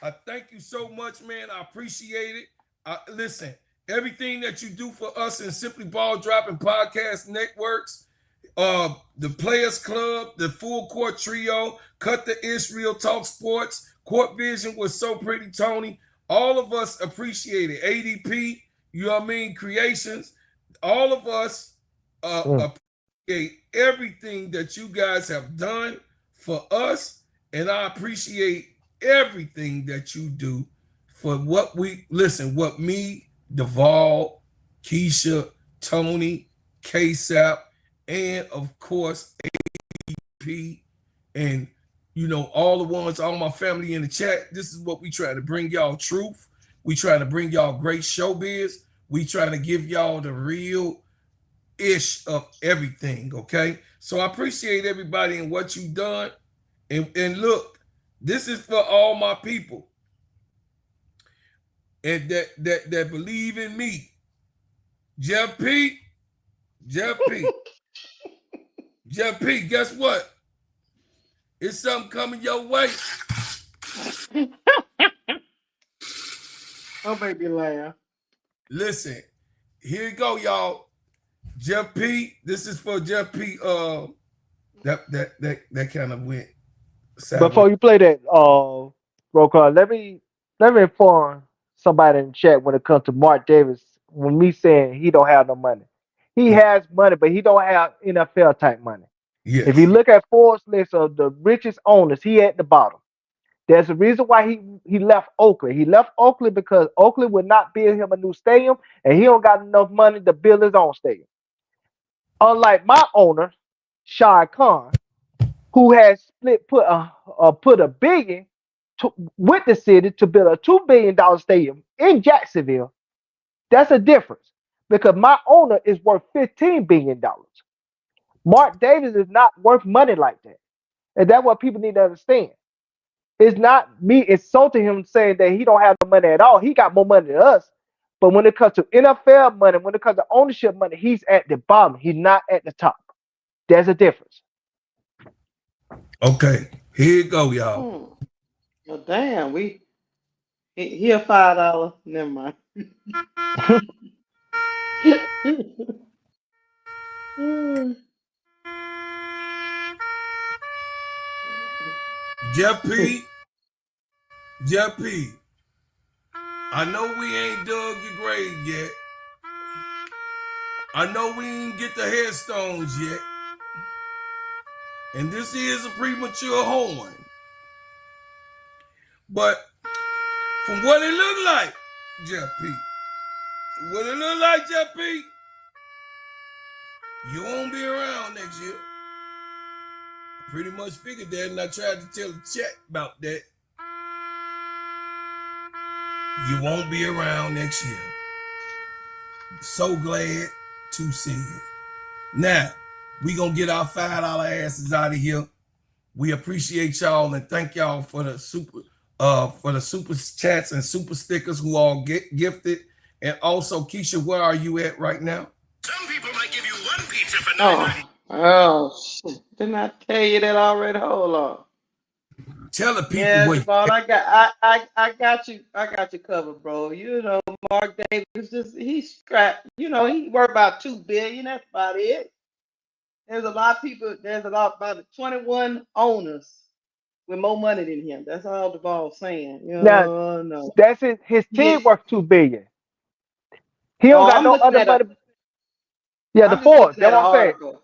I thank you so much, man. I appreciate it. Listen, everything that you do for us in Simply Ball Dropping Podcast Networks, the Players Club, the Full Court Trio, Cut the Israel, Talk Sports, Court Vision was so pretty, Tony. All of us appreciate it. ADP, you know what I mean? Creations, all of us appreciate everything that you guys have done for us, and I appreciate everything that you do for what me, Duvall, Keisha, Tony, KSAP, and of course AP, and all the ones, all my family in the chat. This is what we try to bring y'all: truth. We try to bring y'all great showbiz. We try to give y'all the real ish of everything. Okay, so I appreciate everybody and what you done. And look, this is for all my people and that believe in me. Jeff P, Jeff P, guess what? It's something coming your way. Oh, baby, laugh. Listen, here you go, y'all. Jeff P, this is for Jeff P. That kind of went sideways. Before you play that, Rocar, let me inform somebody in the chat when it comes to Mark Davis. When me saying he don't have no money, he has money, but he don't have NFL type money. Yes. If you look at Forbes' list of the richest owners, he at the bottom. There's a reason why he left Oakland. He left Oakland because Oakland would not build him a new stadium, and he don't got enough money to build his own stadium. Unlike my owner, Shah Khan, who has put a billion with the city to build a $2 billion stadium in Jacksonville. That's a difference because my owner is worth $15 billion. Mark Davis is not worth money like that. And that's what people need to understand. It's not me insulting him saying that he don't have no money at all. He got more money than us. But when it comes to NFL money, when it comes to ownership money, he's at the bottom. He's not at the top. There's a difference. Okay, here you go, y'all. Well, damn, he a $5. Never mind. Jeff P, I know we ain't dug your grave yet. I know we ain't get the headstones yet. And this is a premature horn. But from what it look like, Jeff P, you won't be around next year. I pretty much figured that, and I tried to tell the chat about that. You won't be around next year. So glad to see it. Now, we gonna get our $5 asses out of here. We appreciate y'all and thank y'all for the super chats and super stickers who all get gifted. And also, Keisha, where are you at right now? Some people might give you one pizza for $9.90. Oh, shit. Didn't I tell you that already? Hold on. Tell the people Yeah, where you Javon, at. I got you. I got you covered, bro. You know, Mark Davis just he's scrapped. You know, he worth about $2 billion. That's about it. There's a lot of people. There's about 21 owners with more money than him. That's all the ball's saying. You Now know. that's his Yeah. team worth $2 billion. He don't Oh, got no other money. Yeah, the I'm just Forbes. looking That's at an what I'm saying. article.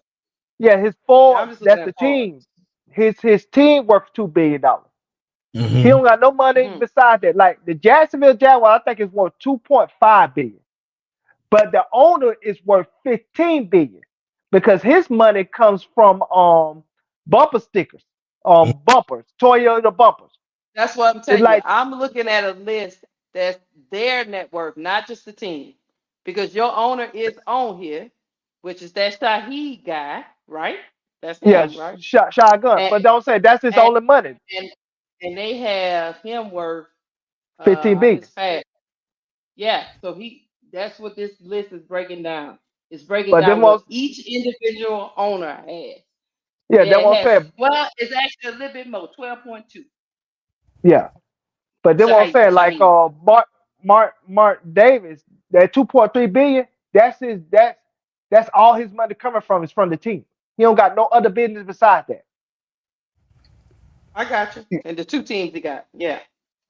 Yeah, his Yeah, I'm Forbes. just looking That's at the Forbes. team. His team worth $2 billion. He Mm-hmm. don't got no money Mm-hmm. beside that. Like the Jacksonville Jaguars, I think is worth 2.5 billion. But the owner is worth 15 billion because his money comes from bumper stickers, bumpers, Toyota bumpers. That's what I'm It's telling you. like I'm looking at a list that's their net worth, not just the team. Because your owner is on here, which is that Shaheed guy, right? That's yeah, him, right? shotgun. And But don't say that's his and only money. and, and they have him worth 15 I billion. just had yeah, so that's what this list is breaking down. It's breaking But then down what won't each individual owner has. yeah, that It won't has say it's actually a little bit more, 12.2. yeah. But then won't say like Shaheed. Mark Davis, that 2.3 billion, that's all his money coming from is from the team. He don't got no other business besides that. I got you. And the two teams he got. Yeah.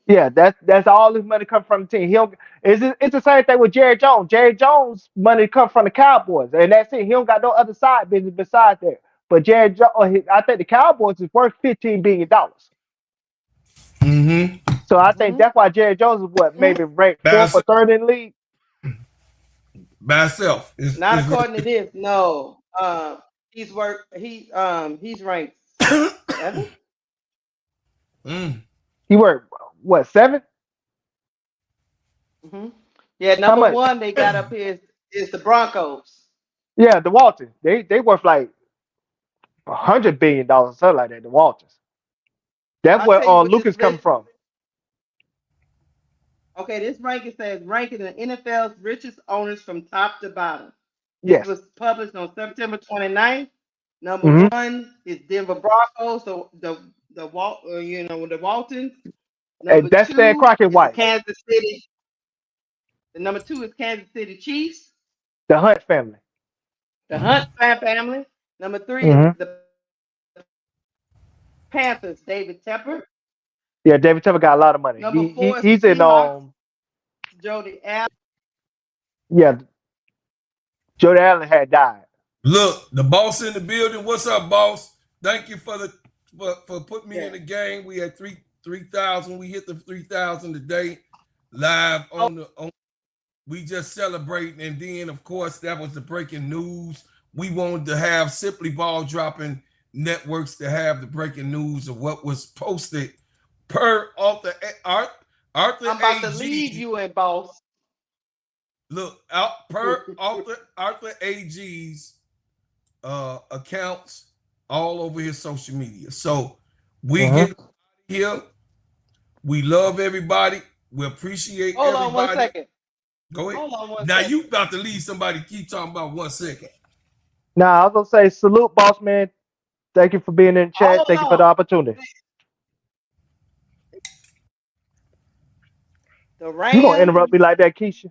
Yeah, that's all his money come from the team. He don't it's the same thing with Jerry Jones. Jerry Jones money come from the Cowboys, and that's it. He don't got no other side business besides that. But Jerry Jones, I think the Cowboys is worth $15 billion. Mm-hmm. So I think Mm-hmm. that's why Jerry Jones is what maybe ranked By fourth or itself. third in the league. By itself. Not according to this. No. He's ranked seven. Mm. He worked what 7? Mm-hmm. Yeah, How number much? one they got up here is the Broncos. Yeah, the Waltons. They worth like $100 billion, something like that. The Waltons. That's I'll where tell you what this Lucas coming list. from. Okay, this ranking says ranking the NFL's richest owners from top to bottom. This Yes. was published on September 29th. Number Mm-hmm. one is Denver Broncos, the Waltons. And Number that's Stan two Crockett is the wife, Kansas City. The number two is Kansas City Chiefs, the Hunt family. the Hunt family. Number three is Mm-hmm. the Panthers, David Tepper. Yeah, David Tepper got a lot of money. Number He, he four is the he's in Seahawks, Jody Allen. yeah, Jody Allen had died. Look, the boss in the building. What's up, boss? Thank you for putting me in Yeah. the game. We had 3,000. We hit the 3,000 today, live Oh, on the on. We just celebrating, and then of course that was the breaking news. We wanted to have Simply Ball dropping networks to have the breaking news of what was posted per Arthur I'm about to leave AG. you in, boss. Look out per Arthur AG's accounts all over his social media. So we Mm-hmm. get here. We love everybody. We appreciate Hold on one everybody. second. Go ahead. Hold on one Now you second. about to leave somebody. Keep talking about 1 second. Now I was gonna say salute, boss man. Thank you for being in the chat. Hold Thank you for the on. opportunity. The You gonna Rams interrupt me like that, Keisha?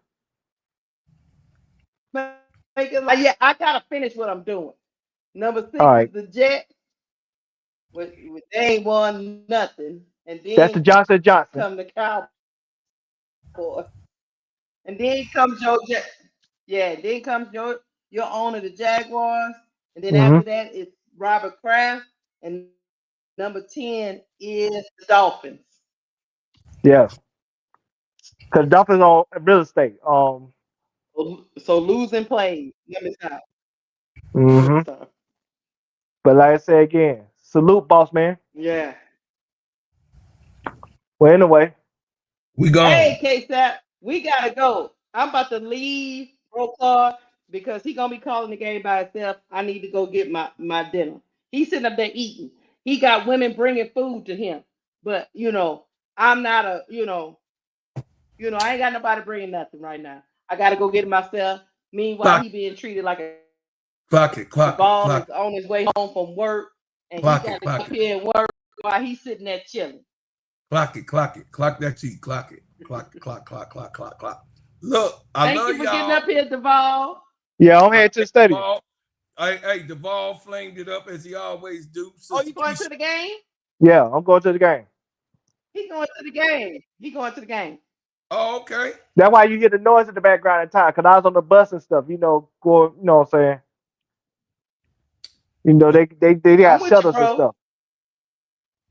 make it like, yeah, I gotta finish what I'm doing. Number All six right, is the Jets. They ain't won nothing. And that's the then Johnson Johnson. come the Cowboys. And then comes then comes your owner, the Jaguars. And then Mm-hmm. after that, it's Robert Kraft. And number 10 is the Dolphins. Yeah, because Dolphins on real estate. So losing plays. Let me stop. Let me Mm-hmm. stop. But like I said again, salute, boss man. Yeah. Well, anyway, We gone. Hey, K-Sap, we gotta go. I'm about to leave broke hard because he gonna be calling the game by himself. I need to go get my dinner. He's sitting up there eating. He got women bringing food to him, but I'm not I ain't got nobody bringing nothing right now. I got to go get it myself. Meanwhile, Clock, he being treated like a clock it, clock it, ball is clock it, on his way home from work, and he clock got it, to come clock it, here and work while he's sitting there chilling. clock it, clock it, clock that cheat, clock it, clock, clock, clock, clock, clock, clock. Look, I Thank love you for getting y'all. up here, Duval. Yeah, I'm headed to the stadium. Hey, Duvall flamed it up as he always do. Oh, Sister you going Keisha. to the game? Yeah, I'm going to the game. He going to the game. He going to the game. Oh, okay. That's why you hear the noise in the background at time, because I was on the bus and stuff, going, you know what I'm saying? They I'm got with you, shutters and bro. stuff.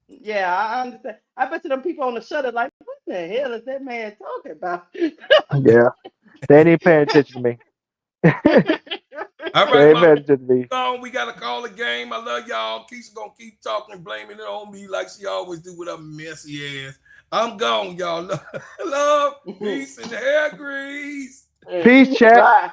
Yeah, I understand. I bet you them people on the shutter like, what the hell is that man talking about? Yeah. They ain't even paying attention to me. All They right, ain't my paying attention to me. on. We gotta call the game. I love y'all. Keisha gonna keep talking, blaming it on me like she always do with her messy ass. I'm gone, y'all. Love, peace, and hair grease. Peace, chat. Bye.